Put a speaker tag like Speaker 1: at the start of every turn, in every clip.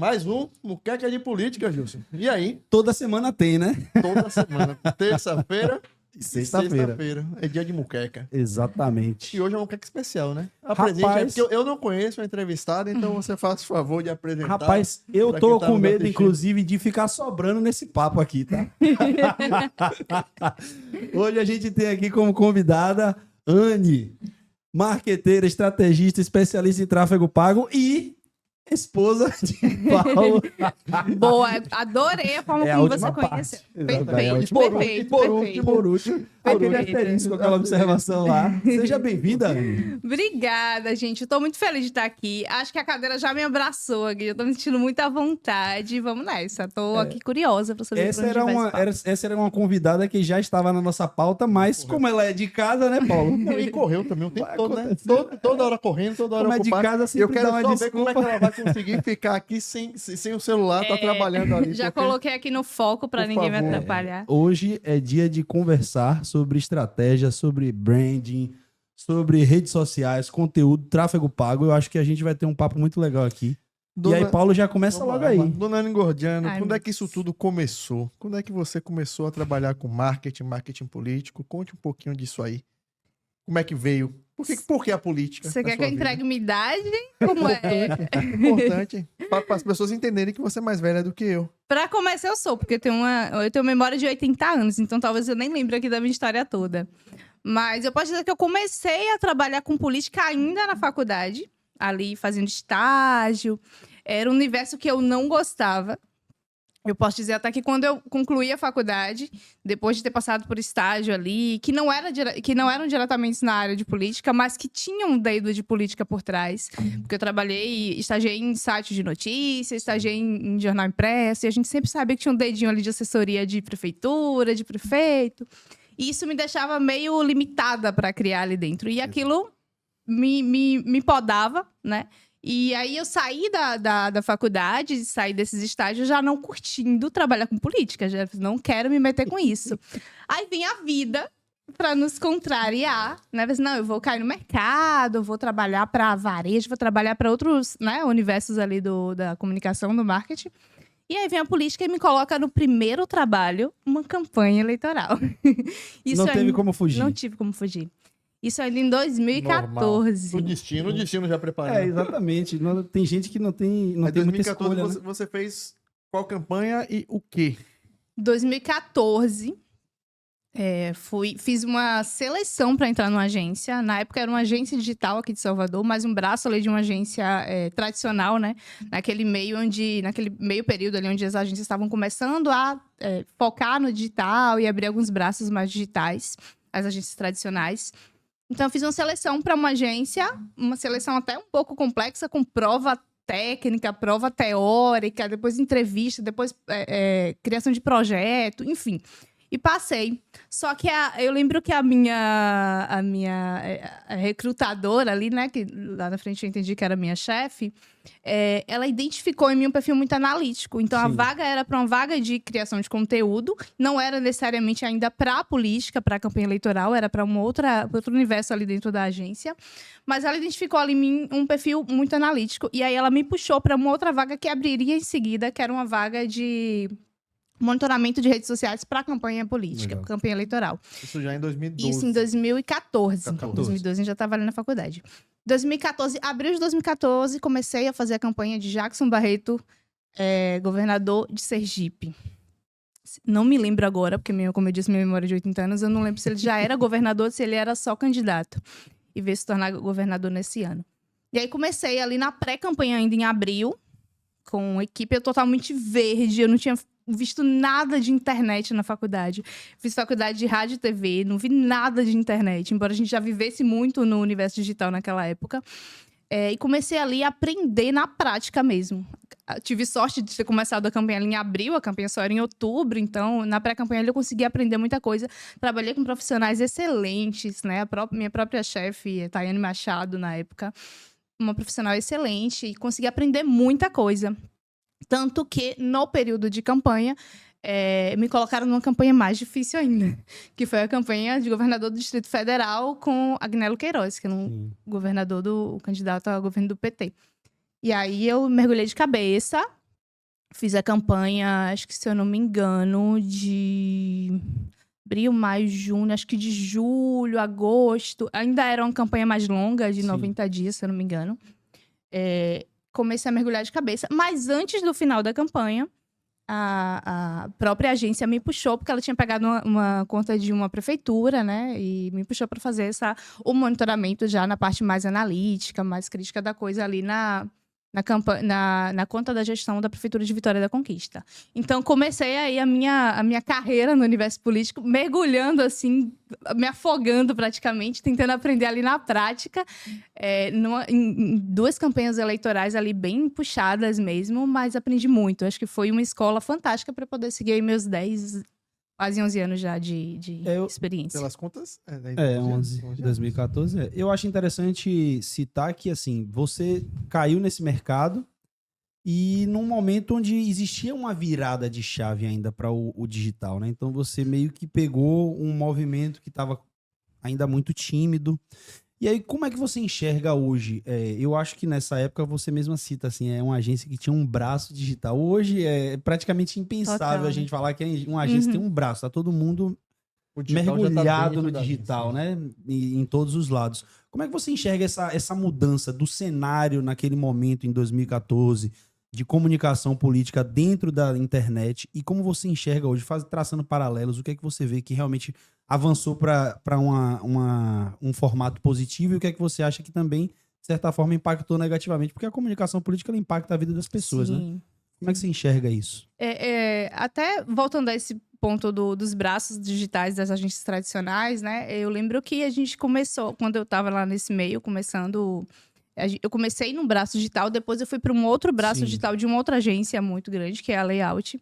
Speaker 1: Mais um Muqueca de Política, Gilson. E aí?
Speaker 2: Toda semana tem, né?
Speaker 1: Toda semana. Terça-feira e
Speaker 2: Sexta-feira.
Speaker 1: sexta-feira. É dia de muqueca.
Speaker 2: Exatamente.
Speaker 1: E hoje é uma muqueca especial, né? Apresente,
Speaker 2: Rapaz,
Speaker 1: porque eu não conheço a entrevistada, então você faz o favor de apresentar.
Speaker 2: Rapaz, eu
Speaker 1: pra
Speaker 2: tô
Speaker 1: quem tá
Speaker 2: com
Speaker 1: nos
Speaker 2: medo,
Speaker 1: assistindo.
Speaker 2: inclusive, de ficar sobrando nesse papo aqui, tá? Hoje a gente tem aqui como convidada Anne, marqueteira, estrategista, especialista em tráfego pago e esposa de Paulo.
Speaker 3: Boa, adorei a forma
Speaker 2: É a
Speaker 3: como
Speaker 2: última
Speaker 3: você
Speaker 2: parte.
Speaker 3: conheceu.
Speaker 2: Exatamente.
Speaker 3: Perfeito,
Speaker 2: Por
Speaker 3: perfeito,
Speaker 2: por
Speaker 3: perfeito.
Speaker 2: por último, aquele
Speaker 3: Perfeito.
Speaker 2: asterisco com aquela observação lá. Seja bem-vinda, Anne.
Speaker 3: Obrigada, gente. Eu tô muito feliz de estar aqui. Acho que a cadeira já me abraçou aqui. Eu tô me sentindo muito à vontade. Vamos nessa. Tô aqui curiosa pra saber
Speaker 2: Essa
Speaker 3: pra onde
Speaker 2: era,
Speaker 3: vai
Speaker 2: uma,
Speaker 3: esse papo.
Speaker 2: essa era uma convidada que já estava na nossa pauta, mas como ela é de casa, né, Paulo?
Speaker 1: Não, e correu também o tempo
Speaker 2: Vai
Speaker 1: todo, né?
Speaker 2: acontecer.
Speaker 1: Toda hora correndo, toda hora
Speaker 2: Como é de
Speaker 1: ocupada.
Speaker 2: casa,
Speaker 1: Eu
Speaker 2: sempre
Speaker 1: quero
Speaker 2: dá uma
Speaker 1: só ver como é que
Speaker 2: desculpa.
Speaker 1: ela vai conseguir ficar aqui sem o celular, tá trabalhando ali.
Speaker 3: Já
Speaker 1: porque-
Speaker 3: coloquei aqui no foco pra
Speaker 1: Por
Speaker 3: ninguém me
Speaker 1: favor.
Speaker 3: atrapalhar.
Speaker 2: Hoje é dia de conversar sobre estratégia, sobre branding, sobre redes sociais, conteúdo, tráfego pago. Eu acho que a gente vai ter um papo muito legal aqui. E aí, Paulo já começa
Speaker 1: Vamos
Speaker 2: logo
Speaker 1: lá,
Speaker 2: aí.
Speaker 1: vamos lá. Dona Anne Gordiano,
Speaker 3: Ai,
Speaker 1: quando
Speaker 3: meu
Speaker 1: é que isso tudo começou? Quando é que você começou a trabalhar com marketing político? Conte um pouquinho disso aí. Como é que veio? Por que a política?
Speaker 3: Você
Speaker 1: na
Speaker 3: quer que
Speaker 1: sua
Speaker 3: eu
Speaker 1: vida?
Speaker 3: entregue minha idade? Como é?
Speaker 1: Importante para as pessoas entenderem que você é mais velha do que eu.
Speaker 3: Pra começar, eu sou, porque eu tenho memória de 80 anos, então talvez eu nem lembre aqui da minha história toda. Mas eu posso dizer que eu comecei a trabalhar com política ainda na faculdade, ali fazendo estágio. Era um universo que eu não gostava. Eu posso dizer até que quando eu concluí a faculdade, depois de ter passado por estágio ali, que não eram diretamente na área de política, mas que tinham um dedo de política por trás. Porque eu estagiei em sites de notícias, estagiei em jornal impresso, e a gente sempre sabia que tinha um dedinho ali de assessoria de prefeitura, de prefeito. E isso me deixava meio limitada para criar ali dentro. E aquilo me podava, né? E aí eu saí da faculdade, saí desses estágios já não curtindo trabalhar com política, já não quero me meter com isso. Aí vem a vida para nos contrariar, né? Não, eu vou cair no mercado, eu vou trabalhar para varejo, vou trabalhar para outros, né, universos ali da comunicação, do marketing. E aí vem a política e me coloca no primeiro trabalho, uma campanha eleitoral.
Speaker 2: Não teve como fugir.
Speaker 3: Não tive como fugir. Isso ainda em 2014.
Speaker 1: O destino já preparou.
Speaker 2: Exatamente. Tem gente que não tem
Speaker 1: Em
Speaker 2: muita
Speaker 1: 2014
Speaker 2: escolha, né?
Speaker 1: você fez qual campanha e o quê?
Speaker 3: 2014, fiz uma seleção para entrar numa agência. Na época era uma agência digital aqui de Salvador, mas um braço ali de uma agência tradicional, né? Naquele meio período ali onde as agências estavam começando a focar no digital e abrir alguns braços mais digitais, as agências tradicionais. Então, eu fiz uma seleção para uma agência, uma seleção até um pouco complexa, com prova técnica, prova teórica, depois entrevista, depois criação de projeto, enfim. E passei. Só que eu lembro que a minha recrutadora ali, né, que lá na frente eu entendi que era minha chefe, ela identificou em mim um perfil muito analítico. Então, a
Speaker 2: Sim.
Speaker 3: vaga era para uma vaga de criação de conteúdo, não era necessariamente ainda para a política, para a campanha eleitoral, era para outro universo ali dentro da agência. Mas ela identificou ali em mim um perfil muito analítico. E aí, ela me puxou para uma outra vaga que abriria em seguida, que era uma vaga de monitoramento de redes sociais para campanha política,
Speaker 2: Legal.
Speaker 3: campanha eleitoral.
Speaker 1: Isso já em 2012.
Speaker 3: Isso em 2014.
Speaker 1: 14.
Speaker 3: 2012 eu já estava ali na faculdade. 2014, abril de 2014, comecei a fazer a campanha de Jackson Barreto, governador de Sergipe. Não me lembro agora, porque, como eu disse, minha memória é de 80 anos, eu não lembro se ele já era governador ou se ele era só candidato. E veio se tornar governador nesse ano. E aí comecei ali na pré-campanha ainda em abril, com equipe totalmente verde, eu não tinha visto nada de internet na faculdade. Fiz faculdade de rádio e TV, não vi nada de internet, embora a gente já vivesse muito no universo digital naquela época. E comecei ali a aprender na prática mesmo. Tive sorte de ter começado a campanha ali em abril, a campanha só era em outubro, então na pré-campanha ali eu consegui aprender muita coisa. Trabalhei com profissionais excelentes, né? Minha própria chefe, Tayane Machado, na época, uma profissional excelente, e consegui aprender muita coisa. Tanto que, no período de campanha, me colocaram numa campanha mais difícil ainda, que foi a campanha de governador do Distrito Federal com Agnello Queiroz, que era um governador o candidato ao governo do PT. E aí eu mergulhei de cabeça, Fiz a campanha, acho que se eu não me engano, de abril, maio, junho, acho que de julho, agosto. Ainda era uma campanha mais longa, de 90 dias, se eu não me engano. Comecei a mergulhar de cabeça. Mas antes do final da campanha, a própria agência me puxou, porque ela tinha pegado uma conta de uma prefeitura, né? E me puxou para fazer o monitoramento já na parte mais analítica, mais crítica da coisa ali na conta da gestão da Prefeitura de Vitória da Conquista. Então, comecei aí a minha carreira no universo político, mergulhando, assim, me afogando praticamente, tentando aprender ali na prática, em 2 campanhas eleitorais ali bem puxadas mesmo, mas aprendi muito. Acho que foi uma escola fantástica para poder seguir aí meus 10, quase 11 anos já de experiência.
Speaker 1: Pelas contas,
Speaker 2: 2014. Eu acho interessante citar que, assim, você caiu nesse mercado e num momento onde existia uma virada de chave ainda para o digital, né? Então, você meio que pegou um movimento que estava ainda muito tímido. E aí, como é que você enxerga hoje? Eu acho que nessa época você mesma cita, assim, é uma agência que tinha um braço digital. Hoje é praticamente impensável a gente falar que é uma agência que tem um braço. Tá todo mundo mergulhado no digital, né? Em todos os lados. Como é que você enxerga essa mudança do cenário naquele momento, em 2014, de comunicação política dentro da internet? E como você enxerga hoje, traçando paralelos, o que é que você vê que realmente avançou para um formato positivo, e o que é que você acha que também, de certa forma, impactou negativamente? Porque a comunicação política ela impacta a vida das pessoas, né? Como é que você enxerga isso?
Speaker 3: Até voltando a esse ponto dos braços digitais das agências tradicionais, né? Eu lembro que a gente começou, quando eu estava lá nesse meio, eu comecei num braço digital, depois eu fui para um outro braço digital de uma outra agência muito grande, que é a Layout.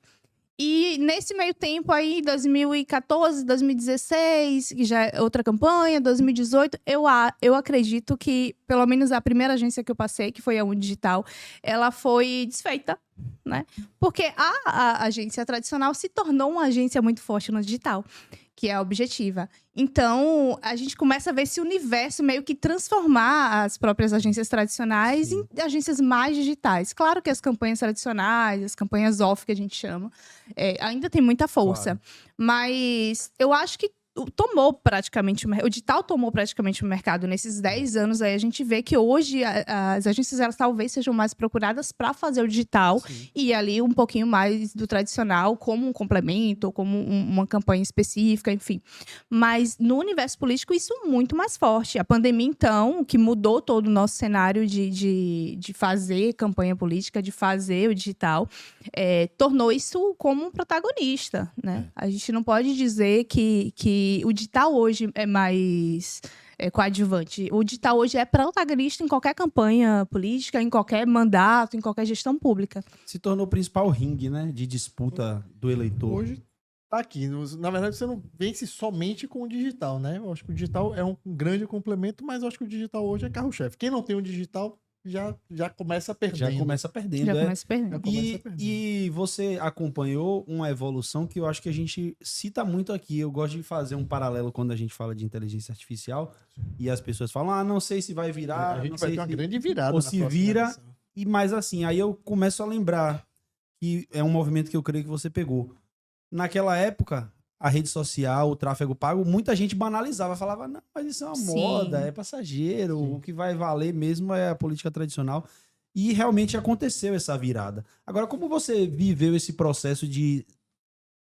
Speaker 3: E nesse meio tempo aí, 2014, 2016, que já é outra campanha, 2018, eu acredito que, pelo menos a primeira agência que eu passei, que foi a Unidigital, ela foi desfeita, né? Porque a agência tradicional se tornou uma agência muito forte no digital, que é a Objetiva. Então, a gente começa a ver esse universo meio que transformar as próprias agências tradicionais em agências mais digitais. Claro que as campanhas tradicionais, as campanhas off que a gente chama, ainda tem muita força. Claro. Mas eu acho que o digital tomou praticamente o mercado nesses 10 anos. Aí a gente vê que hoje as agências elas talvez sejam mais procuradas para fazer o digital e ali um pouquinho mais do tradicional como um complemento ou como uma campanha específica, enfim. Mas no universo político isso é muito mais forte. A pandemia, então, que mudou todo o nosso cenário de fazer campanha política, de fazer o digital, tornou isso como um protagonista, né? A gente não pode dizer que o digital hoje é mais coadjuvante. O digital hoje é protagonista em qualquer campanha política, em qualquer mandato, em qualquer gestão pública.
Speaker 2: Se tornou o principal ringue, né, de disputa do eleitor.
Speaker 1: Hoje tá aqui. Na verdade, você não vence somente com o digital, né? Eu acho que o digital é um grande complemento, mas eu acho que o digital hoje é carro-chefe. Quem não tem o digital já começa perdendo.
Speaker 2: Já começa perdendo. E você acompanhou uma evolução que eu acho que a gente cita muito aqui. Eu gosto de fazer um paralelo quando a gente fala de inteligência artificial e as pessoas falam, não sei se vai virar.
Speaker 1: A gente vai ter uma grande virada.
Speaker 2: Ou se vira. Mas assim, aí eu começo a lembrar que é um movimento que eu creio que você pegou. Naquela época, a rede social, o tráfego pago, muita gente banalizava, falava, não, mas isso é uma moda, é passageiro, o que vai valer mesmo é a política tradicional. E realmente aconteceu essa virada. Agora, como você viveu esse processo de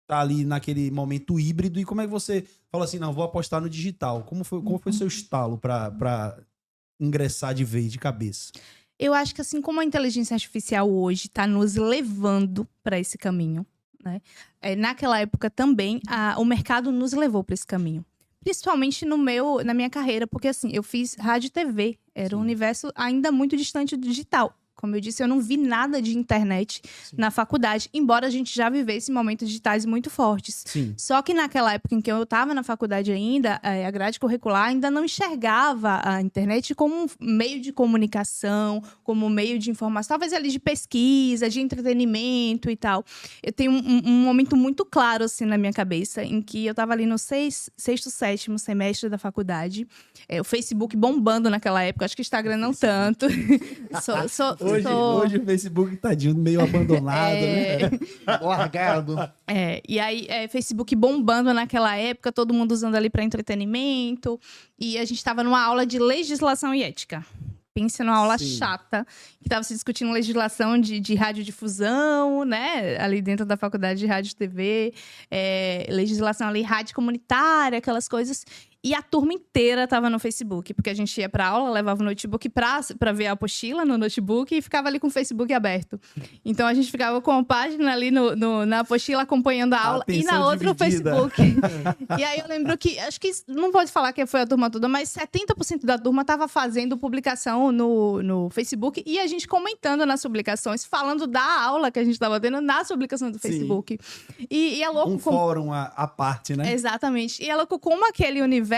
Speaker 2: estar ali naquele momento híbrido e como é que você falou assim, não, vou apostar no digital? Como foi o seu estalo para ingressar de vez, de cabeça?
Speaker 3: Eu acho que assim como a inteligência artificial hoje está nos levando para esse caminho, né? Naquela época também, o mercado nos levou para esse caminho. Principalmente na minha carreira, porque assim, eu fiz rádio e TV. Era um universo ainda muito distante do digital. Como eu disse, eu não vi nada de internet na faculdade, embora a gente já vivesse momentos digitais muito fortes. Só que naquela época em que eu estava na faculdade ainda, a grade curricular ainda não enxergava a internet como um meio de comunicação, como um meio de informação, talvez ali de pesquisa, de entretenimento e tal. Eu tenho um momento muito claro assim na minha cabeça, em que eu estava ali no sexto, sétimo semestre da faculdade, o Facebook bombando naquela época, acho que o Instagram não tanto.
Speaker 2: Hoje o Facebook, tadinho, meio abandonado, né?
Speaker 1: Largado.
Speaker 3: E aí, Facebook bombando naquela época, todo mundo usando ali para entretenimento. E a gente estava numa aula de legislação e ética. Pensa numa aula chata, que estava se discutindo legislação de radiodifusão, né? Ali dentro da faculdade de rádio e TV. Legislação ali, rádio comunitária, aquelas coisas. E a turma inteira estava no Facebook, porque a gente ia para aula, levava o notebook para ver a apostila no notebook e ficava ali com o Facebook aberto. Então, a gente ficava com a página ali na apostila acompanhando a aula e na outra o Facebook. E aí, eu lembro que, acho que não pode falar que foi a turma toda, mas 70% da turma estava fazendo publicação no Facebook e a gente comentando nas publicações, falando da aula que a gente estava tendo nas publicações do Facebook. E é louco.
Speaker 2: Fórum à parte, né?
Speaker 3: Exatamente. E é louco como aquele universo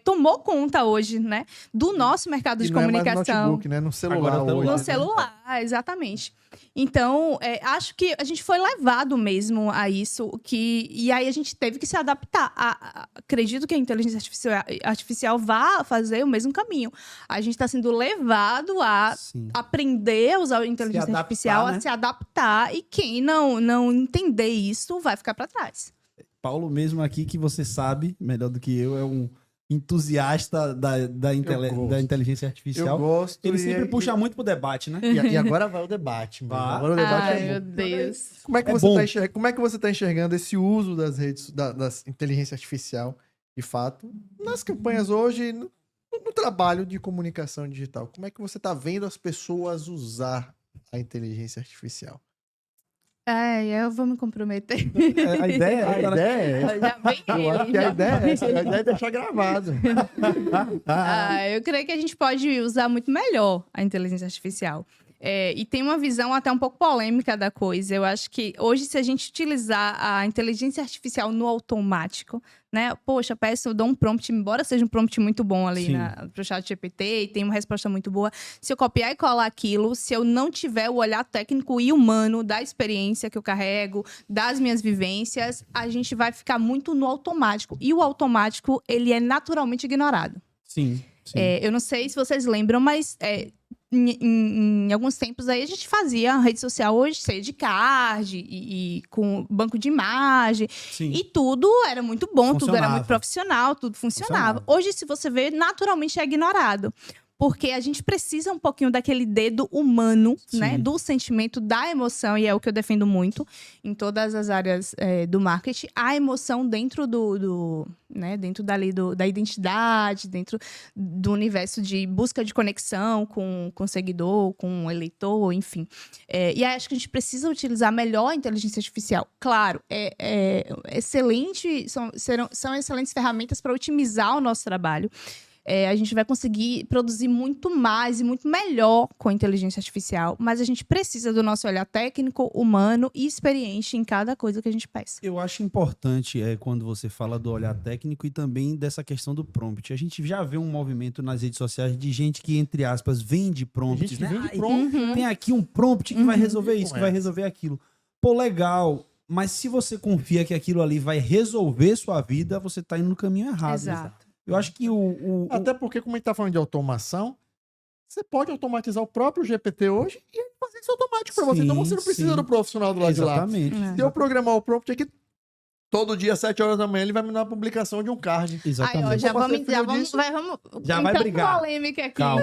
Speaker 3: tomou conta hoje, né? Do nosso mercado de comunicação.
Speaker 1: Não é mais no notebook, né? No celular hoje.
Speaker 3: No celular, exatamente. Então, acho que a gente foi levado mesmo a isso, e aí a gente teve que se adaptar. Acredito que a inteligência artificial vá fazer o mesmo caminho. A gente está sendo levado a aprender a usar a inteligência artificial, né? A se adaptar, e quem não entender isso vai ficar para trás.
Speaker 2: Paulo mesmo aqui, que você sabe, melhor do que eu, é um entusiasta da inteligência artificial.
Speaker 1: Eu gosto.
Speaker 2: Ele sempre puxa muito pro debate, né?
Speaker 1: E agora vai o debate. Agora o debate
Speaker 3: meu Deus.
Speaker 1: Como é que você está enxergando esse uso das redes, da inteligência artificial, de fato, nas campanhas hoje, no trabalho de comunicação digital? Como é que você está vendo as pessoas usar a inteligência artificial?
Speaker 3: Eu vou me comprometer.
Speaker 1: A ideia é.
Speaker 3: Já vem
Speaker 1: Eu acho que a ideia é essa. A ideia é deixar gravado.
Speaker 3: Eu creio que a gente pode usar muito melhor a inteligência artificial. E tem uma visão até um pouco polêmica da coisa. Eu acho que hoje, se a gente utilizar a inteligência artificial no automático, né? Poxa, eu dou um prompt, embora seja um prompt muito bom ali pro chat GPT e tem uma resposta muito boa. Se eu copiar e colar aquilo, se eu não tiver o olhar técnico e humano da experiência que eu carrego, das minhas vivências, a gente vai ficar muito no automático. E o automático, ele é naturalmente ignorado.
Speaker 2: Sim.
Speaker 3: Eu não sei se vocês lembram, mas em alguns tempos aí a gente fazia a rede social hoje cheia de card e com banco de imagem.
Speaker 2: Sim.
Speaker 3: E tudo era muito bom, tudo era muito profissional, tudo funcionava. Hoje, se você vê, naturalmente é ignorado. Porque a gente precisa um pouquinho daquele dedo humano, né? Do sentimento, da emoção, e é o que eu defendo muito em todas as áreas do marketing. A emoção dentro dentro da identidade, dentro do universo de busca de conexão com o seguidor, com o eleitor, enfim. E aí acho que a gente precisa utilizar melhor a inteligência artificial. Claro, excelente, são excelentes ferramentas para otimizar o nosso trabalho. A gente vai conseguir produzir muito mais e muito melhor com a inteligência artificial, mas a gente precisa do nosso olhar técnico, humano e experiente em cada coisa que a gente peça.
Speaker 2: Eu acho importante quando você fala do olhar técnico e também dessa questão do prompt. A gente já vê um movimento nas redes sociais de gente que, entre aspas, vende prompts, né?
Speaker 1: Vende prompt.
Speaker 2: Tem aqui um prompt que vai resolver isso, que vai resolver aquilo. Pô, legal. Mas se você confia que aquilo ali vai resolver sua vida, você tá indo no caminho errado.
Speaker 3: Exato.
Speaker 2: Eu acho que
Speaker 1: Até porque, como a gente tá falando de automação, você pode automatizar o próprio GPT hoje e ele fazer isso automático para você. Então você não precisa do profissional do lado de lá.
Speaker 2: Exatamente.
Speaker 1: Se eu programar o prompt aqui, todo dia, às 7 horas da manhã, ele vai me dar uma publicação de um card.
Speaker 2: Exatamente.
Speaker 3: Já vai brigar. Polêmica aqui.
Speaker 2: Calma.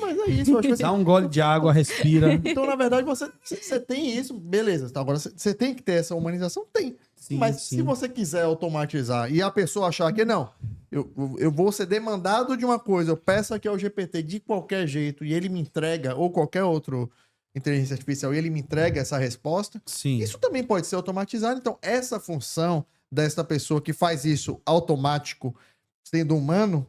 Speaker 1: Mas é isso. Eu acho que
Speaker 2: Dá um gole de água, respira.
Speaker 1: Então, na verdade, você tem isso, beleza. Agora, você tem que ter essa humanização? Tem.
Speaker 2: Sim,
Speaker 1: mas se você quiser automatizar e a pessoa achar que não, eu vou ser demandado de uma coisa, eu peço aqui ao GPT de qualquer jeito e ele me entrega, ou qualquer outro inteligência artificial, e ele me entrega essa resposta, isso também pode ser automatizado. Então, essa função dessa pessoa que faz isso automático, sendo humano,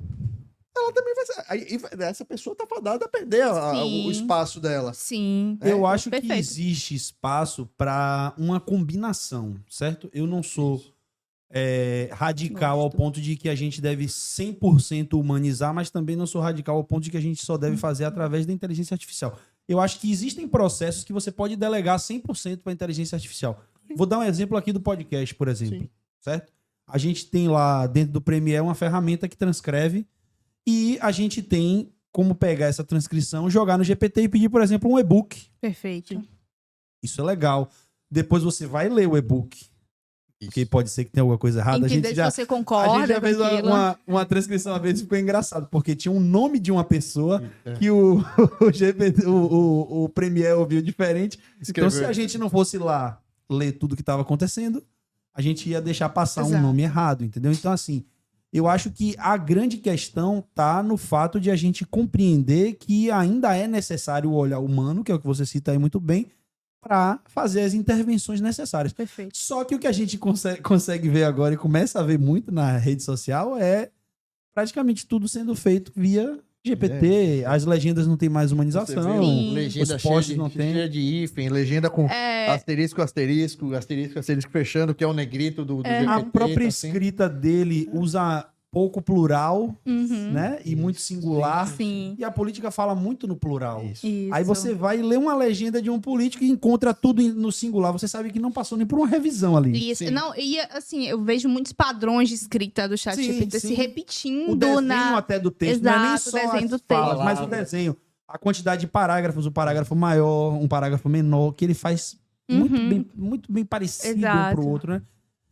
Speaker 1: ela também vai ser... Essa pessoa tá fadada a perder o espaço dela.
Speaker 3: Sim.
Speaker 2: Eu acho que existe espaço para uma combinação, certo? Eu não sou radical ao ponto de que a gente deve 100% humanizar, mas também não sou radical ao ponto de que a gente só deve fazer através da inteligência artificial. Eu acho que existem processos que você pode delegar 100% para a inteligência artificial. Vou dar um exemplo aqui do podcast, por exemplo. Certo? A gente tem lá dentro do Premiere uma ferramenta que transcreve e a gente tem como pegar essa transcrição, jogar no GPT e pedir, por exemplo, um e-book.
Speaker 3: Perfeito.
Speaker 2: Isso é legal. Depois você vai ler o e-book. Porque pode ser que tenha alguma coisa errada.
Speaker 3: Entender se você
Speaker 2: A gente
Speaker 3: concorda
Speaker 2: já
Speaker 3: com
Speaker 2: fez
Speaker 3: aquilo.
Speaker 2: uma transcrição uma vez e ficou engraçado, porque tinha um nome de uma pessoa que o Premiere ouviu diferente. Então, se a gente não fosse lá ler tudo que estava acontecendo, a gente ia deixar passar um
Speaker 3: Exato.
Speaker 2: nome errado, entendeu? Então, assim, eu acho que a grande questão tá no fato de a gente compreender que ainda é necessário o olhar humano, que é o que você cita aí muito bem, para fazer as intervenções necessárias.
Speaker 3: Perfeito.
Speaker 2: Só que o que a gente consegue ver agora e começa a ver muito na rede social é praticamente tudo sendo feito via GPT. As legendas não tem mais humanização.
Speaker 3: Sim.
Speaker 1: Legenda
Speaker 2: Os posts
Speaker 1: cheia
Speaker 2: não
Speaker 1: de,
Speaker 2: tem.
Speaker 1: cheia de hífen, legenda com
Speaker 3: É,
Speaker 1: asterisco, asterisco, asterisco, asterisco fechando, que é o negrito do GPT.
Speaker 2: A própria
Speaker 1: assim.
Speaker 2: escrita dele usa pouco plural,
Speaker 3: uhum.
Speaker 2: né? E muito singular.
Speaker 3: Sim.
Speaker 2: E a política fala muito no plural.
Speaker 1: Isso.
Speaker 3: Isso.
Speaker 2: Aí você vai ler uma legenda de um político e encontra tudo no singular. Você sabe que não passou nem por uma revisão ali.
Speaker 3: Isso.
Speaker 1: Sim.
Speaker 3: Não, e assim, eu vejo muitos padrões de escrita do chat
Speaker 2: Sim,
Speaker 3: GPT
Speaker 2: sim.
Speaker 3: se repetindo
Speaker 2: O desenho
Speaker 3: na.
Speaker 2: até do texto, não é nem
Speaker 3: Exato,
Speaker 2: só
Speaker 3: o desenho
Speaker 2: as
Speaker 3: do
Speaker 2: falas,
Speaker 3: texto.
Speaker 2: mas o desenho. A quantidade de parágrafos, o parágrafo maior, um parágrafo menor, que ele faz
Speaker 3: Uhum.
Speaker 2: muito bem parecido um
Speaker 3: Exato.
Speaker 2: pro outro, né?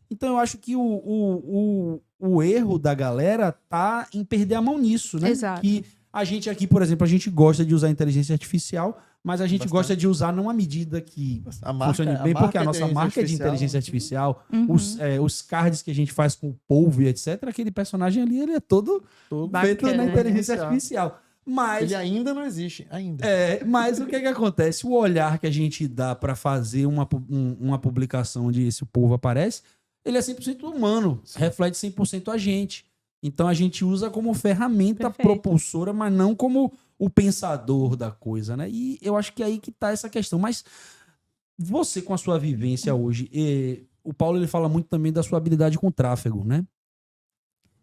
Speaker 2: Então eu acho que o erro da galera tá em perder a mão nisso, né?
Speaker 3: Exato.
Speaker 2: Que a gente aqui, por exemplo, a gente gosta de usar inteligência artificial, mas a gente
Speaker 1: Bastante.
Speaker 2: gosta de usar numa medida que
Speaker 1: A marca,
Speaker 2: funcione bem, porque a nossa
Speaker 1: inteligência
Speaker 2: marca é de inteligência artificial,
Speaker 3: Uhum.
Speaker 2: os cards que a gente faz com o polvo e etc, aquele personagem ali, ele é todo feito na
Speaker 3: Bacana.
Speaker 2: inteligência artificial. Mas,
Speaker 1: Ele ainda não existe, ainda.
Speaker 2: mas o que é que acontece? O olhar que a gente dá para fazer uma publicação onde esse povo aparece, ele é 100% humano, reflete 100% a gente. Então a gente usa como ferramenta
Speaker 3: Perfeito.
Speaker 2: propulsora, mas não como o pensador da coisa, né? E eu acho que é aí que tá essa questão. Mas você, com a sua vivência hoje, o Paulo ele fala muito também da sua habilidade com tráfego, né?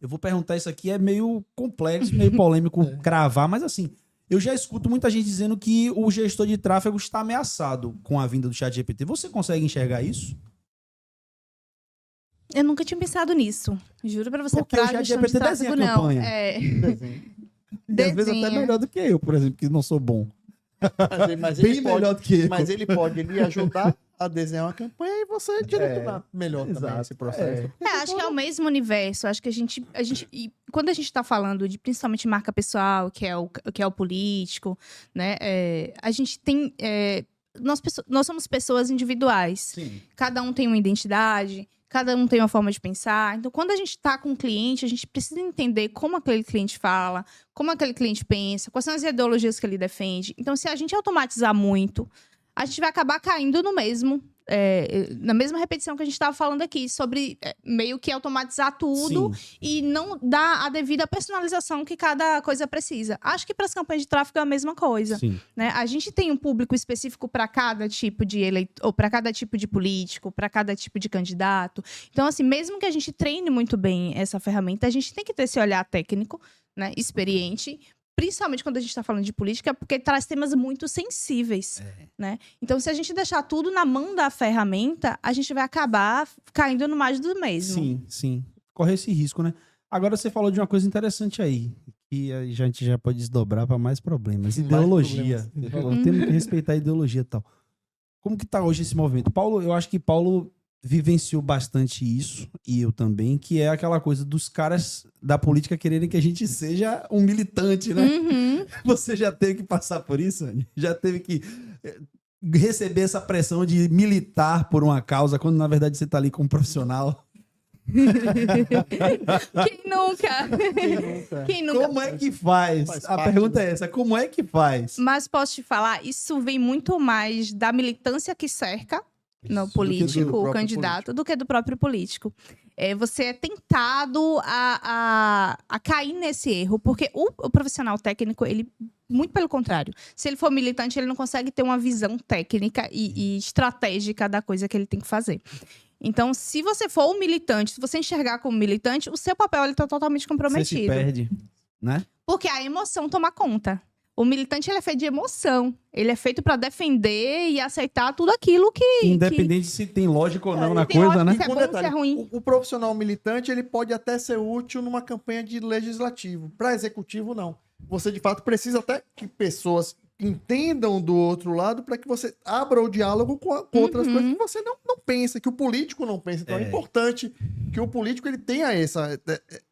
Speaker 2: Eu vou perguntar isso aqui, é meio complexo, meio polêmico cravar, mas assim, eu já escuto muita gente dizendo que o gestor de tráfego está ameaçado com a vinda do ChatGPT. Você consegue enxergar isso?
Speaker 3: Eu nunca tinha pensado nisso. Juro pra você.
Speaker 2: Porque
Speaker 3: pra
Speaker 2: o chat
Speaker 3: gestão de
Speaker 2: GPT desenha
Speaker 3: tráfego,
Speaker 2: a
Speaker 3: não.
Speaker 2: campanha.
Speaker 3: É.
Speaker 2: E às vezes até
Speaker 3: Desenha.
Speaker 2: melhor do que eu, por exemplo, que não sou bom.
Speaker 1: Mas
Speaker 2: Bem
Speaker 1: ele
Speaker 2: melhor do que eu.
Speaker 1: Mas ele pode lhe ajudar a desenhar uma campanha e você direcionar melhor também
Speaker 2: exato.
Speaker 1: esse processo.
Speaker 3: Acho que é o mesmo universo. Acho que a gente e quando a gente tá falando de principalmente marca pessoal, que é o político, né? A gente tem. Nós somos pessoas individuais.
Speaker 2: Sim.
Speaker 3: Cada um tem uma identidade, cada um tem uma forma de pensar. Então, quando a gente está com um cliente, a gente precisa entender como aquele cliente fala, como aquele cliente pensa, quais são as ideologias que ele defende. Então, se a gente automatizar muito, a gente vai acabar caindo no mesmo, na mesma repetição que a gente estava falando aqui, sobre meio que automatizar tudo e não dar a devida personalização que cada coisa precisa. Acho que para as campanhas de tráfego é a mesma coisa.
Speaker 2: Sim.
Speaker 3: Né? A gente tem um público específico para cada tipo de eleitor, ou para cada tipo de político, para cada tipo de candidato. Então, assim, mesmo que a gente treine muito bem essa ferramenta, a gente tem que ter esse olhar técnico, né, experiente, principalmente quando a gente está falando de política, porque traz temas muito sensíveis, né? Então, se a gente deixar tudo na mão da ferramenta, a gente vai acabar caindo no mais do mesmo.
Speaker 2: Sim, sim. Corre esse risco, né? Agora você falou de uma coisa interessante aí, que a gente já pode desdobrar para mais problemas. Ideologia. Você falou, temos que respeitar a ideologia e tal. Como que tá hoje esse movimento? Paulo, eu acho que Paulo vivenciou bastante isso, e eu também, que é aquela coisa dos caras da política quererem que a gente seja um militante, né?
Speaker 3: Uhum.
Speaker 2: Você já teve que passar por isso, Anny? Já teve que receber essa pressão de militar por uma causa, quando na verdade você tá ali como profissional?
Speaker 3: Quem nunca? Quem nunca?
Speaker 2: Como é que faz?
Speaker 1: Faz
Speaker 2: A
Speaker 1: parte,
Speaker 2: pergunta
Speaker 1: né?
Speaker 2: é essa, como é que faz?
Speaker 3: Mas posso te falar, isso vem muito mais da militância que cerca no
Speaker 1: do
Speaker 3: político, o
Speaker 1: próprio
Speaker 3: candidato, do que do próprio político. Você é tentado a cair nesse erro, porque o profissional técnico, ele, muito pelo contrário, se ele for militante, ele não consegue ter uma visão técnica e estratégica da coisa que ele tem que fazer. Então, se você for um militante, se você enxergar como militante, o seu papel está totalmente
Speaker 2: Você
Speaker 3: comprometido.
Speaker 2: se perde, né?
Speaker 3: Porque a emoção toma conta. O militante, ele é feito de emoção. Ele é feito para defender e aceitar tudo aquilo que...
Speaker 2: Independente se tem lógica ou não na
Speaker 3: tem
Speaker 2: coisa,
Speaker 3: lógica,
Speaker 2: né?
Speaker 3: se é
Speaker 1: Um
Speaker 3: bom,
Speaker 1: detalhe,
Speaker 3: se é ruim.
Speaker 1: o profissional militante, ele pode até ser útil numa campanha de legislativo. Para executivo, não. você de fato precisa até que pessoas entendam do outro lado para que você abra o diálogo com outras coisas que você não pensa, que o político não pensa. Então é importante que o político ele tenha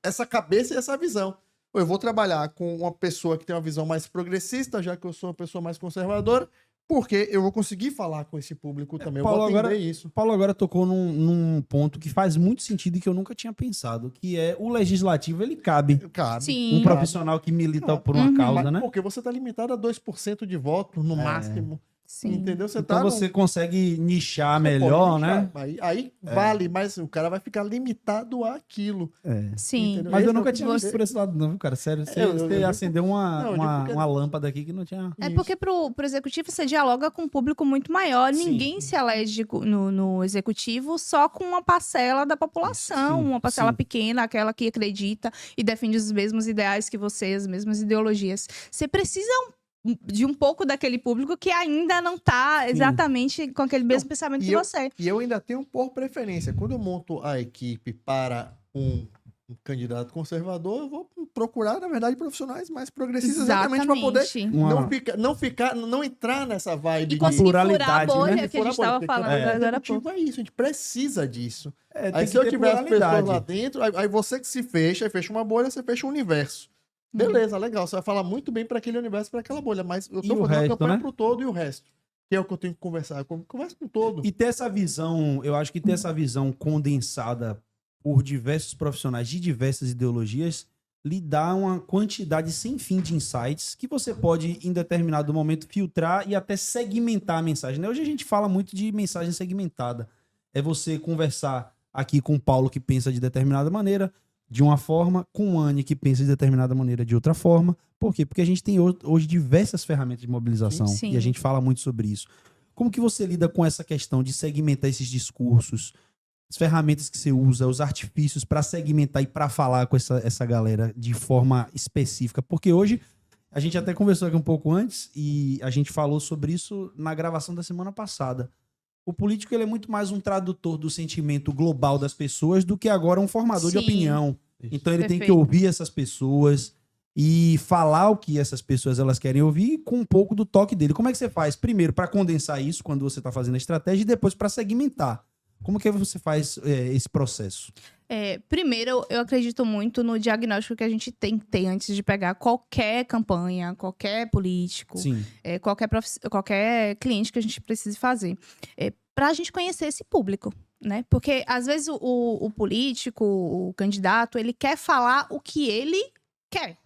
Speaker 1: essa cabeça e essa visão. Eu vou trabalhar com uma pessoa que tem uma visão mais progressista, já que eu sou uma pessoa mais conservadora, porque eu vou conseguir falar com esse público também.
Speaker 2: Paulo,
Speaker 1: eu vou entender isso.
Speaker 2: Paulo agora tocou num ponto que faz muito sentido e que eu nunca tinha pensado, que é o legislativo, ele cabe.
Speaker 1: Cabe.
Speaker 3: Sim.
Speaker 2: Um profissional que milita por uma causa,
Speaker 1: Mas
Speaker 2: né?
Speaker 1: porque você está limitado a 2% de voto, no máximo.
Speaker 3: Sim.
Speaker 1: Entendeu? Você
Speaker 2: Então
Speaker 1: tá
Speaker 2: você consegue nichar
Speaker 1: Você
Speaker 2: melhor,
Speaker 1: pode
Speaker 2: né?
Speaker 1: deixar. Aí vale, mas o cara vai ficar limitado àquilo.
Speaker 3: Sim.
Speaker 1: Entendeu?
Speaker 2: Mas
Speaker 1: Esse
Speaker 2: eu
Speaker 1: é
Speaker 2: nunca
Speaker 1: o
Speaker 2: tinha
Speaker 1: ponto.
Speaker 2: visto por esse lado, não, viu, cara? Sério, você
Speaker 1: eu
Speaker 2: acendeu uma lâmpada aqui que não tinha.
Speaker 3: É porque pro executivo você dialoga com um público muito maior.
Speaker 2: Sim.
Speaker 3: Ninguém se elege no executivo só com uma parcela da população,
Speaker 2: Sim,
Speaker 3: uma parcela
Speaker 2: sim.
Speaker 3: pequena, aquela que acredita e defende os mesmos ideais que você, as mesmas ideologias. Você precisa de um pouco daquele público que ainda não tá exatamente com aquele mesmo pensamento que você.
Speaker 1: E eu ainda tenho por preferência. Quando eu monto a equipe para um candidato conservador, eu vou procurar, na verdade, profissionais mais progressistas exatamente para poder não entrar nessa vibe
Speaker 3: E conseguir furar a
Speaker 2: pluralidade,
Speaker 3: bolha
Speaker 2: né?
Speaker 3: que a gente estava falando agora há pouco.
Speaker 1: É isso, a gente precisa disso.
Speaker 2: Tem
Speaker 1: Aí
Speaker 2: que
Speaker 1: se eu
Speaker 2: ter
Speaker 1: tiver as pessoas
Speaker 2: pluralidade.
Speaker 1: lá dentro, aí você que se fecha, aí fecha uma bolha, você fecha um universo. Beleza, legal, você vai falar muito bem para aquele universo, para aquela bolha, mas eu
Speaker 2: E
Speaker 1: tô
Speaker 2: o
Speaker 1: fazendo uma
Speaker 2: resto,
Speaker 1: campanha
Speaker 2: né?
Speaker 1: pro todo e o resto. Que é o que eu tenho que conversar. Eu converso com todo.
Speaker 2: E ter essa visão, eu acho que ter essa visão condensada por diversos profissionais de diversas ideologias lhe dá uma quantidade sem fim de insights que você pode, em determinado momento, filtrar e até segmentar a mensagem, né? Hoje a gente fala muito de mensagem segmentada. É você conversar aqui com o Paulo, que pensa de determinada maneira, de uma forma, com o Anny, que pensa de determinada maneira, de outra forma. Por quê? Porque a gente tem hoje diversas ferramentas de mobilização
Speaker 3: Sim.
Speaker 2: e a gente fala muito sobre isso. Como que você lida com essa questão de segmentar esses discursos, as ferramentas que você usa, os artifícios para segmentar e para falar com essa galera de forma específica? Porque hoje, a gente até conversou aqui um pouco antes e a gente falou sobre isso na gravação da semana passada. O político ele é muito mais um tradutor do sentimento global das pessoas do que agora um formador de
Speaker 3: Sim.
Speaker 2: opinião. Então ele tem que
Speaker 3: Perfeito.
Speaker 2: ouvir essas pessoas e falar o que essas pessoas elas querem ouvir com um pouco do toque dele. Como é que você faz? Primeiro, para condensar isso quando você está fazendo a estratégia e depois para segmentar. Como que você faz esse processo?
Speaker 3: Primeiro, eu acredito muito no diagnóstico que a gente tem que ter antes de pegar qualquer campanha, qualquer político,
Speaker 2: Sim.
Speaker 3: qualquer cliente que a gente precise fazer. Para a gente conhecer esse público, né? Porque, às vezes, o político, o candidato, ele quer falar o que ele quer.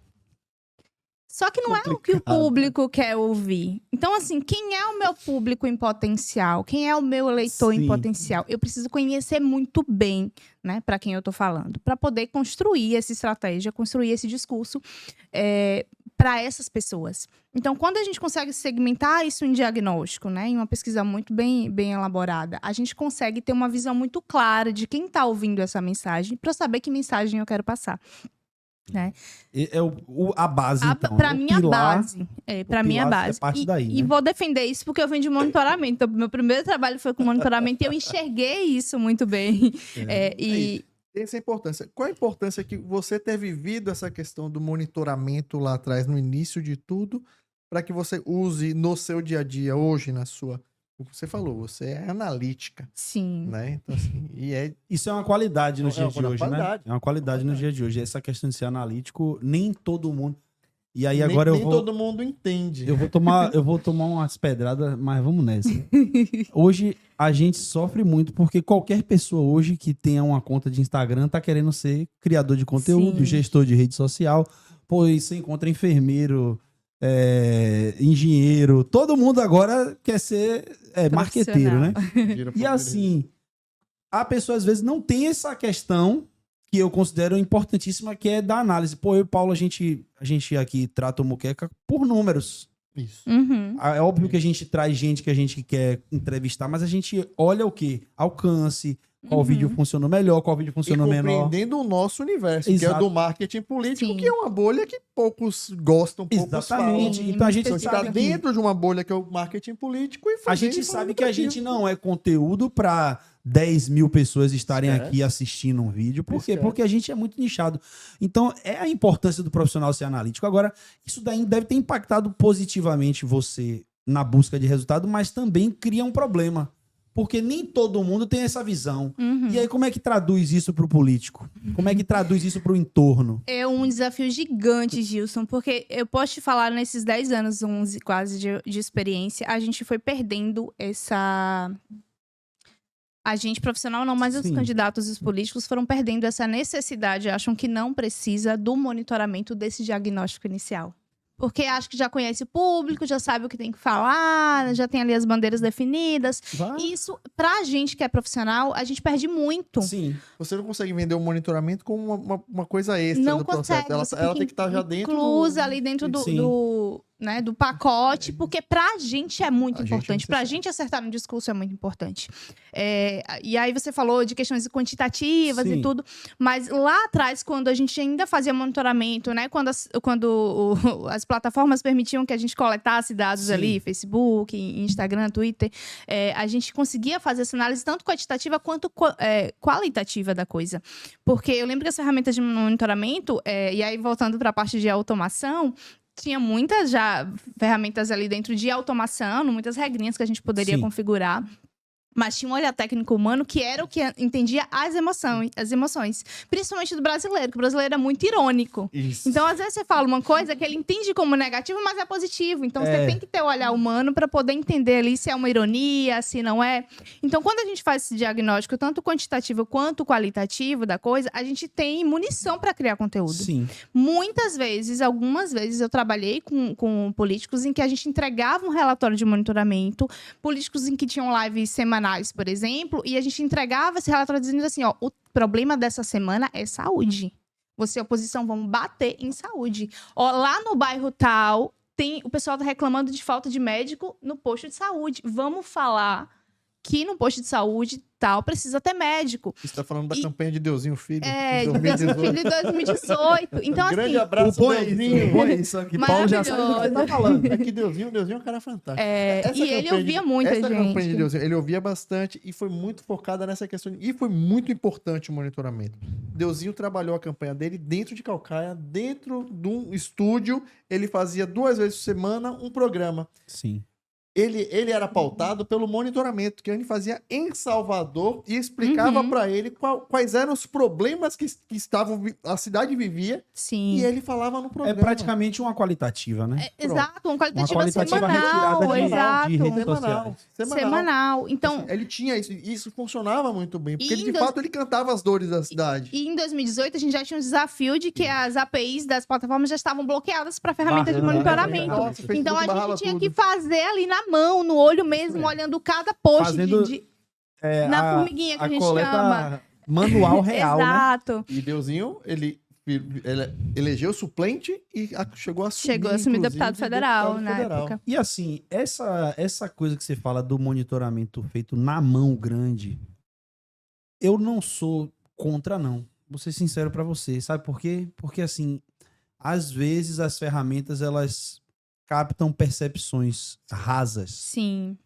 Speaker 3: Só que não é o que o público quer ouvir. Então, assim, quem é o meu público em potencial? Quem é o meu eleitor
Speaker 2: Sim.
Speaker 3: em potencial? Eu preciso conhecer muito bem, né, para quem eu tô falando, para poder construir essa estratégia, construir esse discurso para essas pessoas. Então, quando a gente consegue segmentar isso em diagnóstico, né, em uma pesquisa muito bem elaborada, a gente consegue ter uma visão muito clara de quem está ouvindo essa mensagem, para saber que mensagem eu quero passar. Né?
Speaker 2: É a base, então.
Speaker 3: Para
Speaker 2: o
Speaker 3: mim, a
Speaker 2: pilar-
Speaker 3: base. Para mim, a
Speaker 2: pilar
Speaker 3: base.
Speaker 2: é parte daí,
Speaker 3: E
Speaker 2: né?
Speaker 3: vou defender isso porque eu venho de monitoramento. Então, meu primeiro trabalho foi com monitoramento e eu enxerguei isso muito bem.
Speaker 1: Essa é a importância. Qual a importância que você ter vivido essa questão do monitoramento lá atrás, no início de tudo, para que você use no seu dia a dia, hoje, na sua... O que você falou, você é analítica,
Speaker 3: Sim.
Speaker 1: né? Então, assim,
Speaker 2: Isso é uma qualidade nos
Speaker 1: É uma
Speaker 2: dias de hoje, né?
Speaker 1: qualidade.
Speaker 2: É uma qualidade nos dias de hoje. Essa questão de ser analítico, nem todo mundo... E aí
Speaker 1: nem,
Speaker 2: agora
Speaker 1: nem
Speaker 2: eu vou...
Speaker 1: todo mundo entende.
Speaker 2: Eu vou tomar umas pedradas, mas vamos nessa. Hoje a gente sofre muito porque qualquer pessoa hoje que tenha uma conta de Instagram tá querendo ser criador de conteúdo,
Speaker 3: Sim.
Speaker 2: gestor de rede social. Pois você encontra enfermeiro, engenheiro. Todo mundo agora quer ser marqueteiro, né? E assim, a pessoa às vezes não tem essa questão que eu considero importantíssima, que é da análise. Pô, eu e o Paulo, a gente aqui trata o Muqueca por números.
Speaker 1: Isso.
Speaker 3: Uhum.
Speaker 2: É óbvio que a gente traz gente que a gente quer entrevistar, mas a gente olha o quê? Alcance, qual vídeo funcionou melhor, qual vídeo funcionou menor.
Speaker 1: Compreendendo o nosso universo, que é
Speaker 2: Exato.
Speaker 1: do marketing político,
Speaker 3: Sim.
Speaker 1: que é uma bolha que poucos gostam, poucos
Speaker 2: Exatamente.
Speaker 1: falam.
Speaker 2: Então a gente
Speaker 1: Então, está
Speaker 2: sabe que
Speaker 1: dentro de uma bolha que é o marketing político e
Speaker 2: a gente sabe que a gente não é conteúdo para 10 mil pessoas estarem
Speaker 1: Esquece.
Speaker 2: aqui assistindo um vídeo. Por quê?
Speaker 1: Esquece.
Speaker 2: Porque a gente é muito nichado. Então, é a importância do profissional ser analítico. Agora, isso daí deve ter impactado positivamente você na busca de resultado, mas também cria um problema. Porque nem todo mundo tem essa visão. E aí, como é que traduz isso para o político? Como é que traduz isso para o entorno?
Speaker 3: É um desafio gigante, Gilson, porque eu posso te falar, nesses 10 anos, 11 quase de experiência, a gente foi perdendo essa... A gente profissional não, mas os
Speaker 2: Sim.
Speaker 3: candidatos e os políticos foram perdendo essa necessidade, acham que não precisa do monitoramento desse diagnóstico inicial. Porque acho que já conhece o público, já sabe o que tem que falar, já tem ali as bandeiras definidas. E isso, pra gente que é profissional, a gente perde muito.
Speaker 2: Sim.
Speaker 1: Você não consegue vender o monitoramento como uma coisa extra
Speaker 3: Não
Speaker 1: do
Speaker 3: consegue.
Speaker 1: processo.
Speaker 3: você
Speaker 1: Ela
Speaker 3: fica
Speaker 1: tem que estar já dentro
Speaker 3: inclusa ali dentro
Speaker 2: Sim.
Speaker 3: do pacote, porque pra gente é muito
Speaker 1: A gente é
Speaker 3: importante. Pra
Speaker 1: necessário.
Speaker 3: gente acertar no discurso é muito importante. E aí você falou de questões quantitativas
Speaker 2: Sim.
Speaker 3: e tudo, mas lá atrás, quando a gente ainda fazia monitoramento, né? Quando as plataformas permitiam que a gente coletasse dados
Speaker 2: Sim.
Speaker 3: ali, Facebook, Instagram, Twitter, a gente conseguia fazer essa análise tanto quantitativa quanto qualitativa da coisa. Porque eu lembro que as ferramentas de monitoramento, e aí voltando para a parte de automação, tinha muitas já ferramentas ali dentro de automação, muitas regrinhas que a gente poderia
Speaker 2: Sim.
Speaker 3: configurar. Mas tinha um olhar técnico humano que era o que entendia as emoções. Principalmente do brasileiro, que o brasileiro é muito irônico.
Speaker 1: Isso.
Speaker 3: Então, às vezes, você fala uma coisa que ele entende como negativo, mas é positivo. Então, você tem que ter o olhar humano para poder entender ali se é uma ironia, se não é. Então, quando a gente faz esse diagnóstico, tanto quantitativo quanto qualitativo da coisa, a gente tem munição para criar conteúdo.
Speaker 2: Sim.
Speaker 3: Muitas vezes, algumas vezes, eu trabalhei com políticos em que a gente entregava um relatório de monitoramento, políticos em que tinham lives semanais, por exemplo, e a gente entregava esse relatório dizendo assim, ó, o problema dessa semana é saúde. Você e a oposição vão bater em saúde. Ó, lá no bairro tal, o pessoal tá reclamando de falta de médico no posto de saúde. Vamos falar que no posto de saúde tal precisa ter médico.
Speaker 1: Você está falando da campanha de Deusinho Filho.
Speaker 3: É,
Speaker 1: de
Speaker 3: de
Speaker 1: 2018.
Speaker 3: filho de 2018. Então,
Speaker 1: Um grande
Speaker 3: assim,
Speaker 1: abraço, Deusinho.
Speaker 2: Põe isso aqui. Paulo já sabe do que você tá falando.
Speaker 1: É que Deusinho é um cara fantástico.
Speaker 3: e ele
Speaker 1: campanha
Speaker 3: ouvia muita
Speaker 1: essa campanha de
Speaker 3: gente.
Speaker 1: Deusinho, ele ouvia bastante e foi muito focada nessa questão. E foi muito importante o monitoramento. Deusinho trabalhou a campanha dele dentro de Calcaia, dentro de um estúdio. Ele fazia 2 vezes por semana um programa.
Speaker 2: Sim.
Speaker 1: Ele era pautado pelo monitoramento que ele fazia em Salvador e explicava para ele quais eram os problemas que a cidade vivia
Speaker 3: Sim.
Speaker 1: e ele falava no
Speaker 2: É
Speaker 1: programa.
Speaker 2: praticamente uma qualitativa, né?
Speaker 3: Exato, uma
Speaker 2: Uma
Speaker 3: qualitativa,
Speaker 2: qualitativa
Speaker 3: semanal,
Speaker 2: retirada
Speaker 3: exato.
Speaker 2: de redes
Speaker 1: Semanal.
Speaker 2: sociais.
Speaker 3: Semanal. Então,
Speaker 1: Ele tinha isso, e isso funcionava muito bem, porque
Speaker 3: E
Speaker 1: de
Speaker 3: em
Speaker 1: fato ele cantava as dores da cidade.
Speaker 3: e em 2018 a gente já tinha um desafio de que as APIs das plataformas já estavam bloqueadas para ferramentas de
Speaker 2: Barrando,
Speaker 3: monitoramento.
Speaker 1: Nossa, Facebook
Speaker 3: Então a
Speaker 1: barrava
Speaker 3: gente tinha
Speaker 1: tudo.
Speaker 3: que fazer ali na mão, no olho mesmo, olhando cada post
Speaker 2: Fazendo,
Speaker 3: na formiguinha que a gente
Speaker 2: coleta
Speaker 3: chama.
Speaker 2: manual real, né?
Speaker 3: Exato.
Speaker 1: E Deusinho, ele elegeu suplente e chegou a assumir,
Speaker 3: Chegou a assumir
Speaker 1: inclusive,
Speaker 3: deputado federal
Speaker 1: deputado
Speaker 3: na
Speaker 1: federal.
Speaker 3: época.
Speaker 2: E assim, essa coisa que você fala do monitoramento feito na mão grande, eu não sou contra, não. Vou ser sincero pra você. Sabe por quê? Porque, assim, às vezes as ferramentas, elas captam percepções rasas.
Speaker 3: Sim.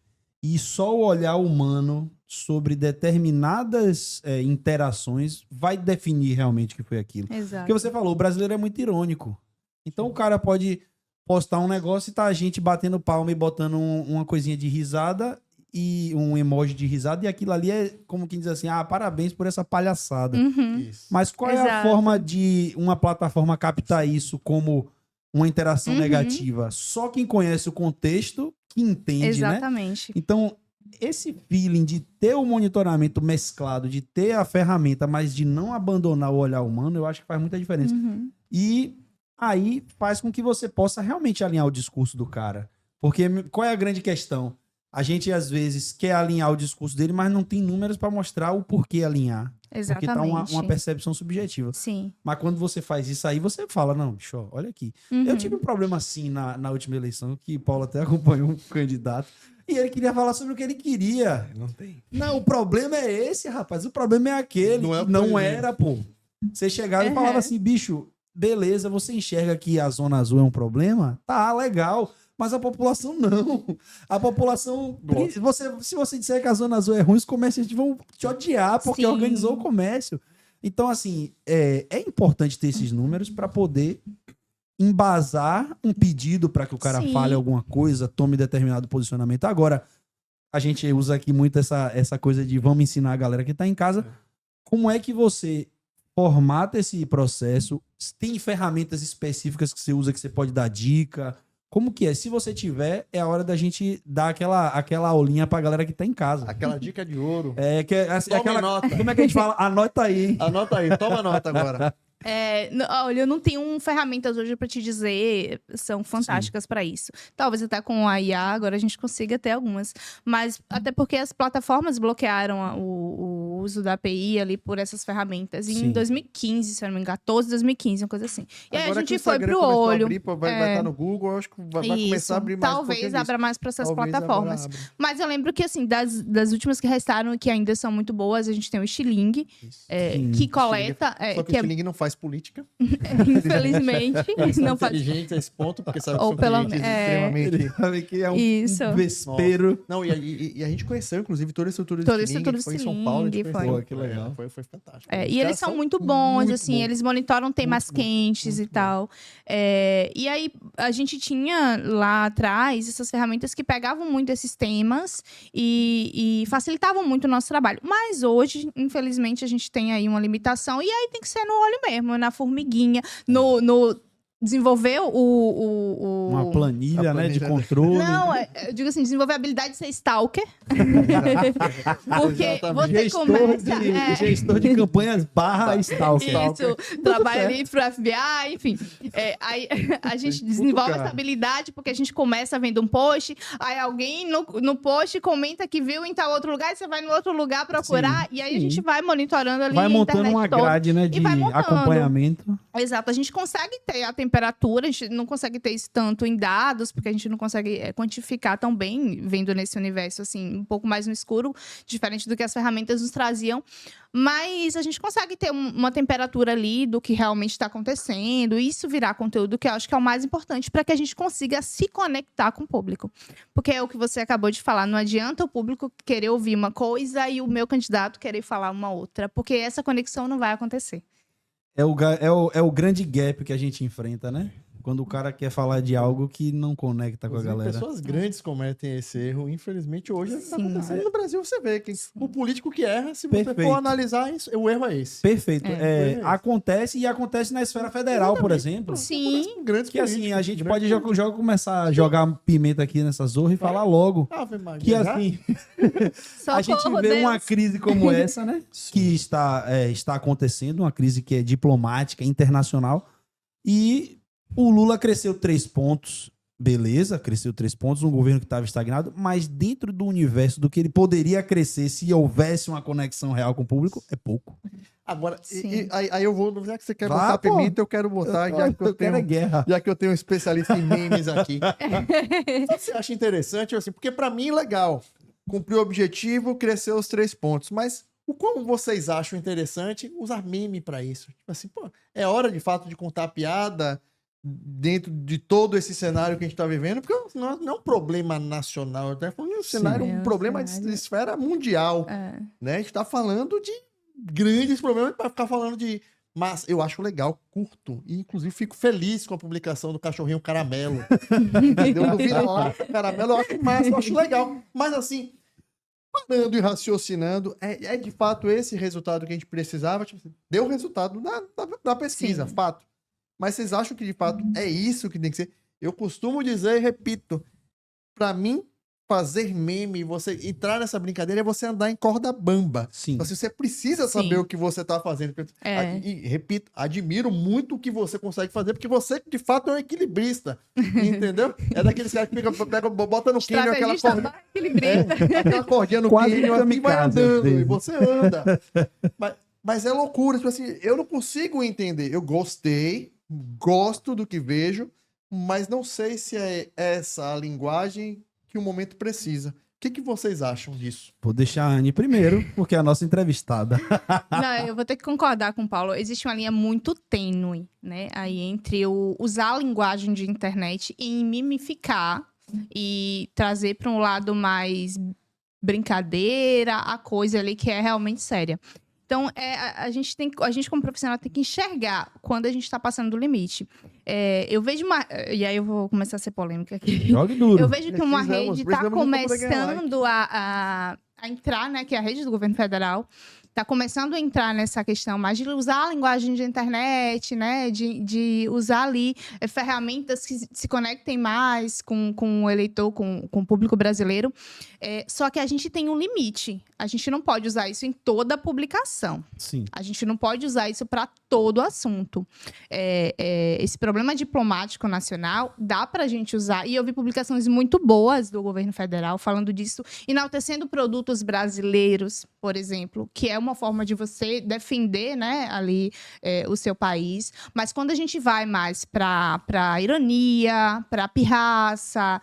Speaker 2: E só o olhar humano sobre determinadas interações vai definir realmente o que foi aquilo.
Speaker 3: Exato.
Speaker 2: Porque você falou, o brasileiro é muito irônico. Então o cara pode postar um negócio e tá a gente batendo palma e botando uma coisinha de risada e um emoji de risada, e aquilo ali é como quem diz assim, parabéns por essa palhaçada.
Speaker 3: Uhum.
Speaker 1: Isso.
Speaker 2: Mas qual é a
Speaker 3: Exato.
Speaker 2: forma de uma plataforma captar isso como uma interação
Speaker 3: Uhum.
Speaker 2: negativa? Só quem conhece o contexto que entende, né?
Speaker 3: Exatamente.
Speaker 2: Então, esse feeling de ter o monitoramento mesclado, de ter a ferramenta, mas de não abandonar o olhar humano, eu acho que faz muita diferença.
Speaker 3: Uhum.
Speaker 2: E aí faz com que você possa realmente alinhar o discurso do cara. Porque qual é a grande questão? A gente, às vezes, quer alinhar o discurso dele, mas não tem números para mostrar o porquê alinhar. Porque tá
Speaker 3: Exatamente.
Speaker 2: uma percepção subjetiva.
Speaker 3: Sim.
Speaker 2: Mas quando você faz isso aí, você fala, não, bicho, ó, olha aqui.
Speaker 3: Uhum.
Speaker 2: Eu tive um problema assim na última eleição, que Paulo até acompanhou um candidato. E ele queria falar sobre o que ele queria.
Speaker 1: Não tem.
Speaker 2: Não, o problema é esse, rapaz. O problema é aquele.
Speaker 1: Não é o
Speaker 2: Não
Speaker 1: presidente.
Speaker 2: era, pô. Você chegava e
Speaker 3: Uhum.
Speaker 2: falava assim, bicho, beleza, você enxerga que a Zona Azul é um problema? Tá, legal. Mas a população não. A população. Se você disser que a Zona Azul é ruim, os comerciantes vão te odiar porque
Speaker 3: Sim.
Speaker 2: organizou o comércio. Então, assim, é importante ter esses números para poder embasar um pedido para que o cara
Speaker 3: Sim.
Speaker 2: fale alguma coisa, tome determinado posicionamento. Agora, a gente usa aqui muito essa coisa de vamos ensinar a galera que está em casa. Como é que você formata esse processo? Tem ferramentas específicas que você usa que você pode dar dica? Como que é? Se você tiver, é a hora da gente dar aquela aulinha pra galera que tá em casa.
Speaker 1: Aquela dica de ouro.
Speaker 2: Assim,
Speaker 1: Tome nota.
Speaker 2: Como é que a gente fala? Anota aí, hein?
Speaker 1: Anota aí, toma nota agora.
Speaker 3: Olha, eu não tenho ferramentas hoje pra te dizer, são fantásticas pra isso. Talvez até com a IA agora a gente consiga ter algumas, mas até porque as plataformas bloquearam o uso da API ali por essas ferramentas
Speaker 2: Sim.
Speaker 3: em 2015, se eu não me engano, 14, 2015, uma coisa assim. E aí a
Speaker 1: Agora que
Speaker 3: gente
Speaker 1: o
Speaker 3: foi
Speaker 1: Instagram
Speaker 3: pro
Speaker 1: começou a
Speaker 3: olho.
Speaker 1: abrir, vai estar no Google, eu acho que vai começar a abrir mais um
Speaker 3: Talvez
Speaker 1: pouquinho
Speaker 3: abra mais para essas
Speaker 1: Talvez
Speaker 3: plataformas.
Speaker 1: agora abra.
Speaker 3: Mas eu lembro que, assim, das últimas que restaram, que ainda são muito boas, a gente tem o Stiling,
Speaker 2: Sim.
Speaker 3: que coleta,
Speaker 1: Só que
Speaker 3: que
Speaker 1: o
Speaker 3: é,
Speaker 1: Stiling não faz política.
Speaker 3: infelizmente,
Speaker 1: Eles
Speaker 3: não
Speaker 1: são
Speaker 3: faz.
Speaker 1: inteligentes a esse ponto, porque sabe que
Speaker 3: Ou
Speaker 1: são
Speaker 3: pelo-
Speaker 1: clientes
Speaker 3: é.
Speaker 1: extremamente...
Speaker 2: Ele sabe que é um
Speaker 3: Isso.
Speaker 2: vespeiro.
Speaker 1: Não, e a gente conheceu, inclusive, toda a estrutura do
Speaker 3: Toda a
Speaker 1: Stiling,
Speaker 3: estrutura
Speaker 1: que
Speaker 3: do
Speaker 1: foi em São Paulo. A gente
Speaker 3: Stiling,
Speaker 1: conheceu.
Speaker 2: foi. Pô, que legal.
Speaker 1: Foi fantástico.
Speaker 3: É,
Speaker 1: Os
Speaker 3: e eles
Speaker 1: caras
Speaker 3: são muito bons,
Speaker 1: muito
Speaker 3: assim,
Speaker 1: bons.
Speaker 3: eles monitoram temas
Speaker 1: Muito bom,
Speaker 3: quentes e
Speaker 1: muito
Speaker 3: tal. E aí, a gente tinha lá atrás essas ferramentas que pegavam muito esses temas e facilitavam muito o nosso trabalho. Mas hoje, infelizmente, a gente tem aí uma limitação e aí tem que ser no olho mesmo, na formiguinha, no desenvolver
Speaker 2: Uma planilha,
Speaker 1: A
Speaker 2: né, de
Speaker 1: planilha.
Speaker 2: controle.
Speaker 3: Não, eu digo assim, desenvolver a habilidade de ser stalker. Porque
Speaker 1: Exatamente.
Speaker 3: você começa...
Speaker 2: Gestor de campanhas / stalker.
Speaker 3: Isso, trabalha ali pro FBI, enfim. Aí a gente desenvolve
Speaker 2: cara.
Speaker 3: essa habilidade porque a gente começa vendo um post, aí alguém no post comenta que viu em tal outro lugar, e você vai no outro lugar procurar,
Speaker 2: Sim,
Speaker 3: e aí
Speaker 2: sim.
Speaker 3: a gente vai monitorando ali
Speaker 2: Vai
Speaker 3: a
Speaker 2: montando
Speaker 3: internet
Speaker 2: uma
Speaker 3: toda.
Speaker 2: grade, né, de
Speaker 3: vai montando.
Speaker 2: acompanhamento.
Speaker 3: Exato, a gente consegue ter a temperatura, a gente não consegue ter isso tanto em dados, porque a gente não consegue quantificar tão bem, vendo nesse universo, assim, um pouco mais no escuro, diferente do que as ferramentas nos traziam. Mas a gente consegue ter uma temperatura ali do que realmente está acontecendo, e isso virar conteúdo, que eu acho que é o mais importante para que a gente consiga se conectar com o público. Porque é o que você acabou de falar, não adianta o público querer ouvir uma coisa e o meu candidato querer falar uma outra, porque essa conexão não vai acontecer.
Speaker 2: É o grande gap que a gente enfrenta, né? Quando o cara quer falar de algo que não conecta com a
Speaker 1: Inclusive,
Speaker 2: galera.
Speaker 1: pessoas grandes cometem esse erro. Infelizmente, hoje está
Speaker 3: Sim.
Speaker 1: acontecendo no Brasil. Você vê que o político que erra, se você
Speaker 2: Perfeito.
Speaker 1: for analisar, o erro é esse.
Speaker 2: Perfeito.
Speaker 1: É.
Speaker 2: Acontece na esfera federal, por exemplo.
Speaker 3: Sim.
Speaker 1: Grandes
Speaker 2: Que assim, a
Speaker 1: políticos,
Speaker 2: gente
Speaker 1: grandes
Speaker 2: pode começar a jogar pimenta aqui nessa zorra e falar logo.
Speaker 1: Ave Maria,
Speaker 2: Que
Speaker 1: já?
Speaker 2: assim, a gente
Speaker 3: Socorro,
Speaker 2: vê uma
Speaker 3: Deus.
Speaker 2: crise como essa, né? Que está acontecendo, uma crise que é diplomática, internacional. E o Lula cresceu 3 pontos. Beleza, cresceu 3 pontos, um governo que estava estagnado, mas dentro do universo do que ele poderia crescer se houvesse uma conexão real com o público, é pouco.
Speaker 1: Agora,
Speaker 3: Sim.
Speaker 1: aí eu vou, já que você quer
Speaker 2: Vá,
Speaker 1: botar
Speaker 2: pô.
Speaker 1: pimenta, eu quero botar, já que eu
Speaker 2: quero é
Speaker 1: tenho...
Speaker 2: guerra.
Speaker 1: Já que eu tenho um especialista em memes aqui. Você acha interessante, assim, porque pra mim, legal. Cumpriu o objetivo, cresceu os 3 pontos. Mas como vocês acham interessante usar meme pra isso? Tipo assim, pô, é hora de fato de contar piada dentro de todo esse cenário que a gente tá vivendo, porque não é um problema nacional, eu tô falando de um cenário,
Speaker 3: É
Speaker 1: um
Speaker 3: um
Speaker 1: problema de
Speaker 3: cenário.
Speaker 1: esfera mundial, né? A gente tá falando de grandes problemas para ficar falando de... Mas eu acho legal, curto, e inclusive fico feliz com a publicação do cachorrinho Caramelo. Entendeu? Do vira-lata Caramelo, eu acho massa, eu acho legal. Mas assim, parando e raciocinando, é de fato esse resultado que a gente precisava? Tipo, deu o resultado da pesquisa,
Speaker 3: Sim.
Speaker 1: fato. Mas vocês acham que de fato é isso que tem que ser? Eu costumo dizer e repito, pra mim, fazer meme, você entrar nessa brincadeira é você andar em corda bamba.
Speaker 2: Sim.
Speaker 1: Então, você precisa
Speaker 3: Sim.
Speaker 1: saber o que você tá fazendo.
Speaker 3: É.
Speaker 1: E, repito, admiro muito o que você consegue fazer, porque você, de fato, é um equilibrista. Entendeu? É daqueles caras que bota no quênio aquela
Speaker 3: Estrategista
Speaker 1: cordinha.
Speaker 3: equilibrista.
Speaker 1: Aquela cordinha no
Speaker 2: Quase
Speaker 1: quênio assim, vai
Speaker 2: kamikaze,
Speaker 1: andando.
Speaker 2: David.
Speaker 1: E você anda. Mas é loucura. Tipo assim, eu não consigo entender. Eu gosto do que vejo, mas não sei se é essa a linguagem que o momento precisa. O que vocês acham disso?
Speaker 2: Vou deixar a Anne primeiro, porque é a nossa entrevistada.
Speaker 3: Não, eu vou ter que concordar com o Paulo. Existe uma linha muito tênue, né? Aí entre o usar a linguagem de internet e mimificar e trazer para um lado mais brincadeira, a coisa ali que é realmente séria. Então, a gente como profissional tem que enxergar quando a gente está passando do limite. Eu vejo e aí eu vou começar a ser polêmica aqui.
Speaker 2: Jogue duro.
Speaker 3: Eu vejo que uma rede está
Speaker 1: precisamos
Speaker 3: começando a entrar, né? Que é a rede do governo federal está começando a entrar nessa questão mais de usar a linguagem de internet, né? De usar ali ferramentas que se conectem mais com o eleitor, com o público brasileiro. Só que a gente tem um limite. A gente não pode usar isso em toda a publicação.
Speaker 2: Sim.
Speaker 3: A gente não pode usar isso para todo assunto. Esse problema diplomático nacional dá para a gente usar. E eu vi publicações muito boas do governo federal falando disso, enaltecendo produtos brasileiros, por exemplo, que é uma forma de você defender, né, ali o seu país. Mas quando a gente vai mais para a ironia, para a pirraça,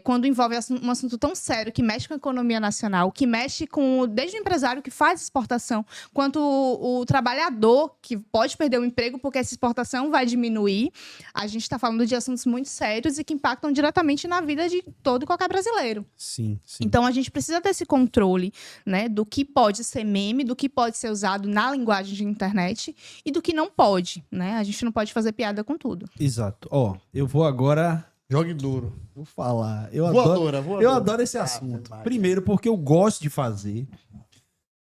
Speaker 3: quando envolve um assunto tão sério que mexe com a economia nacional, que mexe com desde o empresário que faz exportação, quanto o trabalhador que pode perder o emprego porque essa exportação vai diminuir, a gente está falando de assuntos muito sérios e que impactam diretamente na vida de todo e qualquer brasileiro.
Speaker 2: Sim.
Speaker 3: Então, a gente precisa ter esse controle, né, do que pode ser meme, do que pode ser usado na linguagem de internet e do que não pode, né? A gente não pode fazer piada com tudo.
Speaker 2: Exato. Eu vou agora...
Speaker 1: Jogue duro.
Speaker 2: Vou falar.
Speaker 1: Voadora.
Speaker 2: Eu adoro esse assunto. Primeiro, porque eu gosto de fazer.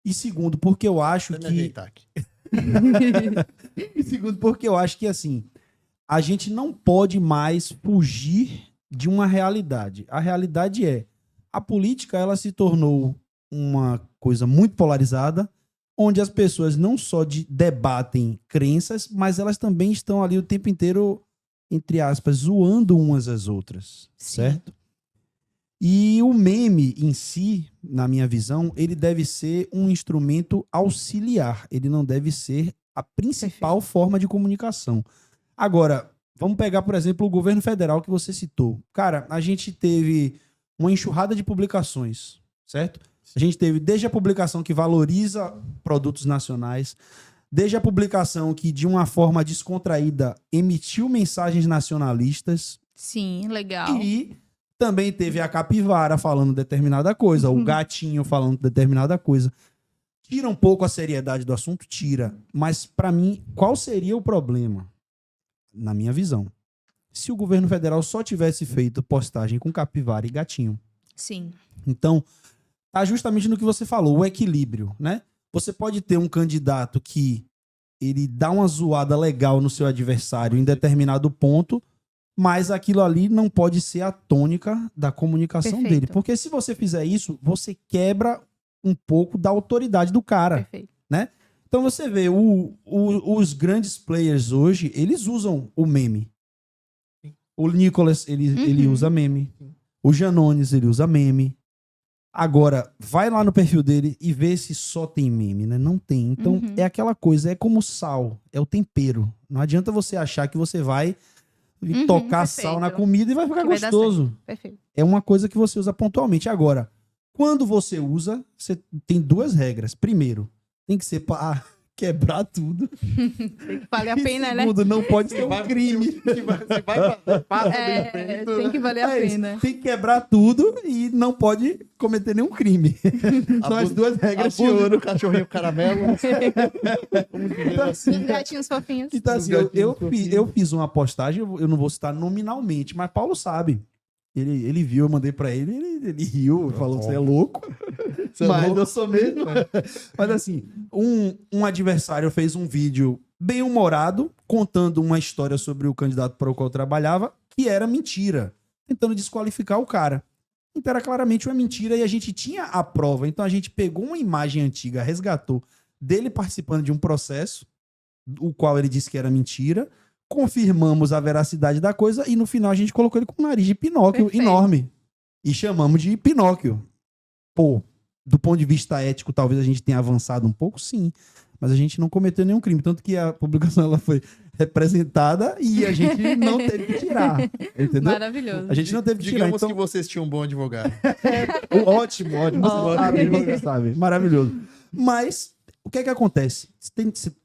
Speaker 2: E segundo, porque eu acho que... E segundo, porque eu acho que, assim, a gente não pode mais fugir de uma realidade. A realidade a política, ela se tornou uma coisa muito polarizada, onde as pessoas não só debatem crenças, mas elas também estão ali o tempo inteiro, entre aspas, zoando umas às outras, certo? E o meme em si, na minha visão, ele deve ser um instrumento auxiliar. Ele não deve ser a principal forma de comunicação. Agora, vamos pegar, por exemplo, o governo federal que você citou. Cara, a gente teve uma enxurrada de publicações, certo? A gente teve desde a publicação que valoriza produtos nacionais, desde a publicação que, de uma forma descontraída, emitiu mensagens nacionalistas.
Speaker 3: Sim, legal.
Speaker 2: E também teve a capivara falando determinada coisa, o gatinho falando determinada coisa. Tira um pouco a seriedade do assunto? Tira. Mas, para mim, qual seria o problema? Na minha visão. Se o governo federal só tivesse feito postagem com capivara e gatinho.
Speaker 3: Sim.
Speaker 2: Então, tá justamente no que você falou, o equilíbrio, né? Você pode ter um candidato que ele dá uma zoada legal no seu adversário em determinado ponto, mas aquilo ali não pode ser a tônica da comunicação dele. Porque se você fizer isso, você quebra um pouco da autoridade do cara.
Speaker 3: Perfeito.
Speaker 2: Né? Então você vê, os grandes players hoje, eles usam o meme. O Nicolas, ele usa meme. O Janones, ele usa meme. Agora, vai lá no perfil dele e vê se só tem meme, né? Não tem. Então, é aquela coisa, é como sal, é o tempero. Não adianta você achar que você vai tocar sal na comida e vai ficar gostoso.
Speaker 3: Perfeito.
Speaker 2: É uma coisa que você usa pontualmente. Agora, quando você usa, você tem duas regras. Primeiro, tem que ser para quebrar tudo.
Speaker 3: Tem que valer a pena, né?
Speaker 2: Segundo, não pode ser um crime.
Speaker 3: Tem que valer a pena.
Speaker 2: Tem que quebrar tudo e não pode cometer nenhum crime. São as duas regras de ouro.
Speaker 1: Cachorrinho caramelo.
Speaker 3: Os gatinhos fofinhos.
Speaker 2: Então, assim, eu fiz uma postagem, eu não vou citar nominalmente, mas Paulo sabe. Ele viu, eu mandei pra ele riu, falou, você é louco. Mas eu sou mesmo. Mas assim, um adversário fez um vídeo bem humorado, contando uma história sobre o candidato para o qual eu trabalhava, que era mentira, tentando desqualificar o cara. Então era claramente uma mentira e a gente tinha a prova. Então a gente pegou uma imagem antiga, resgatou dele participando de um processo, o qual ele disse que era mentira, confirmamos a veracidade da coisa e no final a gente colocou ele com um nariz de Pinóquio enorme. E chamamos de Pinóquio. Pô, do ponto de vista ético, talvez a gente tenha avançado um pouco, sim. mas a gente não cometeu nenhum crime. Tanto que a publicação ela foi representada e a gente não teve que tirar. Entendeu?
Speaker 3: Maravilhoso.
Speaker 2: A gente não teve que tirar.
Speaker 1: Digamos
Speaker 2: Então,
Speaker 1: que vocês tinham um bom advogado.
Speaker 2: ótimo.
Speaker 3: Ó.
Speaker 2: Você sabe. Maravilhoso. Mas, o que é que acontece?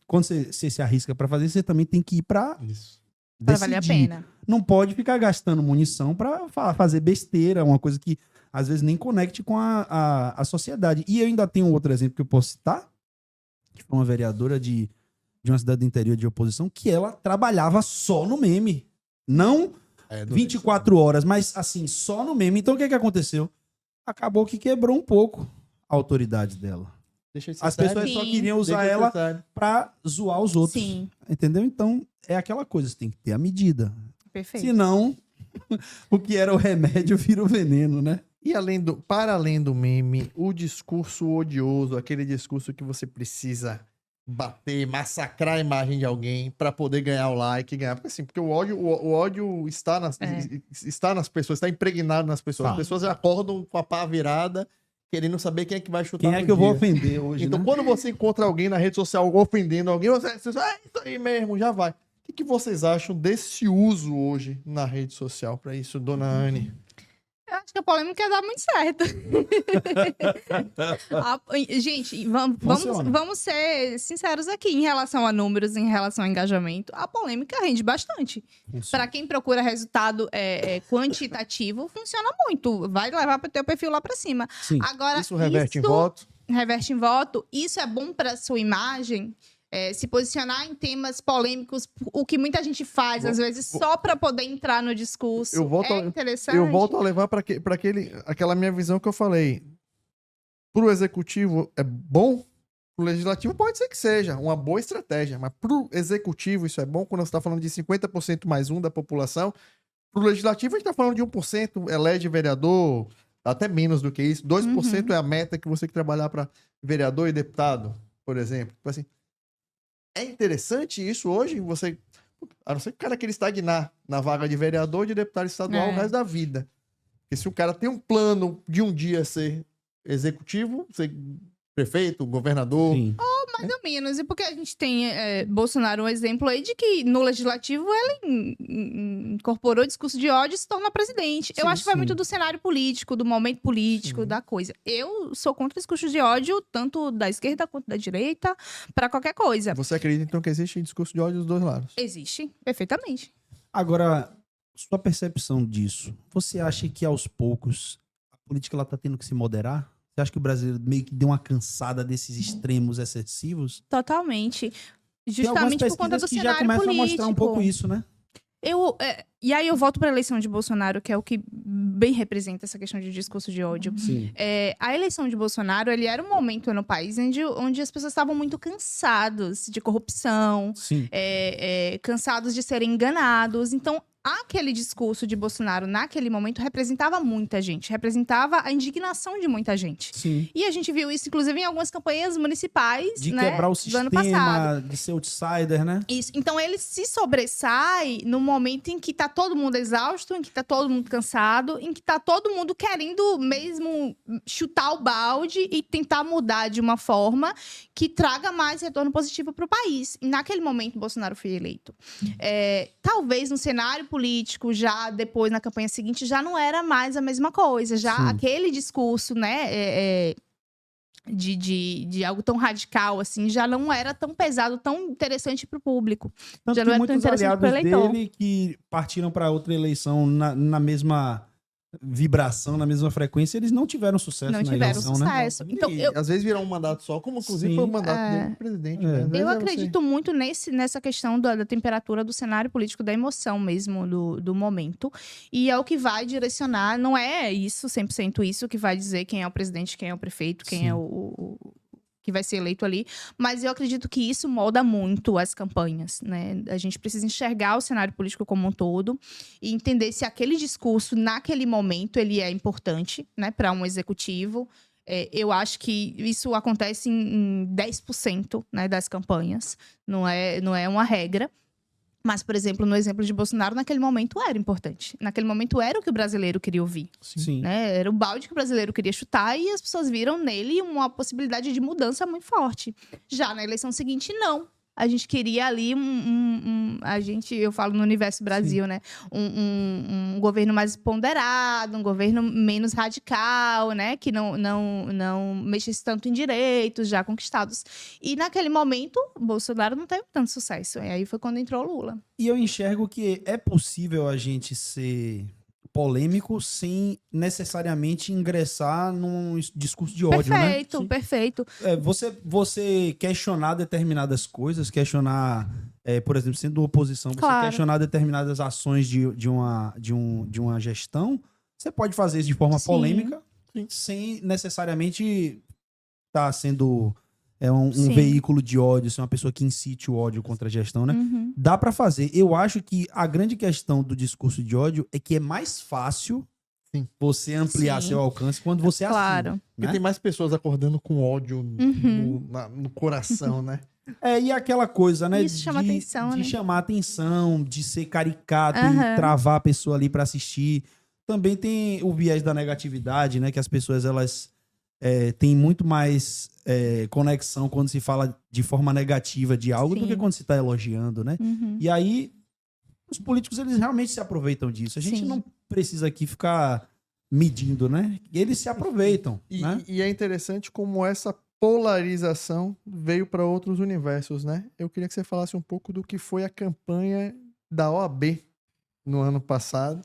Speaker 2: Quando você se arrisca pra fazer, você também tem que ir pra
Speaker 1: Isso.
Speaker 3: Pra valer a
Speaker 2: decidir.
Speaker 3: pena.
Speaker 2: Não pode ficar gastando munição pra fazer besteira, uma coisa que às vezes nem conecte com a sociedade. E eu ainda tenho outro exemplo que eu posso citar, que foi uma vereadora de uma cidade do interior de oposição, que ela trabalhava só no meme. Não 24 horas, mas assim, só no meme. Então o que aconteceu? Acabou que quebrou um pouco a autoridade dela.
Speaker 1: Deixa de ser
Speaker 2: As
Speaker 1: sério.
Speaker 2: pessoas só
Speaker 3: Sim.
Speaker 2: queriam usar
Speaker 1: Deixa de ser
Speaker 2: ela
Speaker 1: sério.
Speaker 2: pra zoar os outros.
Speaker 3: Sim,
Speaker 2: Entendeu? Então, é aquela coisa, você tem que ter a medida.
Speaker 3: perfeito.
Speaker 2: Senão, o que era o remédio vira o veneno, né?
Speaker 1: E para além do meme, o discurso odioso, aquele discurso que você precisa bater, massacrar a imagem de alguém para poder ganhar o like, ganhar. Porque o ódio está nas pessoas, está impregnado nas pessoas.
Speaker 2: Tá.
Speaker 1: As pessoas já acordam com a pá virada, querendo saber quem é que vai chutar
Speaker 2: Quem é
Speaker 1: no
Speaker 2: que eu vou
Speaker 1: dia.
Speaker 2: ofender hoje,
Speaker 1: Então,
Speaker 2: né?
Speaker 1: quando você encontra alguém na rede social ofendendo alguém, você diz, isso aí mesmo, já vai. O que vocês acham desse uso hoje na rede social para isso, dona Anne?
Speaker 3: Eu acho que a polêmica ia dar muito certo. Gente,
Speaker 2: Funciona.
Speaker 3: vamos ser sinceros aqui. Em relação a números, em relação a engajamento, a polêmica rende bastante. Para quem procura resultado quantitativo, funciona muito. Vai levar para o teu perfil lá para cima.
Speaker 2: Sim.
Speaker 3: Agora,
Speaker 1: Isso reverte em voto?
Speaker 3: Reverte em voto. Isso é bom para sua imagem? Se posicionar em temas polêmicos, o que muita gente faz, às vezes, só para poder entrar no discurso. Interessante.
Speaker 1: Eu volto a levar para aquela minha visão que eu falei. Pro executivo é bom, pro legislativo pode ser que seja uma boa estratégia, mas pro executivo isso é bom quando você está falando de 50% mais um da população. Pro legislativo a gente está falando de 1%, elege vereador, até menos do que isso. 2% é a meta que você tem que trabalhar para vereador e deputado, por exemplo. Tipo assim, é interessante isso hoje, a não ser que o cara queira estagnar na vaga de vereador e de deputado estadual o resto da vida. Porque se o cara tem um plano de um dia ser executivo, ser prefeito, governador,
Speaker 2: Sim.
Speaker 3: Mais ou menos. E porque a gente tem Bolsonaro um exemplo aí de que no legislativo ele incorporou o discurso de ódio e se torna presidente. Eu
Speaker 2: Sim,
Speaker 3: acho que vai
Speaker 2: sim.
Speaker 3: muito do cenário político, do momento político,
Speaker 1: Sim.
Speaker 3: da coisa. Eu sou contra o discurso de ódio, tanto da esquerda quanto da direita, para qualquer coisa.
Speaker 1: você acredita então que existe discurso de ódio dos dois lados?
Speaker 3: Existe, perfeitamente.
Speaker 2: Agora, sua percepção disso, você acha que aos poucos a política ela tá tendo que se moderar? Você acha que o brasileiro meio que deu uma cansada desses extremos excessivos?
Speaker 3: Totalmente.
Speaker 2: Tem algumas
Speaker 3: Justamente por conta
Speaker 2: pesquisas
Speaker 3: do
Speaker 2: que já
Speaker 3: cenário
Speaker 2: começam
Speaker 3: político.
Speaker 2: a mostrar um pouco isso, né?
Speaker 3: E aí eu volto para a eleição de Bolsonaro, que é o que bem representa essa questão de discurso de ódio.
Speaker 2: Sim.
Speaker 3: A eleição de Bolsonaro, ele era um momento no país onde as pessoas estavam muito cansadas de corrupção,
Speaker 2: Sim.
Speaker 3: cansados de serem enganados. Então, aquele discurso de Bolsonaro, naquele momento, representava muita gente. Representava a indignação de muita gente.
Speaker 2: Sim.
Speaker 3: E a gente viu isso, inclusive, em algumas campanhas municipais,
Speaker 2: De
Speaker 3: né,
Speaker 2: quebrar o
Speaker 3: do ano passado.
Speaker 2: sistema, de ser outsider, né?
Speaker 3: Isso. Então, ele se sobressai no momento em que tá todo mundo exausto, em que tá todo mundo cansado, em que tá todo mundo querendo mesmo chutar o balde e tentar mudar de uma forma que traga mais retorno positivo para o país. E naquele momento, Bolsonaro foi eleito. Talvez no cenário político, já depois, na campanha seguinte, já não era mais a mesma coisa. Já
Speaker 2: Sim.
Speaker 3: aquele discurso, né, de algo tão radical, assim, já não era tão pesado, tão interessante para o público.
Speaker 2: Tanto
Speaker 3: Já
Speaker 2: que
Speaker 3: não é tão
Speaker 2: muitos
Speaker 3: interessante pro
Speaker 2: aliados
Speaker 3: eleitor.
Speaker 2: dele que partiram para outra eleição na mesma vibração, na mesma frequência, eles não tiveram sucesso
Speaker 3: Não
Speaker 2: na
Speaker 3: tiveram
Speaker 2: eleição,
Speaker 3: sucesso.
Speaker 2: né?
Speaker 3: Então,
Speaker 1: E,
Speaker 3: eu,
Speaker 1: às vezes virar um mandato só, como inclusive
Speaker 2: Sim.
Speaker 1: foi o mandato dele de presidente.
Speaker 2: É.
Speaker 1: Né? Às vezes
Speaker 3: eu
Speaker 1: é
Speaker 3: acredito muito nessa questão da temperatura do cenário político, da emoção mesmo do momento. E é o que vai direcionar, não é isso, 100% isso, que vai dizer quem é o presidente, quem é o prefeito, quem
Speaker 2: Sim.
Speaker 3: é o que vai ser eleito ali. Mas eu acredito que isso molda muito as campanhas, né? A gente precisa enxergar o cenário político como um todo e entender se aquele discurso, naquele momento, ele é importante, né, para um executivo. Eu acho que isso acontece em 10%, né, das campanhas. Não é uma regra. Mas, por exemplo, no exemplo de Bolsonaro, naquele momento era importante. Naquele momento era o que o brasileiro queria ouvir.
Speaker 2: Sim.
Speaker 3: Né? Era o balde que o brasileiro queria chutar e as pessoas viram nele uma possibilidade de mudança muito forte. Já na eleição seguinte, não. A gente queria ali eu falo no universo Brasil, né? Um governo mais ponderado, um governo menos radical, né? Que não mexesse tanto em direitos já conquistados. E naquele momento, Bolsonaro não teve tanto sucesso. E aí foi quando entrou o Lula.
Speaker 2: E eu enxergo que é possível a gente ser polêmico sem necessariamente ingressar num discurso de ódio, né?
Speaker 3: Perfeito.
Speaker 2: Você questionar determinadas coisas, questionar, por exemplo, sendo oposição, você questionar determinadas ações de uma gestão, você pode fazer isso de forma polêmica, sem necessariamente estar sendo um veículo de ódio, ser uma pessoa que incite o ódio contra a gestão, né?
Speaker 3: Uhum.
Speaker 2: Dá pra fazer. Eu acho que a grande questão do discurso de ódio é que é mais fácil você ampliar seu alcance quando você assina. Né?
Speaker 1: Porque tem mais pessoas acordando com ódio no coração, né?
Speaker 2: E aquela coisa, né?
Speaker 3: Isso chama atenção,
Speaker 2: de
Speaker 3: né?
Speaker 2: chamar atenção, de ser caricato e travar a pessoa ali pra assistir. Também tem o viés da negatividade, né? Que as pessoas, elas têm muito mais conexão quando se fala de forma negativa de algo do que quando se tá elogiando, né?
Speaker 3: Uhum.
Speaker 2: E aí, os políticos, eles realmente se aproveitam disso. A gente não precisa aqui ficar medindo, né? Eles se aproveitam, né?
Speaker 1: E é interessante como essa polarização veio para outros universos, né? Eu queria que você falasse um pouco do que foi a campanha da OAB no ano passado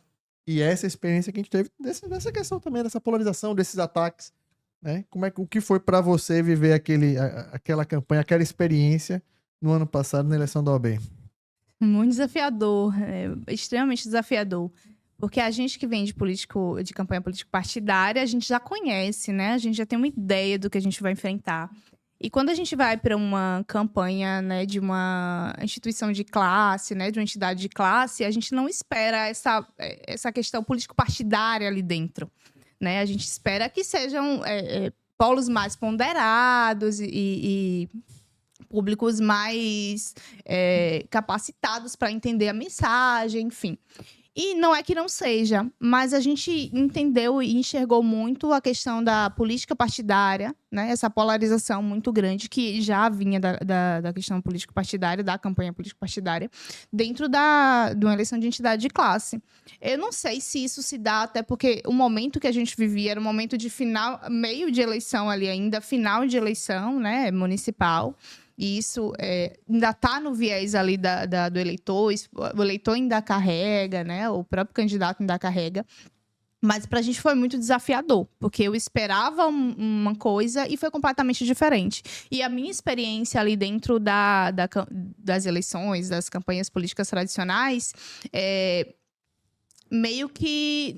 Speaker 1: e essa experiência que a gente teve dessa questão também, dessa polarização, desses ataques, né? O que foi para você viver aquela campanha, aquela experiência no ano passado na eleição da OAB?
Speaker 3: Muito desafiador, extremamente desafiador. Porque a gente que vem de campanha político-partidária, a gente já conhece, né? A gente já tem uma ideia do que a gente vai enfrentar. E quando a gente vai para uma campanha, né, de uma instituição de classe, né, de uma entidade de classe, a gente não espera essa questão político-partidária ali dentro. Né? A gente espera que sejam polos mais ponderados e públicos mais capacitados para entender a mensagem, enfim. E não é que não seja, mas a gente entendeu e enxergou muito a questão da política partidária, né? Essa polarização muito grande que já vinha da questão político-partidária, da campanha político-partidária, dentro de uma eleição de entidade de classe. Eu não sei se isso se dá, até porque o momento que a gente vivia era um momento de meio de eleição ali ainda, final de eleição, né, municipal. E isso ainda está no viés ali do eleitor, o eleitor ainda carrega, né? O próprio candidato ainda carrega. Mas para a gente foi muito desafiador, porque eu esperava uma coisa e foi completamente diferente. E a minha experiência ali dentro das eleições, das campanhas políticas tradicionais, meio que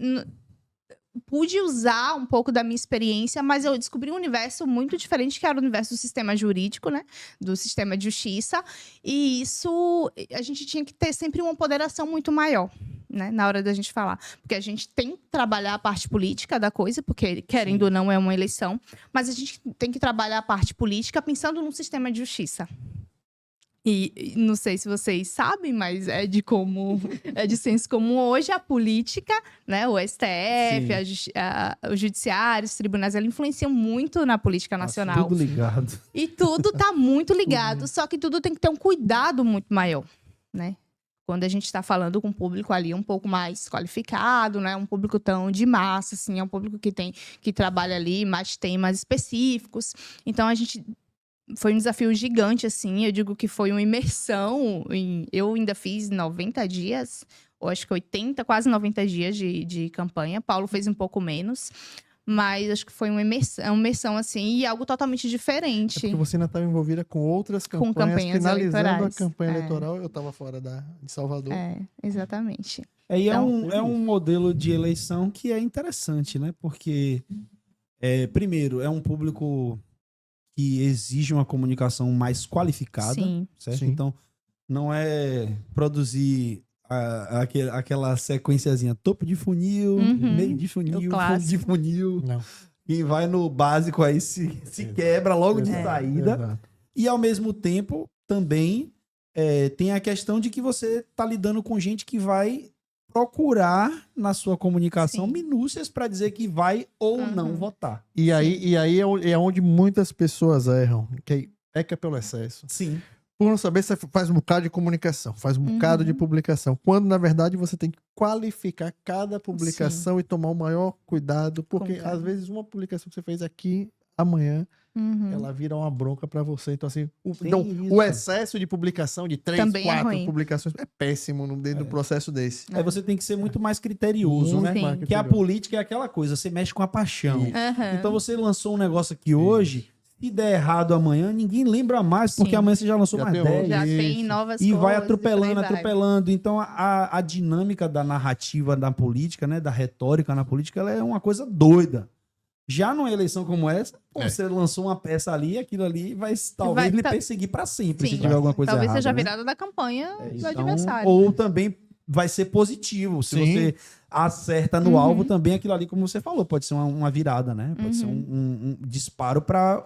Speaker 3: pude usar um pouco da minha experiência, mas eu descobri um universo muito diferente, que era o universo do sistema jurídico, né? Do sistema de justiça. E isso, a gente tinha que ter sempre uma ponderação muito maior, né? Na hora da gente falar. Porque a gente tem que trabalhar a parte política da coisa, porque, querendo ou não, é uma eleição. Mas a gente tem que trabalhar a parte política pensando num sistema de justiça. E não sei se vocês sabem, mas é de senso comum hoje a política, né, o STF, o judiciário, os tribunais, eles influenciam muito na política nacional.
Speaker 2: Tudo ligado.
Speaker 3: E tudo está muito ligado, só que tudo tem que ter um cuidado muito maior, né? Quando a gente está falando com um público ali um pouco mais qualificado, não é um público tão de massa, assim, é um público que trabalha ali mais temas específicos. Então, foi um desafio gigante, assim. Eu digo que foi uma imersão. Eu ainda fiz 90 dias, ou acho que 80, quase 90 dias de campanha. Paulo fez um pouco menos. Mas acho que foi uma imersão, assim, e algo totalmente diferente.
Speaker 1: Porque você ainda estava envolvida com outras campanhas, finalizando eleitorais. A campanha eleitoral. Eu estava fora de Salvador.
Speaker 3: Exatamente.
Speaker 2: Então, é um modelo de eleição que é interessante, né? Porque, primeiro, é um público que exige uma comunicação mais qualificada, certo? Sim. Então, não é produzir aquela sequenciazinha topo de funil, meio de funil, fundo de funil. Não. E vai no básico aí se quebra logo de saída. Exato. E, ao mesmo tempo, também tem a questão de que você tá lidando com gente que vai procurar na sua comunicação
Speaker 3: Sim.
Speaker 2: minúcias para dizer que vai ou não votar.
Speaker 1: E aí é onde muitas pessoas erram, que peca pelo excesso.
Speaker 2: Sim.
Speaker 1: Por não saber, você faz um bocado de comunicação, faz um bocado de publicação. Quando, na verdade, você tem que qualificar cada publicação e tomar o maior cuidado, porque
Speaker 3: Concordo.
Speaker 1: às vezes uma publicação que você fez aqui, amanhã,
Speaker 3: Uhum.
Speaker 1: ela vira uma bronca pra você. Então, assim,
Speaker 2: Tem
Speaker 1: então,
Speaker 2: isso.
Speaker 1: o excesso de publicação de 3,
Speaker 3: Também é
Speaker 1: 4
Speaker 3: ruim.
Speaker 1: publicações é péssimo dentro do processo desse.
Speaker 2: Aí você tem que ser muito mais criterioso,
Speaker 1: Muito
Speaker 2: né?
Speaker 1: mais
Speaker 3: Sim.
Speaker 2: Que a
Speaker 1: criterioso.
Speaker 2: política é aquela coisa, você mexe com a paixão.
Speaker 1: Isso.
Speaker 3: Aham.
Speaker 2: Então você lançou um negócio aqui hoje, se der errado amanhã, ninguém lembra mais, porque
Speaker 3: Sim.
Speaker 2: amanhã você já lançou
Speaker 1: Já
Speaker 2: mais
Speaker 1: tem
Speaker 2: 10.
Speaker 1: outro.
Speaker 3: Já tem
Speaker 1: Isso.
Speaker 3: novas
Speaker 2: E
Speaker 3: coisas.
Speaker 2: vai
Speaker 3: por aí
Speaker 2: atropelando,
Speaker 3: vai.
Speaker 2: atropelando. Então a dinâmica da narrativa da política, né, da retórica na política, ela é uma coisa doida. Já numa eleição como essa, pô,
Speaker 1: É.
Speaker 2: você lançou uma peça ali, aquilo ali vai talvez lhe perseguir pra sempre,
Speaker 3: Sim.
Speaker 2: se tiver alguma coisa
Speaker 3: Talvez
Speaker 2: errada.
Speaker 3: seja a
Speaker 2: né?
Speaker 3: virada da campanha do
Speaker 2: Então,
Speaker 3: adversário.
Speaker 2: ou também vai ser positivo. Se
Speaker 1: Sim.
Speaker 2: você acerta no alvo, também aquilo ali, como você falou, pode ser uma virada, né? Pode ser um disparo para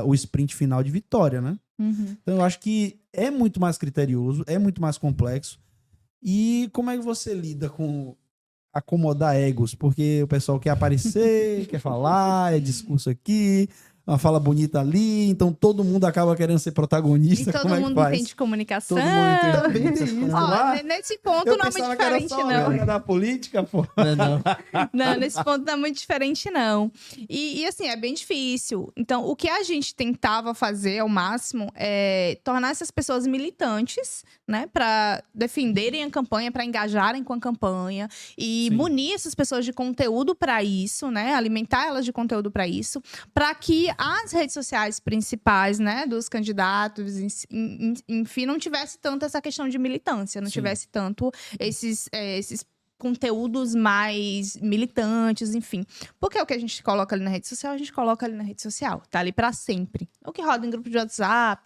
Speaker 2: o sprint final de vitória, né?
Speaker 3: Uhum.
Speaker 2: Então eu acho que é muito mais criterioso, é muito mais complexo. E como é que você lida com acomodar egos? Porque o pessoal quer aparecer, quer falar, é discurso aqui, uma fala bonita ali, então todo mundo acaba querendo ser protagonista.
Speaker 3: E todo
Speaker 2: como é que
Speaker 3: mundo
Speaker 2: faz?
Speaker 3: entende comunicação.
Speaker 1: Todo mundo entende.
Speaker 2: Também tem isso,
Speaker 3: Ó,
Speaker 2: lá.
Speaker 3: nesse ponto
Speaker 2: Eu
Speaker 3: não é muito
Speaker 2: pensava que era
Speaker 3: diferente,
Speaker 2: só a
Speaker 3: não.
Speaker 2: galera da política, pô.
Speaker 1: Não.
Speaker 3: Não, nesse ponto não é muito diferente, não. E assim, é bem difícil. Então, o que a gente tentava fazer ao máximo é tornar essas pessoas militantes, né? Para defenderem a campanha, para engajarem com a campanha. E
Speaker 2: Sim.
Speaker 3: munir essas pessoas de conteúdo para isso, né? Alimentar elas de conteúdo para isso. Para que as redes sociais principais, né? Dos candidatos, enfim, não tivesse tanto essa questão de militância. Não
Speaker 2: Sim.
Speaker 3: tivesse tanto esses conteúdos mais militantes, enfim. Porque o que a gente coloca ali na rede social, a gente coloca ali na rede social. Tá ali pra sempre. O que roda em grupo de WhatsApp,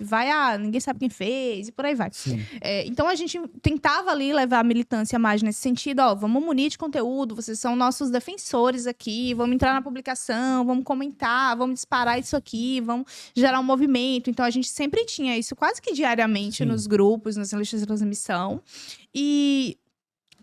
Speaker 3: ninguém sabe quem fez, e por aí vai.
Speaker 2: Sim.
Speaker 3: Então, a gente tentava ali levar a militância mais nesse sentido, ó, vamos munir de conteúdo, vocês são nossos defensores aqui, vamos entrar na publicação, vamos comentar, vamos disparar isso aqui, vamos gerar um movimento. Então, a gente sempre tinha isso quase que diariamente
Speaker 2: Sim.
Speaker 3: nos grupos, nas listas de transmissão. E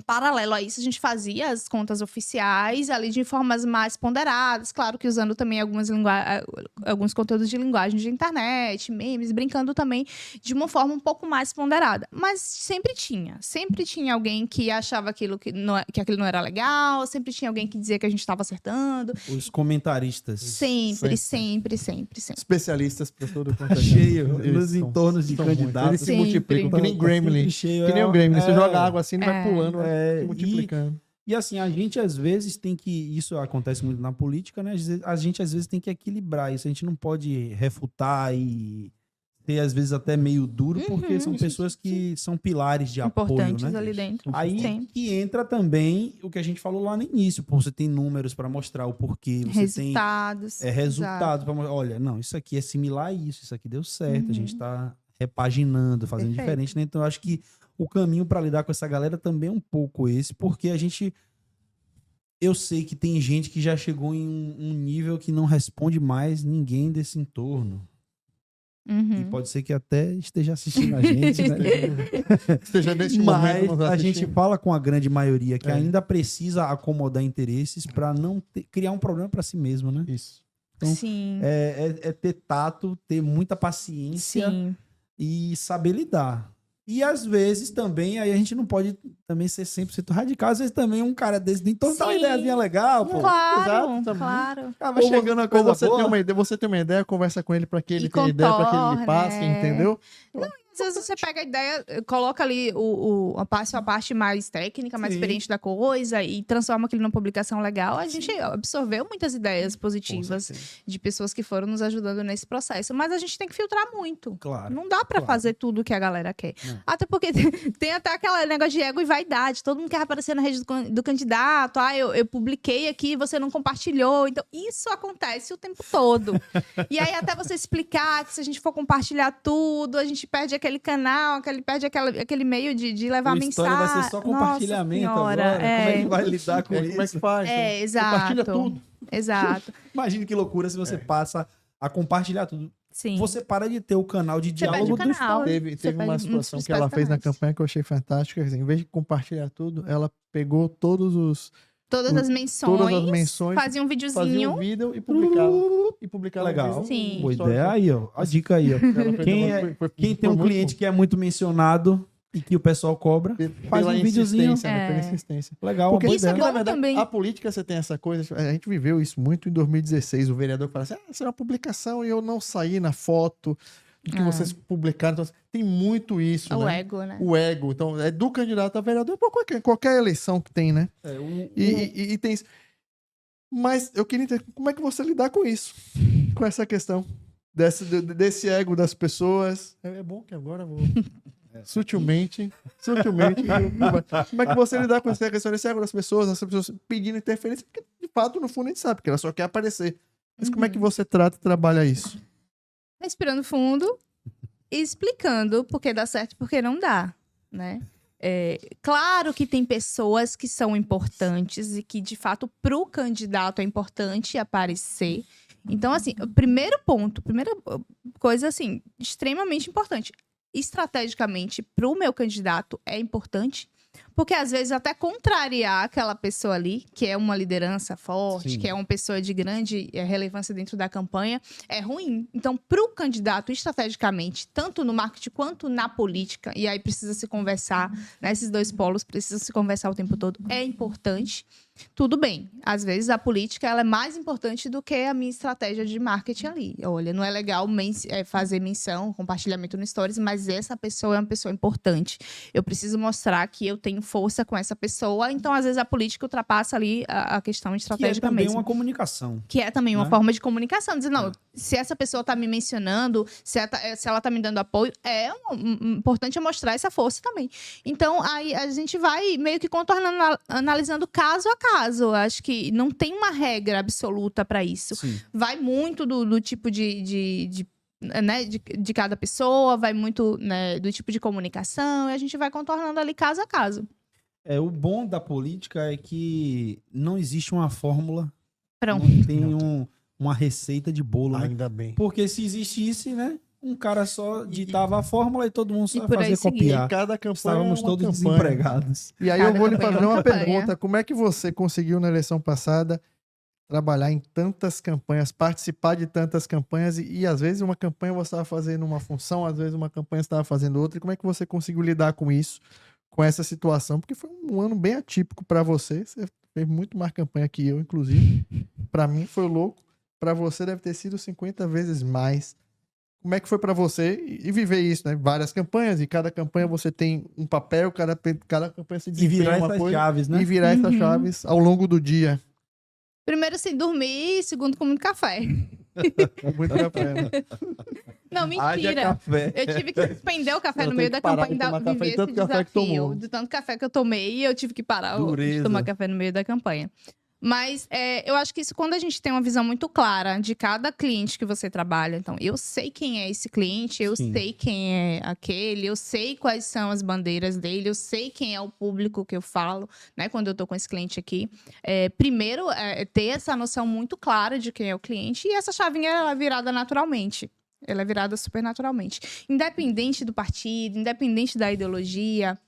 Speaker 3: paralelo a isso, a gente fazia as contas oficiais ali de formas mais ponderadas, claro que usando também alguns conteúdos de linguagem de internet, memes, brincando também de uma forma um pouco mais ponderada. Mas sempre tinha alguém que achava que aquilo não era legal, sempre tinha alguém que dizia que a gente estava acertando.
Speaker 2: Os comentaristas.
Speaker 3: Sempre.
Speaker 1: Especialistas para todo quanto é
Speaker 2: Cheio,
Speaker 1: Eles
Speaker 2: nos
Speaker 1: são-
Speaker 2: entornos de
Speaker 1: são muito.
Speaker 2: candidatos.
Speaker 1: Eles se
Speaker 3: Sempre.
Speaker 1: multiplicam, que nem Gremlin.
Speaker 2: Cheio,
Speaker 1: Que nem o Gremlin. Você
Speaker 2: é.
Speaker 1: joga água assim, ele vai
Speaker 3: É.
Speaker 1: pulando, vai
Speaker 2: É,
Speaker 1: se multiplicando.
Speaker 2: E assim, a gente às vezes tem que. Isso acontece muito na política, né? A gente às vezes tem que equilibrar isso. A gente não pode refutar e ser, às vezes, até meio duro, porque são pessoas que são pilares de apoio,
Speaker 3: Importantes
Speaker 2: né?
Speaker 3: ali dentro.
Speaker 2: Aí
Speaker 3: Sim.
Speaker 2: que entra também o que a gente falou lá no início. Pô, você tem números para mostrar o porquê, você
Speaker 3: Resultados.
Speaker 2: tem resultados para mostrar. Olha, não, isso aqui é similar a isso aqui deu certo, a gente tá repaginando, fazendo
Speaker 3: Perfeito.
Speaker 2: diferente, né? Então eu acho que o caminho para lidar com essa galera também é um pouco esse, porque eu sei que tem gente que já chegou em um nível que não responde mais ninguém desse entorno. E pode ser que até esteja assistindo a gente, né?
Speaker 1: Esteja neste
Speaker 2: Mas
Speaker 1: momento nos
Speaker 2: a gente
Speaker 1: assistindo.
Speaker 2: fala com a grande maioria que
Speaker 1: É.
Speaker 2: ainda precisa acomodar interesses para não criar um problema para si mesmo, né?
Speaker 1: Isso.
Speaker 2: Então,
Speaker 3: Sim.
Speaker 2: É ter tato, ter muita paciência
Speaker 3: Sim.
Speaker 2: e saber lidar. E às vezes também, aí a gente não pode também ser 100% radical. Às vezes também um cara desse nem todo dá uma
Speaker 3: Sim.
Speaker 2: ideiazinha legal, pô.
Speaker 3: Claro,
Speaker 1: exato, também.
Speaker 3: claro.
Speaker 2: Acaba chegando uma coisa
Speaker 1: você
Speaker 2: boa.
Speaker 1: tem uma ideia, você tem uma ideia, conversa com ele para que ele
Speaker 3: E
Speaker 1: tenha ideia, para que ele
Speaker 3: contorna,
Speaker 1: lhe passe, entendeu?
Speaker 3: Às vezes você pega a ideia, coloca ali a parte mais técnica, mais
Speaker 2: Sim.
Speaker 3: experiente da coisa e transforma aquilo numa publicação legal. A gente absorveu muitas ideias positivas de pessoas que foram nos ajudando nesse processo. Mas a gente tem que filtrar muito.
Speaker 2: Claro.
Speaker 3: Não dá pra
Speaker 2: Claro.
Speaker 3: fazer tudo o que a galera quer.
Speaker 2: Não.
Speaker 3: Até porque tem até aquele negócio de ego e vaidade. Todo mundo quer aparecer na rede do candidato. Eu publiquei aqui, você não compartilhou. Então, isso acontece o tempo todo. E aí, até você explicar que se a gente for compartilhar tudo, a gente perde aquele canal, perde aquele meio de levar a
Speaker 2: A história
Speaker 3: mensagem.
Speaker 2: vai ser só compartilhamento
Speaker 3: Nossa senhora,
Speaker 2: agora. Como é que vai lidar com
Speaker 1: Como é
Speaker 2: isso?
Speaker 1: que faz?
Speaker 3: exato.
Speaker 1: Compartilha tudo.
Speaker 3: Exato.
Speaker 2: Imagina que loucura se você passa a compartilhar tudo.
Speaker 3: Sim.
Speaker 2: você para de ter o canal de
Speaker 3: Você perde
Speaker 2: diálogo
Speaker 3: o
Speaker 2: dos
Speaker 3: canal.
Speaker 2: pais.
Speaker 1: Teve
Speaker 3: Você
Speaker 1: uma
Speaker 3: perde muitos
Speaker 1: situação que ela
Speaker 3: principais
Speaker 1: fez na
Speaker 3: canais.
Speaker 1: campanha que eu achei fantástica. Assim, em vez de compartilhar tudo, ela pegou
Speaker 3: Todas as menções, fazia um
Speaker 1: fazia
Speaker 3: videozinho.
Speaker 1: um vídeo e publicava.
Speaker 2: Legal.
Speaker 1: no
Speaker 3: Sim.
Speaker 2: Boa
Speaker 1: stories,
Speaker 2: ideia
Speaker 1: né?
Speaker 2: aí, ó. A dica aí, ó.
Speaker 1: Ela fez
Speaker 2: Quem,
Speaker 1: agora,
Speaker 2: quem tem um
Speaker 1: muito
Speaker 2: cliente
Speaker 1: bom.
Speaker 2: que é muito mencionado e que o pessoal cobra, faz
Speaker 1: Pela
Speaker 2: um videozinho.
Speaker 1: insistência, né? Pela
Speaker 3: É.
Speaker 1: insistência.
Speaker 2: Legal,
Speaker 1: Porque
Speaker 2: uma boa
Speaker 3: isso é
Speaker 2: ideia.
Speaker 3: bom
Speaker 1: na verdade,
Speaker 3: também.
Speaker 1: a política você tem essa coisa. A gente viveu isso muito em 2016. O vereador fala assim: isso é uma publicação e eu não saí na foto do que vocês publicaram. Então, tem muito isso,
Speaker 3: O
Speaker 1: né?
Speaker 3: ego, né?
Speaker 1: O ego. Então, é do candidato a vereador por qualquer eleição que tem, né? E tem isso. Mas eu queria entender como é que você lidar com isso, com essa questão desse ego das pessoas. É bom que agora eu vou sutilmente. Como é que você lidar com essa questão desse ego das pessoas, as pessoas pedindo interferência? Porque, de fato, no fundo, a gente sabe que ela só quer aparecer. Mas como é que você trata e trabalha isso?
Speaker 3: Respirando fundo e explicando por que dá certo e por que não dá, né? Claro que tem pessoas que são importantes e que, de fato, para o candidato é importante aparecer. Então, assim, o primeiro ponto, primeira coisa, assim, extremamente importante. Estrategicamente, para o meu candidato é importante, porque às vezes até contrariar aquela pessoa ali, que é uma liderança forte,
Speaker 2: Sim.
Speaker 3: que é uma pessoa de grande relevância dentro da campanha, é ruim. Então, para o candidato, estrategicamente, tanto no marketing quanto na política, e aí precisa se conversar, né, esses dois polos precisam se conversar o tempo todo, é importante. Tudo bem, às vezes a política ela é mais importante do que a minha estratégia de marketing ali. Olha, não é legal fazer menção, compartilhamento no Stories, mas essa pessoa é uma pessoa importante. Eu preciso mostrar que eu tenho força com essa pessoa, então às vezes a política ultrapassa ali a questão
Speaker 2: Que é
Speaker 3: estratégica
Speaker 2: também
Speaker 3: mesmo.
Speaker 2: uma comunicação.
Speaker 3: Que é também uma
Speaker 2: né?
Speaker 3: forma de comunicação. Dizer, não, se essa pessoa tá me mencionando, se ela tá me dando apoio, importante é mostrar essa força também. Então, aí a gente vai meio que contornando, analisando caso a caso. Acho que não tem uma regra absoluta para isso.
Speaker 2: Sim.
Speaker 3: Vai muito do tipo de cada pessoa, vai muito, né, do tipo de comunicação, e a gente vai contornando ali caso a caso.
Speaker 2: O bom da política é que não existe uma fórmula,
Speaker 3: Pronto.
Speaker 2: não tem uma receita de bolo, né?
Speaker 1: Ainda bem.
Speaker 2: Porque se existisse, né? Um cara só ditava a fórmula e todo mundo só
Speaker 3: E
Speaker 2: ia
Speaker 3: por aí
Speaker 2: fazer
Speaker 3: seguia.
Speaker 2: copiar.
Speaker 1: Cada campanha
Speaker 2: Estávamos
Speaker 1: é uma
Speaker 2: todos
Speaker 1: campanha.
Speaker 2: desempregados.
Speaker 1: E aí
Speaker 3: Cada
Speaker 1: eu vou lhe
Speaker 3: campanha é
Speaker 1: fazer
Speaker 3: uma
Speaker 1: uma
Speaker 3: campanha.
Speaker 1: pergunta. Como é que você conseguiu, na eleição passada, trabalhar em tantas campanhas, participar de tantas campanhas e às vezes uma campanha você estava fazendo uma função, às vezes uma campanha você estava fazendo outra. E como é que você conseguiu lidar com isso, com essa situação? Porque foi um ano bem atípico para você. Você fez muito mais campanha que eu, inclusive. Para mim foi louco. Para você deve ter sido 50 vezes mais. Como é que foi para você e viver isso, né? Várias campanhas, e cada campanha você tem um papel, cada campanha se
Speaker 2: E
Speaker 1: desempenha
Speaker 2: virar
Speaker 1: uma
Speaker 2: essas
Speaker 1: coisa.
Speaker 2: chaves, né?
Speaker 1: E virar essas chaves ao longo do dia.
Speaker 3: Primeiro, sem dormir, segundo, com muito café.
Speaker 1: Muito café, né?
Speaker 3: Não,
Speaker 2: Haja
Speaker 3: mentira.
Speaker 2: café.
Speaker 3: Eu tive que suspender o café
Speaker 1: Eu
Speaker 3: no
Speaker 1: tenho
Speaker 3: meio
Speaker 1: que
Speaker 3: da
Speaker 1: parar
Speaker 3: campanha
Speaker 1: de tomar
Speaker 3: e
Speaker 1: café
Speaker 3: viver
Speaker 1: de tanto
Speaker 3: esse
Speaker 1: café que
Speaker 3: desafio.
Speaker 1: tomou.
Speaker 3: De tanto café que eu tomei, eu tive que parar de
Speaker 2: Dureza.
Speaker 3: tomar café no meio da campanha. Mas eu acho que isso, quando a gente tem uma visão muito clara de cada cliente que você trabalha, então, eu sei quem é esse cliente, eu
Speaker 2: Sim.
Speaker 3: sei quem é aquele, eu sei quais são as bandeiras dele, eu sei quem é o público que eu falo, né, quando eu tô com esse cliente aqui. Primeiro, ter essa noção muito clara de quem é o cliente, e essa chavinha ela é virada naturalmente. Ela é virada super naturalmente. Independente do partido, independente da ideologia.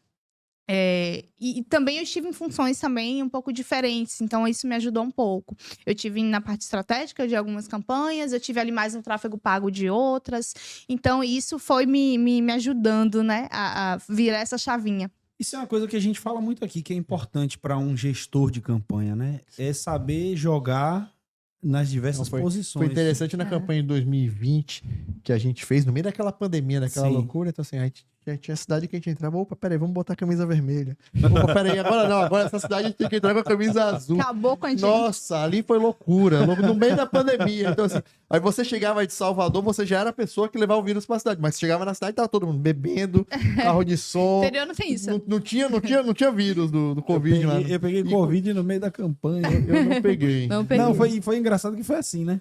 Speaker 3: E também eu estive em funções também um pouco diferentes, então isso me ajudou um pouco. Eu tive na parte estratégica de algumas campanhas, eu tive ali mais no tráfego pago de outras, então isso foi me ajudando, né, a virar essa chavinha.
Speaker 2: Isso é uma coisa que a gente fala muito aqui, que é importante para um gestor de campanha, né? É saber jogar nas diversas
Speaker 1: Foi
Speaker 2: posições.
Speaker 1: interessante na campanha de 2020 que a gente fez, no meio daquela pandemia, daquela
Speaker 2: Sim.
Speaker 1: loucura. Então, assim, a gente tinha cidade que a gente entrava. Opa, peraí, vamos botar a camisa vermelha. Opa, peraí, agora não. Agora essa cidade a gente tem que entrar com a camisa azul.
Speaker 3: Acabou com a gente.
Speaker 1: Nossa, ali foi loucura, no meio da pandemia. Então, assim, aí você chegava de Salvador, você já era a pessoa que levava o vírus pra cidade. Mas chegava na cidade, tava todo mundo bebendo, carro de som.
Speaker 3: Interior não tem isso.
Speaker 1: Não tinha vírus do Covid lá.
Speaker 2: Eu peguei Covid no meio da campanha.
Speaker 1: Eu não peguei.
Speaker 3: Não peguei.
Speaker 2: Não, foi engraçado que foi assim, né?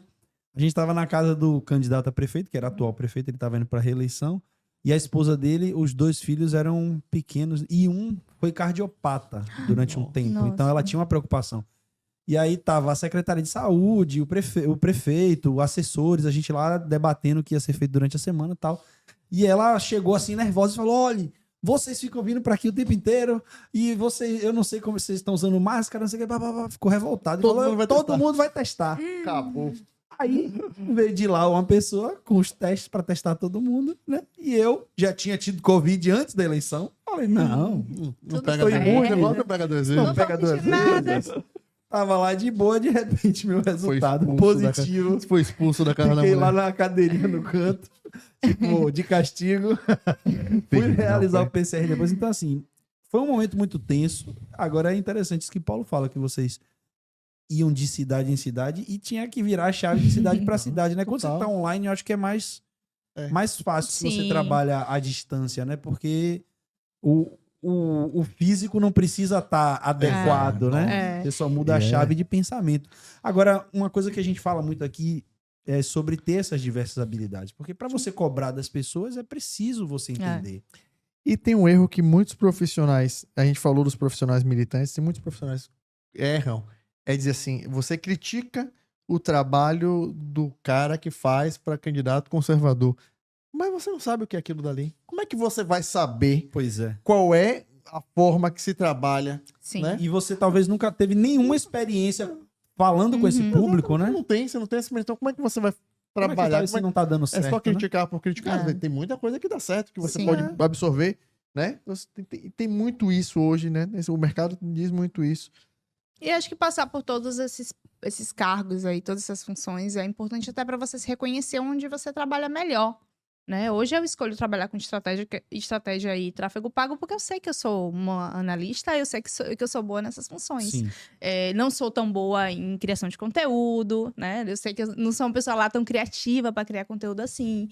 Speaker 2: A gente tava na casa do candidato a prefeito, que era atual prefeito, ele tava indo pra reeleição. E a esposa dele, os 2 filhos eram pequenos. E um foi cardiopata durante um tempo.
Speaker 3: Nossa.
Speaker 2: Então ela tinha uma preocupação. E aí tava a Secretaria de Saúde, o prefeito, assessores, a gente lá debatendo o que ia ser feito durante a semana e tal. E ela chegou assim nervosa e falou: olha, vocês ficam vindo pra aqui o tempo inteiro e eu não sei como vocês estão usando máscara, não sei o que, blá, blá, blá. Ficou revoltado. Todo mundo vai testar.
Speaker 1: Acabou.
Speaker 2: Aí veio de lá uma pessoa com os testes pra testar todo mundo, né? E eu já tinha tido Covid antes da eleição. Falei, não
Speaker 1: Não pega
Speaker 2: foi
Speaker 1: duas
Speaker 2: muito,
Speaker 1: vezes,
Speaker 2: né?
Speaker 1: não pega duas vezes.
Speaker 2: Não pega duas vezes. Tava lá de boa, de repente meu resultado positivo.
Speaker 1: Foi expulso da casa da
Speaker 2: Fiquei
Speaker 1: mulher.
Speaker 2: lá na cadeirinha no canto, tipo, de castigo. Fui
Speaker 1: Não,
Speaker 2: realizar
Speaker 1: pai.
Speaker 2: o PCR depois. Então, assim, foi um momento muito tenso. Agora é interessante isso que Paulo fala, que vocês iam de cidade em cidade e tinha que virar a chave de cidade para cidade, né? Quando você
Speaker 1: Total.
Speaker 2: tá online, eu acho que é mais fácil se você
Speaker 3: Sim.
Speaker 2: trabalha à distância, né? Porque o físico não precisa estar adequado, né?
Speaker 3: É.
Speaker 2: Você só muda a chave de pensamento. Agora, uma coisa que a gente fala muito aqui é sobre ter essas diversas habilidades. Porque para você cobrar das pessoas, é preciso você entender.
Speaker 1: E tem um erro que muitos profissionais, a gente falou dos profissionais militantes, tem muitos profissionais que erram. É dizer assim, você critica o trabalho do cara que faz para candidato conservador. Mas você não sabe o que é aquilo dali. Como é que você vai saber
Speaker 2: Pois é.
Speaker 1: qual é a forma que se trabalha?
Speaker 3: Sim.
Speaker 1: Né?
Speaker 2: E você talvez nunca teve nenhuma experiência falando com esse público, né?
Speaker 1: Não tem, você não tem essa experiência. Então, como é que você vai
Speaker 2: Como é que
Speaker 1: trabalhar?
Speaker 2: talvez
Speaker 1: Como é
Speaker 2: se não tá dando
Speaker 1: É
Speaker 2: certo,
Speaker 1: só
Speaker 2: né?
Speaker 1: criticar por criticar.
Speaker 3: É.
Speaker 1: Tem muita coisa que dá certo, que você
Speaker 3: Sim.
Speaker 1: pode absorver, né? Tem muito isso hoje, né? O mercado diz muito isso.
Speaker 3: E acho que passar por todos esses cargos aí, todas essas funções, é importante até para você se reconhecer onde você trabalha melhor. Né? Hoje eu escolho trabalhar com estratégia e tráfego pago porque eu sei que eu sou uma analista, eu sei que eu sou boa nessas funções.
Speaker 2: Sim.
Speaker 3: Não sou tão boa em criação de conteúdo, né? Eu sei que eu não sou uma pessoa lá tão criativa para criar conteúdo assim.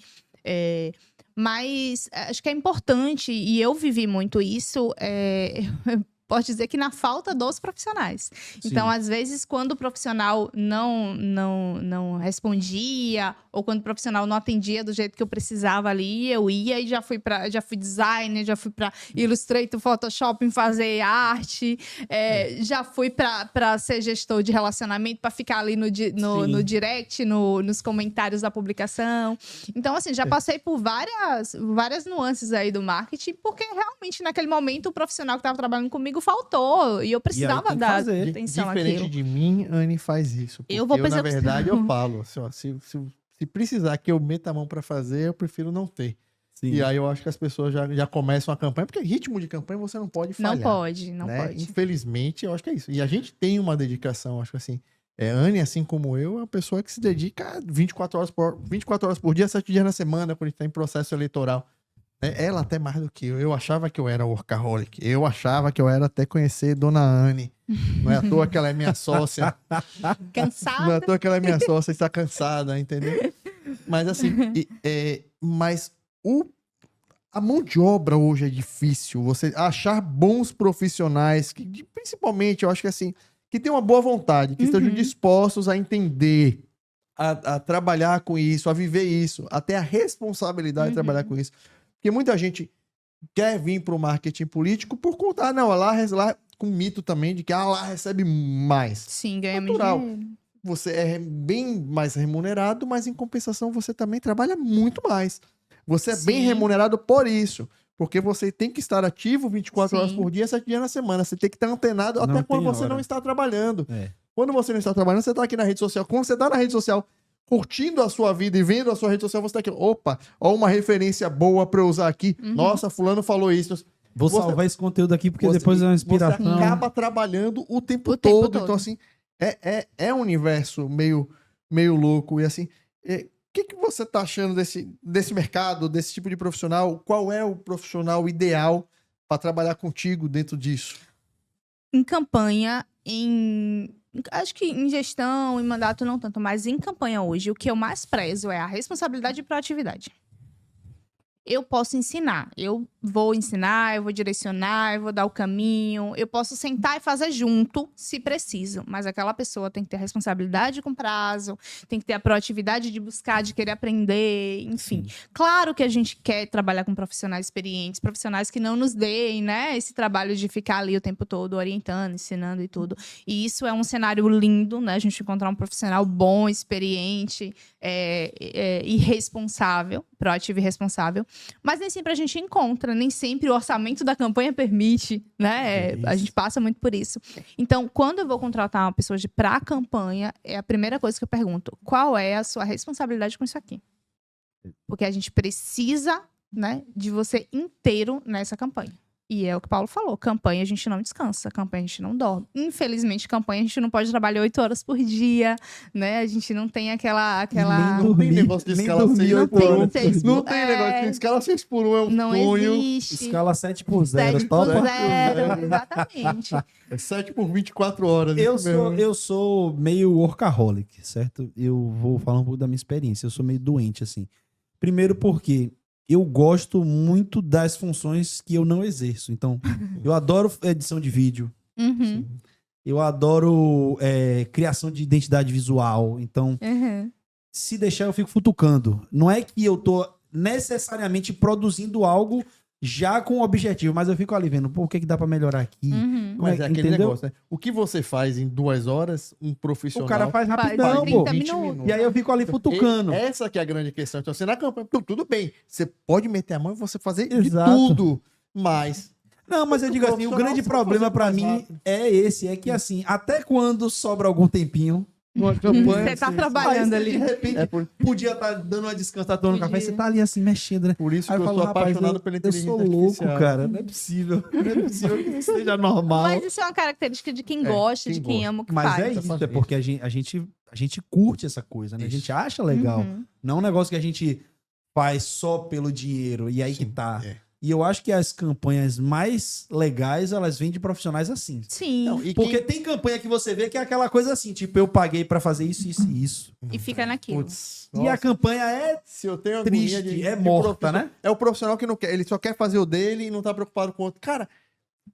Speaker 3: Mas acho que é importante, e eu vivi muito isso, posso dizer que na falta dos profissionais. Então,
Speaker 2: Sim.
Speaker 3: às vezes, quando o profissional não respondia, ou quando o profissional não atendia do jeito que eu precisava ali, eu ia e já fui designer, já fui para Illustrator, Photoshop, fazer arte, já fui para ser gestor de relacionamento, para ficar ali no direct, nos comentários da publicação. Então, assim, já passei por várias nuances aí do marketing, porque realmente naquele momento o profissional que estava trabalhando comigo faltou e eu precisava
Speaker 2: tem que
Speaker 3: dar
Speaker 2: fazer.
Speaker 3: atenção
Speaker 1: Diferente
Speaker 3: àquilo.
Speaker 1: de mim, Anne faz isso.
Speaker 3: Eu vou
Speaker 1: porque
Speaker 3: fazer
Speaker 1: na
Speaker 3: o que-
Speaker 1: verdade, eu falo. Assim, ó, se precisar que eu meta a mão pra fazer, eu prefiro não ter.
Speaker 2: Sim.
Speaker 1: E aí eu acho que as pessoas já começam a campanha, porque ritmo de campanha você não pode falhar.
Speaker 3: Não pode, não
Speaker 1: né?
Speaker 3: pode.
Speaker 1: Infelizmente, eu acho que é isso. E a gente tem uma dedicação, acho que assim. Anne, assim como eu, é uma pessoa que se dedica 24 horas por dia, 7 dias na semana, quando a gente está em processo eleitoral. Né? Ela até mais do que eu. Eu achava que eu era workaholic. Eu achava que eu era até conhecer Dona Anne. Não é à toa que ela é minha sócia. Não é à
Speaker 3: Cansada.
Speaker 1: toa que ela é minha sócia e está cansada, entendeu? Mas assim, a mão de obra hoje é difícil. Você achar bons profissionais, principalmente, eu acho que assim, que tenham uma boa vontade, que estejam dispostos a entender, a trabalhar com isso, a viver isso, a ter a responsabilidade de trabalhar com isso. Porque muita gente quer vir para o marketing político por conta, lá com mito também de que lá recebe mais.
Speaker 3: Sim, ganhamos
Speaker 1: Natural.
Speaker 3: dinheiro.
Speaker 1: Você é bem mais remunerado, mas em compensação você também trabalha muito mais. Você é bem
Speaker 3: Sim.
Speaker 1: remunerado por isso. Porque você tem que estar ativo 24 horas
Speaker 3: Sim.
Speaker 1: por dia, 7 dias na semana. Você tem que estar antenado
Speaker 2: Não
Speaker 1: até quando
Speaker 2: tem
Speaker 1: você
Speaker 2: hora.
Speaker 1: não está trabalhando.
Speaker 2: É.
Speaker 1: Quando você não está trabalhando, você está aqui na rede social. Quando você está na rede social, curtindo a sua vida e vendo a sua rede social, você está aqui. Opa, ó uma referência boa para eu usar aqui. Nossa, fulano falou isso.
Speaker 2: Vou
Speaker 1: Você-
Speaker 2: salvar esse conteúdo aqui porque
Speaker 1: Você-
Speaker 2: depois é uma inspiração.
Speaker 1: Você acaba trabalhando o tempo
Speaker 3: O tempo
Speaker 1: todo.
Speaker 3: todo.
Speaker 1: Então, assim, é um universo meio louco. E assim, o que você tá achando desse mercado, desse tipo de profissional? Qual é o profissional ideal para trabalhar contigo dentro disso?
Speaker 3: Em campanha, acho que em gestão, em mandato não tanto, mas em campanha hoje, o que eu mais prezo é a responsabilidade e proatividade. eu posso ensinar. Eu vou ensinar, eu vou direcionar, eu vou dar o caminho. Eu posso sentar e fazer junto, se preciso. Mas aquela pessoa tem que ter responsabilidade com prazo, tem que ter a proatividade de buscar, de querer aprender, enfim. Claro que a gente quer trabalhar com profissionais experientes, profissionais que não nos deem, né, esse trabalho de ficar ali o tempo todo orientando, ensinando e tudo. E isso é um cenário lindo, né? A gente encontrar um profissional bom, experiente, e responsável, proativo e responsável. Mas nem sempre a gente encontra, nem sempre o orçamento da campanha permite, né? A gente passa muito por isso. Então, quando eu vou contratar uma pessoa para a campanha, é a primeira coisa que eu pergunto: qual é a sua responsabilidade com isso aqui? Porque a gente precisa, né, de você inteiro nessa campanha. E é o que o Paulo falou, campanha a gente não descansa, campanha a gente não dorme. Infelizmente, campanha a gente não pode trabalhar 8 horas por dia, né? A gente não tem aquela...
Speaker 1: Não tem negócio de escala 6
Speaker 3: Não
Speaker 1: por 1.
Speaker 3: tem 6
Speaker 1: Não tem negócio de escala 6 por 1, é um
Speaker 3: não
Speaker 1: sonho.
Speaker 3: existe.
Speaker 2: Escala 7 por 0,
Speaker 3: 7 por
Speaker 2: topa?
Speaker 3: 0, exatamente.
Speaker 1: É 7 por 24 horas.
Speaker 2: Eu sou meio workaholic, certo? Eu vou falar um pouco da minha experiência. Eu sou meio doente, assim. Primeiro porque eu gosto muito das funções que eu não exerço. Então, eu adoro edição de vídeo.
Speaker 3: Uhum,
Speaker 2: Eu adoro criação de identidade visual. Então,
Speaker 3: uhum.
Speaker 2: se deixar, eu fico futucando. Não é que eu tô necessariamente produzindo algo já com o objetivo, mas eu fico ali vendo, pô, o que dá pra melhorar aqui?
Speaker 3: Uhum.
Speaker 1: Mas é aquele
Speaker 2: entendeu?
Speaker 1: negócio, né? O que você faz em 2 horas, um profissional...
Speaker 2: O cara faz
Speaker 3: Faz
Speaker 2: rapidão,
Speaker 3: 30
Speaker 2: pô.
Speaker 3: minutos.
Speaker 2: E aí eu fico ali futucando.
Speaker 1: Essa que é a grande questão. Então, você na campanha, tudo bem. Você pode meter a mão e você fazer
Speaker 2: Exato.
Speaker 1: de tudo. Mas...
Speaker 2: Não, mas eu digo assim, o grande problema pra mim é esse, é que assim, até quando sobra algum tempinho numa campanha...
Speaker 3: Você tá
Speaker 2: aí
Speaker 3: trabalhando
Speaker 2: você,
Speaker 3: ali.
Speaker 2: de repente, podia estar dando uma descanso, tá tomando café, você tá ali assim, mexendo, né?
Speaker 1: Por isso
Speaker 2: Aí
Speaker 1: que eu
Speaker 2: falo,
Speaker 1: sou
Speaker 2: rapaz,
Speaker 1: apaixonado pela
Speaker 2: eu
Speaker 1: inteligência
Speaker 2: sou louco,
Speaker 1: artificial.
Speaker 2: cara. Não é possível. Não é possível que isso seja normal.
Speaker 3: Mas isso é uma característica de quem gosta,
Speaker 1: quem
Speaker 3: de quem
Speaker 1: gosta.
Speaker 3: ama o que
Speaker 2: Mas
Speaker 3: faz.
Speaker 2: é isso, é porque a gente curte essa coisa, né? A gente acha legal.
Speaker 3: Uhum.
Speaker 2: Não é um negócio que a gente faz só pelo dinheiro e aí que tá.
Speaker 1: é.
Speaker 2: E eu acho que as campanhas mais legais, elas vêm de profissionais assim.
Speaker 3: Sim.
Speaker 1: Não, e
Speaker 2: Porque tem campanha que você vê que é aquela coisa assim, tipo, eu paguei pra fazer isso, isso e isso.
Speaker 3: E fica naquilo.
Speaker 1: Putz,
Speaker 2: E a
Speaker 1: nossa,
Speaker 2: campanha é
Speaker 1: se eu tenho
Speaker 2: triste,
Speaker 1: agonia
Speaker 2: é morta,
Speaker 1: profissional-
Speaker 2: né?
Speaker 1: É o profissional que não quer, ele só quer fazer o dele e não tá preocupado com o outro. Cara,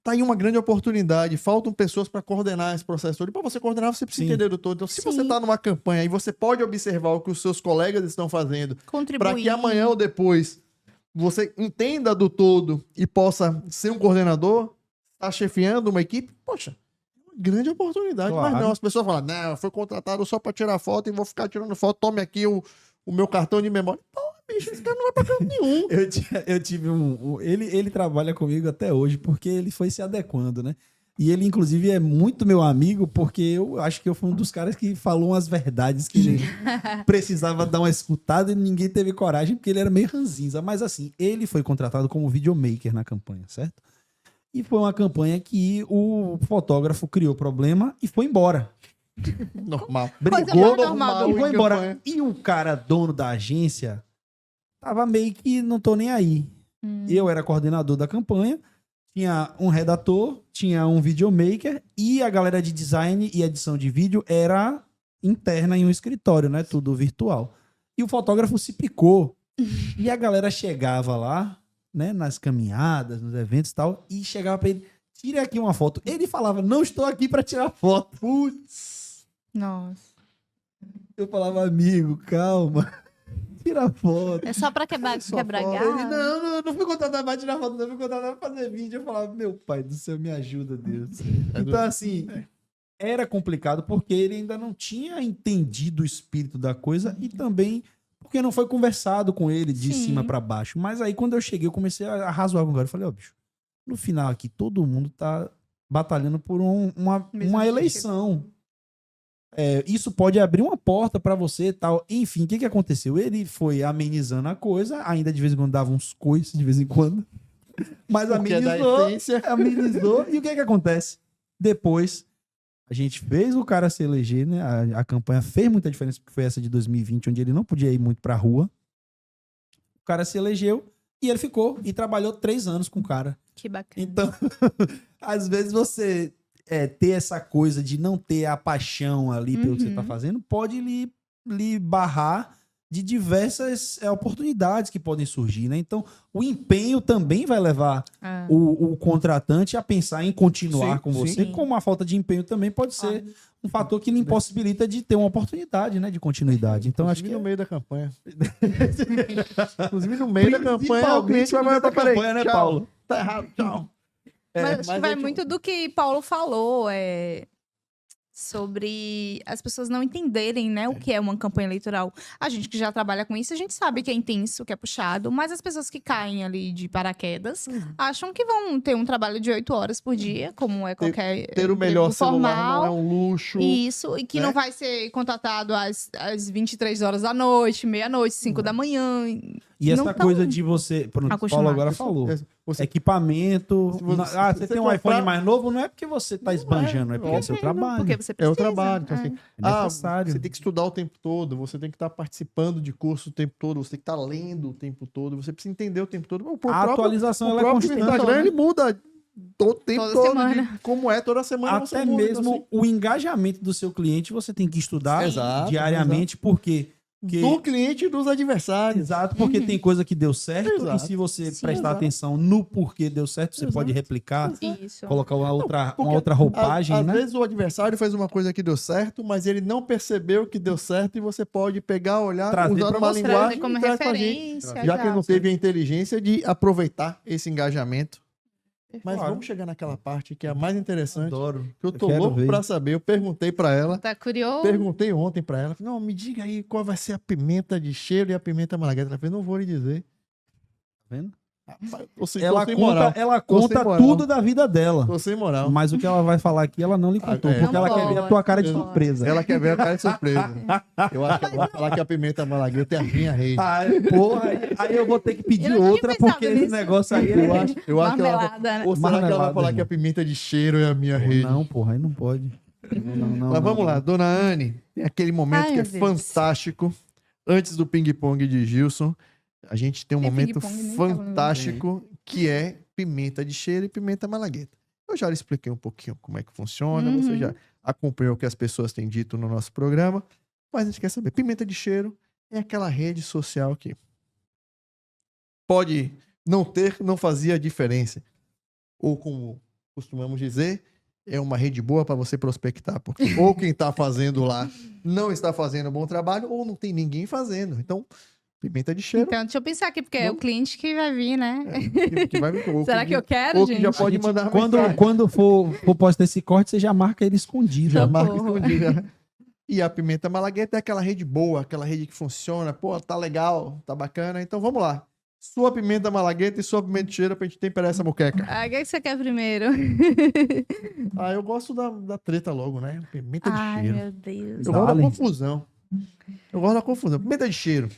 Speaker 1: tá aí uma grande oportunidade. Faltam pessoas para coordenar esse processo todo. E para você coordenar, você precisa
Speaker 2: Sim.
Speaker 1: entender do todo. Então, se
Speaker 3: Sim.
Speaker 1: você tá numa campanha e você pode observar o que os seus colegas estão fazendo,
Speaker 3: Contribuir.
Speaker 1: para que amanhã ou depois você entenda do todo e possa ser um coordenador, tá chefiando uma equipe, poxa, é uma grande oportunidade.
Speaker 2: Claro.
Speaker 1: Mas não, as pessoas falam, não, eu fui contratado só para tirar foto e vou ficar tirando foto, tome aqui o meu cartão de memória. Pô, bicho, esse cara não vai pra canto nenhum.
Speaker 2: Eu tive ele trabalha comigo até hoje porque ele foi se adequando, né? E ele, inclusive, é muito meu amigo porque eu acho que eu fui um dos caras que falou umas verdades que ele precisava dar uma escutada e ninguém teve coragem porque ele era meio ranzinza. Mas assim, ele foi contratado como videomaker na campanha, certo? E foi uma campanha que o fotógrafo criou problema e foi embora.
Speaker 1: Normal.
Speaker 3: Coisa
Speaker 2: Brigou,
Speaker 3: mais normal
Speaker 2: e
Speaker 3: do
Speaker 2: foi
Speaker 1: em
Speaker 2: embora.
Speaker 1: campanha.
Speaker 2: E o cara, dono da agência, tava meio que não tô nem aí. Eu era coordenador da campanha, tinha um redator, tinha um videomaker e a galera de design e edição de vídeo era interna em um escritório, né? Tudo virtual. E o fotógrafo se picou. E a galera chegava lá, né? Nas caminhadas, nos eventos e tal, e chegava pra ele, tire aqui uma foto. Ele falava, não estou aqui pra tirar foto. Putz.
Speaker 3: Nossa.
Speaker 2: Eu falava, amigo, calma. Tira foto.
Speaker 3: É só pra quebrar
Speaker 1: Só
Speaker 3: quebrar
Speaker 1: foto.
Speaker 3: galho?
Speaker 2: Ele, não fui contratado pra tirar foto, não fui contratado pra fazer vídeo. Eu falava, meu pai do céu, me ajuda, Deus. Então, assim, era complicado porque ele ainda não tinha entendido o espírito da coisa e também porque não foi conversado com ele de
Speaker 3: Sim.
Speaker 2: cima pra baixo. Mas aí, quando eu cheguei, eu comecei a razoar com o cara. Eu falei, ó, bicho, no final aqui, todo mundo tá batalhando por uma
Speaker 3: Mesmo
Speaker 2: eleição. Isso pode abrir uma porta pra você e tal. Enfim, o que que aconteceu? Ele foi amenizando a coisa, ainda de vez em quando dava uns coices, de vez em quando. Mas
Speaker 1: Porque é da
Speaker 2: amenizou,
Speaker 1: essência.
Speaker 2: amenizou. E o que que acontece? Depois, a gente fez o cara se eleger, né? A campanha fez muita diferença, porque foi essa de 2020, onde ele não podia ir muito pra rua. O cara se elegeu e ele ficou e trabalhou 3 anos com o cara.
Speaker 3: Que bacana.
Speaker 2: Então, às vezes você ter essa coisa de não ter a paixão ali pelo que você tá fazendo, pode lhe barrar de diversas oportunidades que podem surgir, né? Então, o empenho também vai levar
Speaker 3: Ah.
Speaker 2: o contratante a pensar em continuar
Speaker 1: Sim,
Speaker 2: com
Speaker 1: sim.
Speaker 2: você, como a falta de empenho também pode ser um fator que lhe impossibilita de ter uma oportunidade, né, de continuidade. Então, acho que
Speaker 1: no meio da campanha. Inclusive, no meio da campanha, o cliente vai
Speaker 2: no meio da
Speaker 1: mandar, peraí,
Speaker 2: campanha, né,
Speaker 1: tchau.
Speaker 2: Paulo?
Speaker 1: Tá errado, tchau.
Speaker 3: Mas acho
Speaker 1: mas
Speaker 3: que vai
Speaker 1: é que-
Speaker 3: muito do que Paulo falou, sobre as pessoas não entenderem, né, o que é uma campanha eleitoral. A gente que já trabalha com isso, a gente sabe que é intenso, que é puxado, mas as pessoas que caem ali de paraquedas acham que vão ter um trabalho de 8 horas por dia, como é qualquer
Speaker 1: Ter o
Speaker 3: emprego
Speaker 1: melhor celular
Speaker 3: formal.
Speaker 1: não é um luxo.
Speaker 3: Isso, e que
Speaker 1: né?
Speaker 3: não vai ser contratado às 23 horas da noite, meia-noite, 5 da manhã.
Speaker 2: E essa
Speaker 3: não tão
Speaker 2: coisa de você... Pronto, o Paulo
Speaker 3: acostumados.
Speaker 2: agora falou.
Speaker 1: Você,
Speaker 2: Equipamento.
Speaker 1: Se você-
Speaker 2: Você
Speaker 1: se
Speaker 2: tem um
Speaker 1: comprar-
Speaker 2: iPhone mais novo, não é porque você tá esbanjando, é porque é seu trabalho.
Speaker 3: Porque você
Speaker 1: é
Speaker 3: precisa.
Speaker 1: o trabalho. Então, assim,
Speaker 2: É necessário.
Speaker 1: você tem que estudar o tempo todo, você tem que estar participando de curso o tempo todo, você tem que estar lendo o tempo todo, você precisa entender o tempo todo.
Speaker 2: A atualização
Speaker 1: o
Speaker 2: ela é
Speaker 1: próprio
Speaker 2: constante.
Speaker 1: Instagram, ele muda todo tempo
Speaker 3: Toda
Speaker 1: todo.
Speaker 3: semana.
Speaker 1: Como é, toda semana você
Speaker 2: Até
Speaker 1: muda.
Speaker 2: mesmo
Speaker 1: Então, assim,
Speaker 2: o engajamento do seu cliente você tem que estudar
Speaker 1: Exato,
Speaker 2: diariamente, porque
Speaker 1: do cliente e dos adversários.
Speaker 2: exato, porque tem coisa que deu certo
Speaker 1: Exato.
Speaker 2: e se você
Speaker 3: Sim.
Speaker 2: prestar
Speaker 1: Exato.
Speaker 2: atenção no porquê deu certo, você
Speaker 1: Exato.
Speaker 2: pode replicar,
Speaker 3: Isso.
Speaker 2: colocar uma
Speaker 1: Porque
Speaker 2: outra roupagem,
Speaker 1: Às
Speaker 2: né?
Speaker 1: vezes o adversário fez uma coisa que deu certo, mas ele não percebeu que deu certo e você pode pegar, olhar,
Speaker 2: Trazer
Speaker 1: usar
Speaker 2: pra
Speaker 1: uma
Speaker 2: você.
Speaker 1: linguagem
Speaker 3: Como
Speaker 1: e traz pra gente.
Speaker 3: referência.
Speaker 1: Já que ele não
Speaker 3: exato.
Speaker 1: teve a inteligência de aproveitar esse engajamento. Mas
Speaker 2: Claro.
Speaker 1: vamos chegar naquela parte que é a mais interessante,
Speaker 2: Adoro.
Speaker 1: que eu tô
Speaker 2: quero
Speaker 1: louco
Speaker 2: ver.
Speaker 1: pra saber. Eu perguntei pra ela,
Speaker 3: Tá curioso?
Speaker 1: perguntei ontem pra ela, não, me diga aí qual vai ser a pimenta de cheiro e a pimenta malagueta. Ela falou, não vou lhe dizer.
Speaker 2: Tá vendo?
Speaker 1: Tô sem
Speaker 2: Ela
Speaker 1: moral.
Speaker 2: conta
Speaker 1: sem moral.
Speaker 2: tudo da vida dela.
Speaker 1: Tô sem moral.
Speaker 2: Mas o que ela vai falar aqui, ela não lhe contou,
Speaker 1: é.
Speaker 2: porque
Speaker 3: Não
Speaker 2: ela quer ver a
Speaker 3: pode,
Speaker 2: tua cara de
Speaker 3: não
Speaker 2: surpresa.
Speaker 1: Ela quer ver a cara de surpresa. Eu acho que ela vai falar que a pimenta malagueta é a minha rede.
Speaker 2: Ai, porra, aí eu vou ter que pedir
Speaker 3: Eu não tinha
Speaker 2: outra,
Speaker 3: pensado
Speaker 2: porque esse
Speaker 3: nisso.
Speaker 2: negócio aí
Speaker 1: Eu acho que ela vai...
Speaker 3: Marmelada, né?
Speaker 1: Ou será que ela vai
Speaker 2: Marmelada,
Speaker 1: falar que a
Speaker 2: irmão.
Speaker 1: pimenta de cheiro é a minha rede?
Speaker 2: Não, porra, aí não pode. Não,
Speaker 1: Mas vamos lá, dona Anne, tem aquele momento
Speaker 3: Ai,
Speaker 1: que é
Speaker 3: meu Deus.
Speaker 1: fantástico. Antes do ping-pong de Gilson, a gente tem um
Speaker 3: Tem
Speaker 1: momento
Speaker 3: ping-pong, nem tava lembrando.
Speaker 1: fantástico que é pimenta de cheiro e pimenta malagueta. Eu já lhe expliquei um pouquinho como é que funciona, você
Speaker 3: Uhum.
Speaker 1: já acompanhou o que as pessoas têm dito no nosso programa, mas a gente quer saber. Pimenta de cheiro é aquela rede social que pode não ter, não fazia diferença. Ou como costumamos dizer, é uma rede boa para você prospectar, porque ou quem está fazendo lá não está fazendo um bom trabalho, ou não tem ninguém fazendo. Então, pimenta de cheiro
Speaker 3: Então, deixa eu pensar aqui, porque é o
Speaker 1: Não.
Speaker 3: cliente que vai vir, né?
Speaker 1: que vai ou
Speaker 3: Será que eu quero,
Speaker 1: ou que
Speaker 3: gente?
Speaker 1: já pode mandar
Speaker 2: Quando,
Speaker 1: mensagem.
Speaker 2: quando for postar esse corte, você já marca ele escondido.
Speaker 1: Já
Speaker 3: Socorro.
Speaker 1: marca escondida. E a pimenta malagueta é aquela rede boa, aquela rede que funciona, pô, tá legal, tá bacana. Então vamos lá. Sua pimenta malagueta e sua pimenta de cheiro pra gente temperar essa moqueca.
Speaker 3: Ah, o que você quer primeiro?
Speaker 1: Ah, eu gosto da treta logo, né? Pimenta de
Speaker 3: Ai,
Speaker 1: cheiro.
Speaker 3: meu Deus.
Speaker 1: Eu gosto da
Speaker 2: Dale.
Speaker 1: confusão. Eu gosto da confusão. Pimenta de cheiro.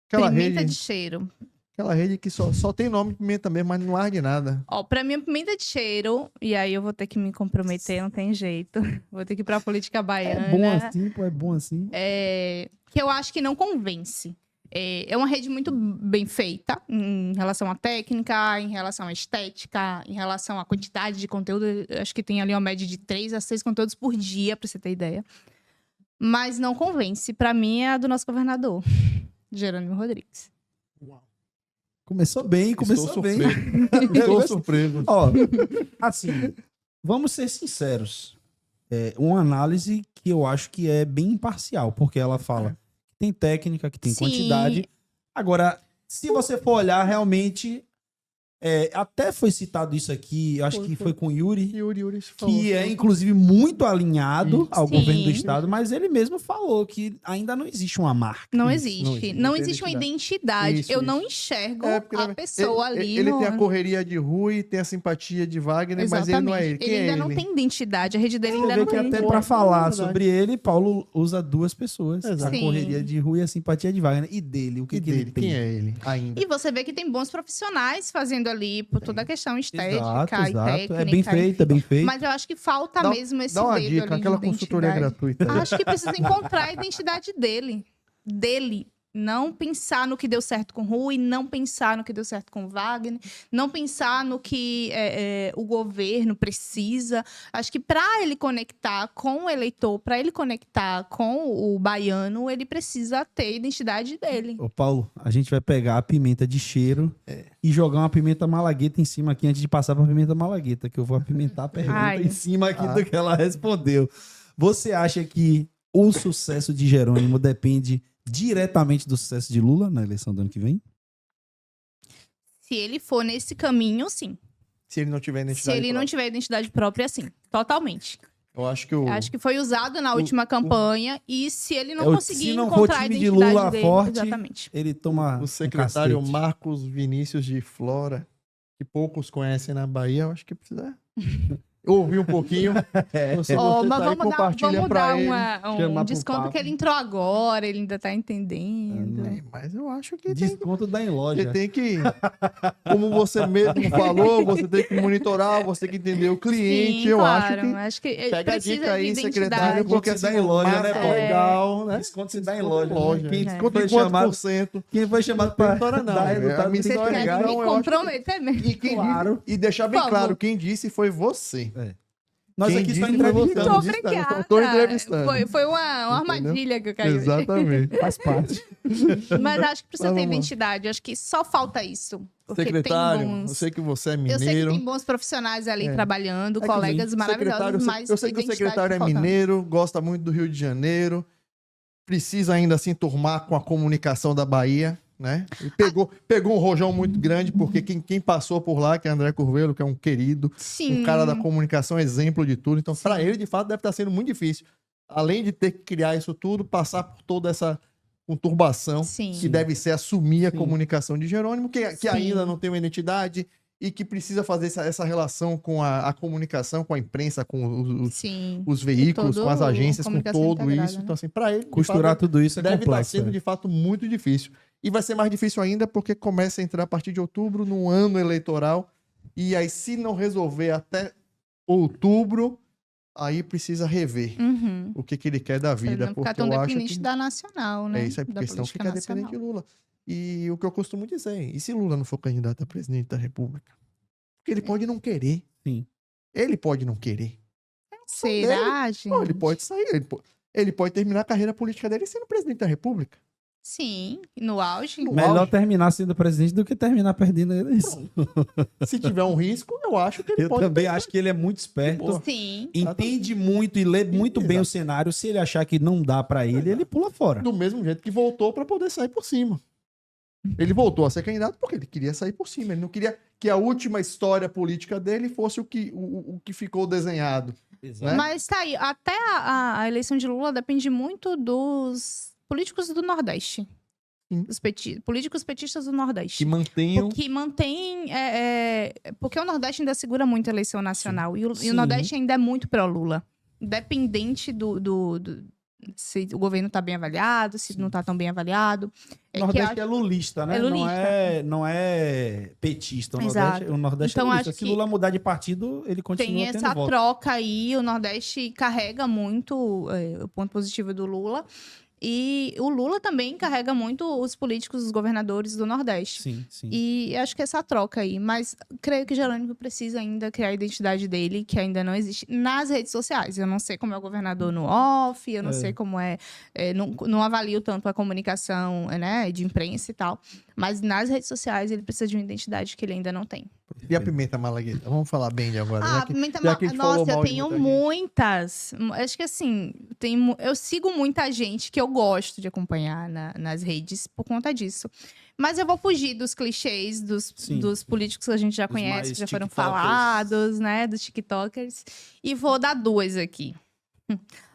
Speaker 1: Aquela
Speaker 3: Pimenta
Speaker 1: rede,
Speaker 3: de cheiro.
Speaker 1: aquela rede que só tem nome de pimenta mesmo, mas não arde nada.
Speaker 3: Ó, pra mim, a pimenta de cheiro, e aí eu vou ter que me comprometer, não tem jeito. Vou ter que ir pra política baiana.
Speaker 2: É bom assim, pô, é bom assim.
Speaker 3: Que eu acho que não convence. É uma rede muito bem feita em relação à técnica, em relação à estética, em relação à quantidade de conteúdo. Eu acho que tem ali uma média de 3 a 6 conteúdos por dia, pra você ter ideia. Mas não convence. Pra mim, é a do nosso governador, Jerônimo Rodrigues.
Speaker 2: Começou bem, começou
Speaker 1: Estou
Speaker 2: bem.
Speaker 1: surpreso. Estou surpreso.
Speaker 2: Ó, assim, vamos ser sinceros. É uma análise que eu acho que é bem imparcial, porque ela fala que tem técnica, que tem
Speaker 3: Sim.
Speaker 2: quantidade. Agora, se você for olhar realmente, até foi citado isso aqui, eu acho que foi com o Yuri,
Speaker 1: Yuri falou.
Speaker 2: que é inclusive muito alinhado ao
Speaker 3: Sim.
Speaker 2: governo do estado, mas ele mesmo falou que ainda não existe uma marca.
Speaker 3: Não
Speaker 1: Isso,
Speaker 3: existe.
Speaker 1: não
Speaker 3: Não
Speaker 1: tem
Speaker 3: existe uma
Speaker 1: identidade.
Speaker 3: identidade.
Speaker 1: Isso,
Speaker 3: Eu
Speaker 1: isso.
Speaker 3: não enxergo
Speaker 1: porque,
Speaker 3: a
Speaker 1: na-
Speaker 3: pessoa ali.
Speaker 1: Ele
Speaker 3: no...
Speaker 1: tem a correria de Rui, tem a simpatia de Wagner, mas ele não é ele. Quem
Speaker 3: Ele
Speaker 1: é
Speaker 3: ainda
Speaker 1: ele?
Speaker 3: não tem identidade. A rede dele
Speaker 2: Você
Speaker 3: ainda
Speaker 2: vê
Speaker 3: não
Speaker 2: que
Speaker 3: tem
Speaker 2: até
Speaker 3: identidade.
Speaker 2: para falar
Speaker 1: Verdade.
Speaker 2: sobre ele, Paulo usa duas pessoas.
Speaker 1: Exato.
Speaker 2: A
Speaker 3: Sim.
Speaker 2: correria de Rui e a simpatia de Wagner. E dele, o que,
Speaker 1: E
Speaker 2: que ele
Speaker 1: dele?
Speaker 2: tem?
Speaker 1: Quem é ele ainda?
Speaker 3: E você vê que tem bons profissionais fazendo ali por toda a questão estética
Speaker 2: Exato,
Speaker 3: e
Speaker 2: exato.
Speaker 3: técnica.
Speaker 2: É bem feito, é bem feito.
Speaker 3: Mas eu acho que falta mesmo esse
Speaker 1: Dá uma
Speaker 3: dedo
Speaker 1: dica,
Speaker 3: ali
Speaker 1: aquela
Speaker 3: de
Speaker 1: consultoria
Speaker 3: identidade.
Speaker 1: gratuita.
Speaker 3: Acho que precisa encontrar a identidade dele. Dele. Não pensar no que deu certo com o Rui, não pensar no que deu certo com o Wagner, não pensar no que o governo precisa. Acho que para ele conectar com o eleitor, para ele conectar com o baiano, ele precisa ter a identidade dele.
Speaker 2: Ô, Paulo, a gente vai pegar a pimenta de cheiro e jogar uma pimenta malagueta em cima aqui antes de passar pra pimenta malagueta, que eu vou apimentar a pergunta
Speaker 3: Ai.
Speaker 2: em cima aqui do que ela respondeu. Você acha que o sucesso de Jerônimo depende diretamente do sucesso de Lula na eleição do ano que vem?
Speaker 3: Se ele for nesse caminho, sim.
Speaker 1: Se ele não tiver
Speaker 3: Se
Speaker 1: identidade
Speaker 3: ele não
Speaker 1: própria.
Speaker 3: tiver identidade própria, sim. Totalmente.
Speaker 1: Eu acho que o...
Speaker 3: Acho que foi usado na última campanha e se ele não
Speaker 2: É,
Speaker 3: conseguir
Speaker 2: se não for
Speaker 3: encontrar a
Speaker 2: time de
Speaker 3: identidade
Speaker 2: Lula
Speaker 3: dele,
Speaker 2: forte,
Speaker 3: exatamente.
Speaker 2: Ele toma
Speaker 1: o
Speaker 2: um
Speaker 1: secretário
Speaker 2: cacete.
Speaker 1: Marcos Vinícius de Flora, que poucos conhecem na Bahia, eu acho que precisa ouvir um pouquinho. Você
Speaker 3: Ó, mas
Speaker 1: tá aí, compartilha
Speaker 3: vamos
Speaker 1: pra
Speaker 3: dar
Speaker 1: ele.
Speaker 3: um
Speaker 2: chamar pro
Speaker 3: desconto
Speaker 2: papo.
Speaker 3: que ele entrou agora, ele ainda tá entendendo.
Speaker 1: É, mas eu acho que
Speaker 2: Desconto da em
Speaker 1: você
Speaker 2: loja.
Speaker 1: tem que, como você mesmo falou, você tem que monitorar, você tem que entender o cliente.
Speaker 3: Sim,
Speaker 1: Eu
Speaker 3: claro.
Speaker 1: acho que
Speaker 3: ele
Speaker 1: pega a
Speaker 3: precisa
Speaker 1: dica aí,
Speaker 3: de
Speaker 1: secretário,
Speaker 3: identidade.
Speaker 1: porque
Speaker 2: Desconto se
Speaker 1: assim,
Speaker 2: dá em loja,
Speaker 1: massa
Speaker 2: né, Paulo?
Speaker 1: legal, né?
Speaker 2: Desconto se dá em
Speaker 1: Desconto
Speaker 2: loja.
Speaker 1: Quem
Speaker 2: É.
Speaker 1: desconto
Speaker 2: Foi
Speaker 1: em quantos
Speaker 2: chamado-
Speaker 1: por cento?
Speaker 2: Quem foi chamado
Speaker 1: Não
Speaker 2: para
Speaker 1: tem história, não.
Speaker 2: dar
Speaker 1: É,
Speaker 2: resultado
Speaker 1: a minha
Speaker 2: tem que
Speaker 3: Você
Speaker 1: história
Speaker 3: quer
Speaker 2: entregar.
Speaker 3: me
Speaker 1: não, eu acho que-
Speaker 3: comprometer mesmo.
Speaker 1: E, quem
Speaker 2: Claro.
Speaker 1: disse, e deixar bem
Speaker 3: Por
Speaker 1: claro,
Speaker 3: favor.
Speaker 1: quem disse foi você.
Speaker 2: Nós
Speaker 1: Quem
Speaker 2: aqui só
Speaker 1: disse foi você.
Speaker 2: entrevistamos.
Speaker 1: Não
Speaker 3: Muito
Speaker 1: disse, não,
Speaker 3: obrigada.
Speaker 1: só tô entrevistando.
Speaker 3: Foi uma
Speaker 1: Entendeu?
Speaker 3: armadilha que eu caí.
Speaker 1: Exatamente.
Speaker 2: Faz parte.
Speaker 3: Mas acho que precisa
Speaker 1: Mas
Speaker 3: ter
Speaker 1: vamos lá.
Speaker 3: identidade. Acho que só falta isso. Porque
Speaker 1: Secretário,
Speaker 3: tem
Speaker 1: eu
Speaker 3: bons...
Speaker 1: sei que você é
Speaker 3: Eu sei que
Speaker 1: mineiro.
Speaker 3: tem bons profissionais ali
Speaker 1: É.
Speaker 3: trabalhando,
Speaker 1: É que
Speaker 3: colegas
Speaker 1: sim,
Speaker 3: maravilhosos, mas
Speaker 1: eu sei que o
Speaker 3: identidade
Speaker 1: secretário é
Speaker 3: tá faltando.
Speaker 1: mineiro, gosta muito do Rio de Janeiro, precisa ainda se enturmar com a comunicação da Bahia, né? E pegou um rojão muito grande, porque quem passou por lá, que é André Curvelo, que é um querido,
Speaker 3: Sim.
Speaker 1: um cara da comunicação, exemplo de tudo. Então, para
Speaker 3: Sim.
Speaker 1: ele, de fato, deve estar sendo muito difícil. Além de ter que criar isso tudo, passar por toda essa conturbação
Speaker 3: Sim.
Speaker 1: que deve ser assumir a
Speaker 2: Sim.
Speaker 1: comunicação de Jerônimo, que
Speaker 3: Sim.
Speaker 1: ainda não tem uma identidade e que precisa fazer essa relação com a comunicação, com a imprensa, com
Speaker 3: Sim.
Speaker 1: os veículos,
Speaker 3: todo
Speaker 1: com as agências, com
Speaker 3: comunicação
Speaker 1: tudo
Speaker 3: integrada,
Speaker 1: isso.
Speaker 3: né?
Speaker 1: Então, assim, para ele, de
Speaker 2: Costurar
Speaker 1: fato,
Speaker 2: tudo isso é
Speaker 1: deve estar
Speaker 2: complexo.
Speaker 1: sendo,
Speaker 2: né?
Speaker 1: de fato, muito difícil. E vai ser mais difícil ainda porque começa a entrar a partir de outubro, no ano eleitoral. E aí, se não resolver até outubro, aí precisa rever
Speaker 3: Uhum.
Speaker 1: o que ele quer da
Speaker 3: Pra ele
Speaker 1: vida.
Speaker 3: não
Speaker 1: Porque
Speaker 3: ficar tão
Speaker 1: eu acho
Speaker 3: dependente
Speaker 1: que
Speaker 3: da nacional, né?
Speaker 1: é isso aí,
Speaker 3: Da
Speaker 1: porque senão
Speaker 3: política
Speaker 1: fica dependente de
Speaker 3: nacional.
Speaker 1: Lula. E o que eu costumo dizer, e se Lula não for candidato a presidente da República? Porque ele pode não querer.
Speaker 2: Sim.
Speaker 1: Ele pode não querer.
Speaker 3: Será, gente?
Speaker 1: Ou ele pode sair, ele pode terminar a carreira política dele sendo presidente da República.
Speaker 3: Sim, no auge.
Speaker 1: No
Speaker 2: Melhor
Speaker 1: auge.
Speaker 2: terminar sendo presidente do que terminar perdendo a eleição.
Speaker 1: Se tiver um risco, eu acho que ele
Speaker 2: Eu
Speaker 1: pode.
Speaker 2: também acho que ele é muito esperto.
Speaker 1: Boa.
Speaker 3: Sim.
Speaker 2: Entende muito e lê muito bem o cenário. Se ele achar que não dá pra ele, ele pula fora.
Speaker 1: Do mesmo jeito que voltou para poder sair por cima. Ele voltou a ser candidato porque ele queria sair por cima. Ele não queria que a última história política dele fosse o que ficou desenhado. Né?
Speaker 3: Mas tá aí, até a eleição de Lula depende muito dos políticos do Nordeste.
Speaker 1: Sim.
Speaker 3: Dos políticos petistas do Nordeste.
Speaker 1: Que mantenham.
Speaker 3: Porque mantém. Porque o Nordeste ainda segura muito a eleição nacional. E o
Speaker 2: Sim.
Speaker 3: Nordeste ainda é muito pró-Lula. Independente se o governo tá bem avaliado, se não tá tão bem avaliado.
Speaker 2: O Nordeste é lulista, né?
Speaker 3: É lulista.
Speaker 2: Não é petista.
Speaker 3: Exato.
Speaker 2: O Nordeste
Speaker 3: Então,
Speaker 2: é lulista.
Speaker 3: acho
Speaker 2: Se
Speaker 3: que
Speaker 2: Lula mudar de partido, ele continua
Speaker 3: tem
Speaker 2: tendo
Speaker 3: essa
Speaker 2: voto.
Speaker 3: troca aí, o Nordeste carrega muito o ponto positivo do Lula. E o Lula também carrega muito os políticos, os governadores do Nordeste.
Speaker 2: Sim, sim.
Speaker 3: E acho que essa troca aí. Mas creio que Jerônimo precisa ainda criar a identidade dele, que ainda não existe nas redes sociais. Eu não sei como é o governador no off, eu não sei como não avalio tanto a comunicação, né, de imprensa e tal. Mas nas redes sociais ele precisa de uma identidade que ele ainda não tem.
Speaker 1: E a pimenta malagueta? Vamos falar bem de agora.
Speaker 3: Ah,
Speaker 1: já que-
Speaker 3: pimenta
Speaker 1: já que a gente falou
Speaker 3: Nossa, eu
Speaker 1: mal de
Speaker 3: tenho
Speaker 1: muita gente.
Speaker 3: muitas. Acho que assim, eu sigo muita gente que eu gosto de acompanhar nas redes por conta disso. Mas eu vou fugir dos clichês
Speaker 2: Sim.
Speaker 3: dos políticos que a gente já
Speaker 2: Dos
Speaker 3: conhece,
Speaker 2: mais
Speaker 3: que já foram
Speaker 2: tiktokers.
Speaker 3: falados, né? Dos TikTokers. E vou dar duas aqui.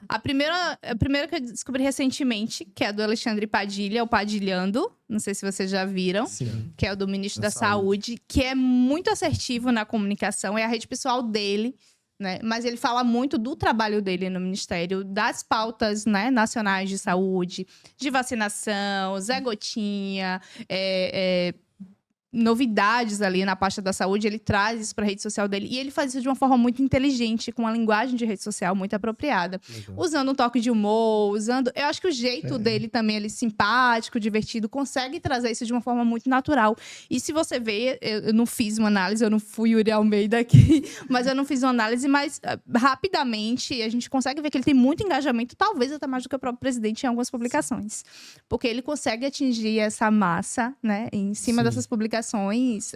Speaker 3: A primeira que eu descobri recentemente, que é do Alexandre Padilha, o Padilhando. Não sei se vocês já viram.
Speaker 2: Sim.
Speaker 3: Que é o do ministro
Speaker 2: Da
Speaker 3: da Saúde, que é muito assertivo na comunicação, é a rede pessoal dele, né? Mas ele fala muito do trabalho dele no Ministério, das pautas, né, nacionais de saúde, de vacinação, Zé Gotinha, novidades ali na pasta da saúde, ele traz isso para a rede social dele. E ele faz isso de uma forma muito inteligente, com uma linguagem de rede social muito apropriada.
Speaker 2: Legal.
Speaker 3: Usando um toque de humor, usando... Eu acho que o jeito dele também, ele simpático, divertido, consegue trazer isso de uma forma muito natural. E se você vê, eu não fiz uma análise, eu não fui Yuri Almeida aqui, mas eu não fiz uma análise, mas rapidamente a gente consegue ver que ele tem muito engajamento, talvez até mais do que o próprio presidente em algumas publicações. Porque ele consegue atingir essa massa, né, em cima dessas publicações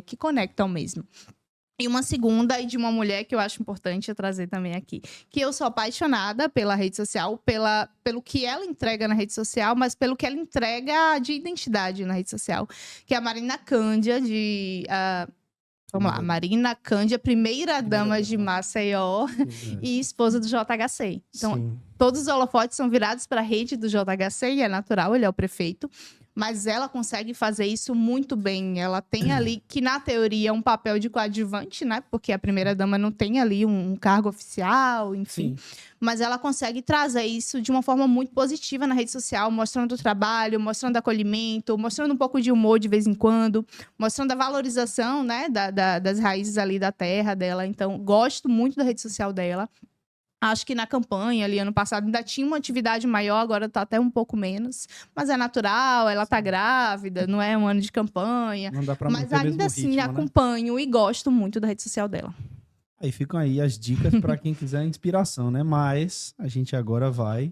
Speaker 3: que conectam mesmo. E uma segunda, e de uma mulher que eu acho importante eu trazer também aqui, que eu sou apaixonada pela rede social, pelo que ela entrega na rede social, mas pelo que ela entrega de identidade na rede social, que é a Marina Cândia, vamos lá, Marina Cândia, primeira-dama de Maceió e esposa do JHC. Então,
Speaker 2: Sim.
Speaker 3: todos os holofotes são virados para a rede do JHC, e é natural, ele é o prefeito. Mas ela consegue fazer isso muito bem. Ela tem ali, que na teoria é um papel de coadjuvante, né? Porque a primeira-dama não tem ali um cargo oficial, enfim.
Speaker 2: Sim.
Speaker 3: Mas ela consegue trazer isso de uma forma muito positiva na rede social, mostrando o trabalho, mostrando acolhimento, mostrando um pouco de humor de vez em quando, mostrando a valorização, né, das raízes ali da terra dela. Então, gosto muito da rede social dela. Acho que na campanha ali, ano passado, ainda tinha uma atividade maior, agora tá até um pouco menos. Mas é natural, ela tá grávida, não é um ano de campanha.
Speaker 2: Não dá pra
Speaker 3: Mas
Speaker 2: manter o mesmo
Speaker 3: ainda assim,
Speaker 2: ritmo, né?
Speaker 3: acompanho e gosto muito da rede social dela.
Speaker 2: Aí ficam aí as dicas para quem quiser inspiração, né? Mas a gente agora vai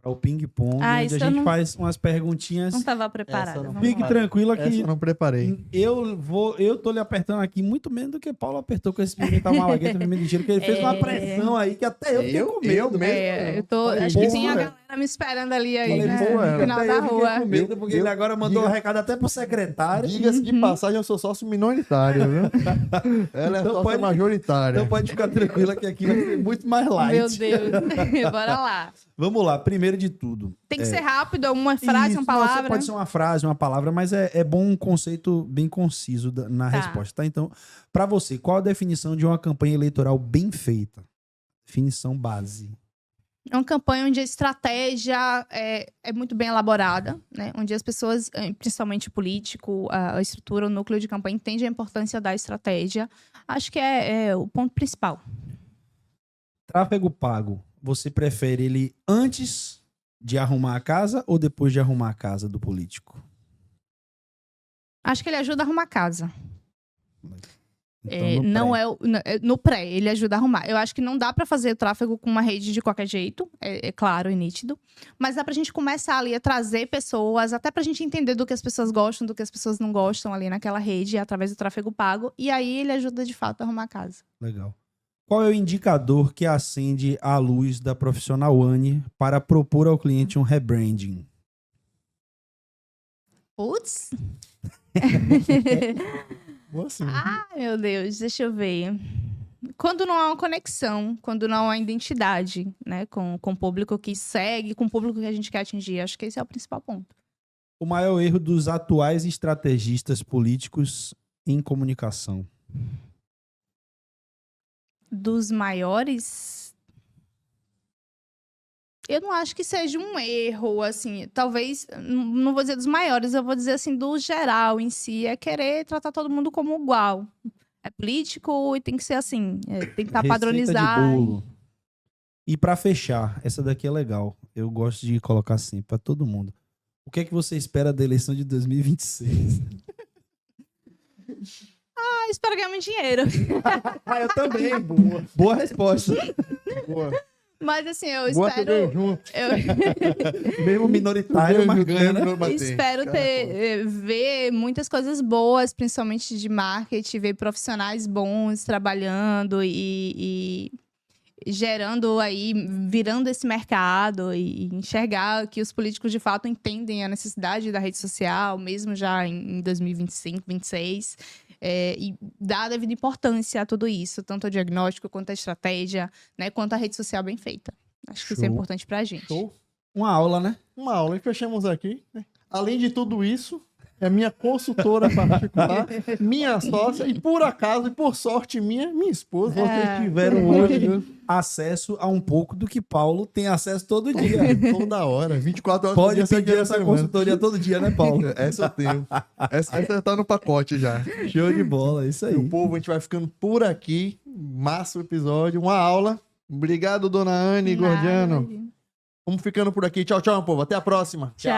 Speaker 2: para o ping-pong, onde a
Speaker 3: isso eu
Speaker 2: gente
Speaker 3: não-
Speaker 2: faz umas perguntinhas.
Speaker 3: Não tava
Speaker 1: Essa
Speaker 3: preparada.
Speaker 1: não-
Speaker 3: vamos
Speaker 2: Fique
Speaker 3: lá.
Speaker 2: tranquila
Speaker 1: Essa
Speaker 2: que
Speaker 1: eu não preparei.
Speaker 2: eu tô lhe apertando aqui muito menos do que Paulo apertou com esse pimental malagueta pimenta de cheiro, que ele fez uma pressão aí que até eu fiquei com medo.
Speaker 3: Eu tô,
Speaker 1: Falei,
Speaker 3: acho que
Speaker 1: porra,
Speaker 3: tinha a
Speaker 1: velho.
Speaker 3: galera me esperando ali aí,
Speaker 2: Falei,
Speaker 3: né?
Speaker 2: pô,
Speaker 3: No final
Speaker 2: até
Speaker 3: da
Speaker 2: eu fiquei
Speaker 3: rua.
Speaker 2: com medo, porque ele agora mandou um recado até pro secretário.
Speaker 1: Diga-se de passagem, eu sou sócio minoritário, viu? Ela é
Speaker 2: Então
Speaker 1: sócia
Speaker 2: pode-
Speaker 1: majoritária.
Speaker 2: Então pode ficar tranquila que aqui vai ser muito mais light.
Speaker 3: Meu Deus. Bora lá.
Speaker 2: Vamos lá, primeiro de tudo.
Speaker 3: Tem que ser rápido, uma frase,
Speaker 2: Isso,
Speaker 3: uma
Speaker 2: não,
Speaker 3: palavra.
Speaker 2: pode ser uma frase, uma palavra, mas é bom um conceito bem conciso na
Speaker 3: Tá.
Speaker 2: resposta, tá? Então, pra você, qual a definição de uma campanha eleitoral bem feita? Definição base.
Speaker 3: É uma campanha onde a estratégia é muito bem elaborada, né? Onde as pessoas, principalmente o político, a estrutura, o núcleo de campanha, entende a importância da estratégia. Acho que é o ponto principal.
Speaker 2: Tráfego pago, você prefere ele antes de arrumar a casa ou depois de arrumar a casa do político?
Speaker 3: Acho que ele ajuda a arrumar a casa.
Speaker 2: Então, no
Speaker 3: Não
Speaker 2: pré.
Speaker 3: no pré, ele ajuda a arrumar. Eu acho que não dá pra fazer o tráfego com uma rede de qualquer jeito, é claro e nítido. Mas dá pra gente começar ali a trazer pessoas, até pra gente entender do que as pessoas gostam, do que as pessoas não gostam ali naquela rede, através do tráfego pago. E aí ele ajuda de fato a arrumar a casa.
Speaker 2: Legal. Qual é o indicador que acende a luz da profissional Anne para propor ao cliente um rebranding?
Speaker 3: Putz!
Speaker 1: Boa sim.
Speaker 3: Ai, meu Deus, deixa eu ver. Quando não há uma conexão, quando não há identidade, né, com o público que segue, com o público que a gente quer atingir. Acho que esse é o principal ponto.
Speaker 2: O maior erro dos atuais estrategistas políticos em comunicação.
Speaker 3: Dos maiores, eu não acho que seja um erro, assim, talvez, não vou dizer dos maiores, eu vou dizer assim, do geral em si, é querer tratar todo mundo como igual. É político e tem que ser assim, tem que estar
Speaker 2: Receita
Speaker 3: padronizado.
Speaker 2: de bolo. E para fechar, essa daqui é legal. Eu gosto de colocar assim para todo mundo. O que é que você espera da eleição de 2026?
Speaker 3: Espero ganhar muito dinheiro.
Speaker 2: Eu também. Boa resposta.
Speaker 1: Boa.
Speaker 3: Mas assim, eu
Speaker 1: Boa que eu
Speaker 3: espero.
Speaker 1: ganho junto.
Speaker 2: Mesmo minoritário, mas ganha, né?
Speaker 3: Espero ver muitas coisas boas, principalmente de marketing, ver profissionais bons trabalhando e gerando aí, virando esse mercado e enxergar que os políticos de fato entendem a necessidade da rede social, mesmo já em 2025, 2026. E dar a devida importância a tudo isso, tanto ao diagnóstico quanto à estratégia, né, quanto à rede social bem feita. Acho que isso é
Speaker 2: Show.
Speaker 3: importante pra gente.
Speaker 1: Show.
Speaker 2: Uma aula, né?
Speaker 1: Uma aula e fechamos aqui. Né? Além de tudo isso, é minha consultora particular, minha sócia e, por acaso e por sorte minha esposa.
Speaker 2: Vocês tiveram hoje acesso a um pouco do que Paulo tem acesso todo dia.
Speaker 1: Toda hora, 24 horas
Speaker 2: Pode
Speaker 1: por dia, 7
Speaker 2: pedir
Speaker 1: dias
Speaker 2: essa
Speaker 1: por semana.
Speaker 2: consultoria todo dia, né, Paulo?
Speaker 1: Essa eu tenho. Essa tá no pacote já.
Speaker 2: Show de bola, isso aí.
Speaker 1: O povo, a gente vai ficando por aqui. Massa o episódio, uma aula. Obrigado, dona Anne
Speaker 3: Nada,
Speaker 1: Gordiano.
Speaker 3: imagina.
Speaker 1: Vamos ficando por aqui. Tchau, tchau, povo. Até a próxima.
Speaker 3: Tchau.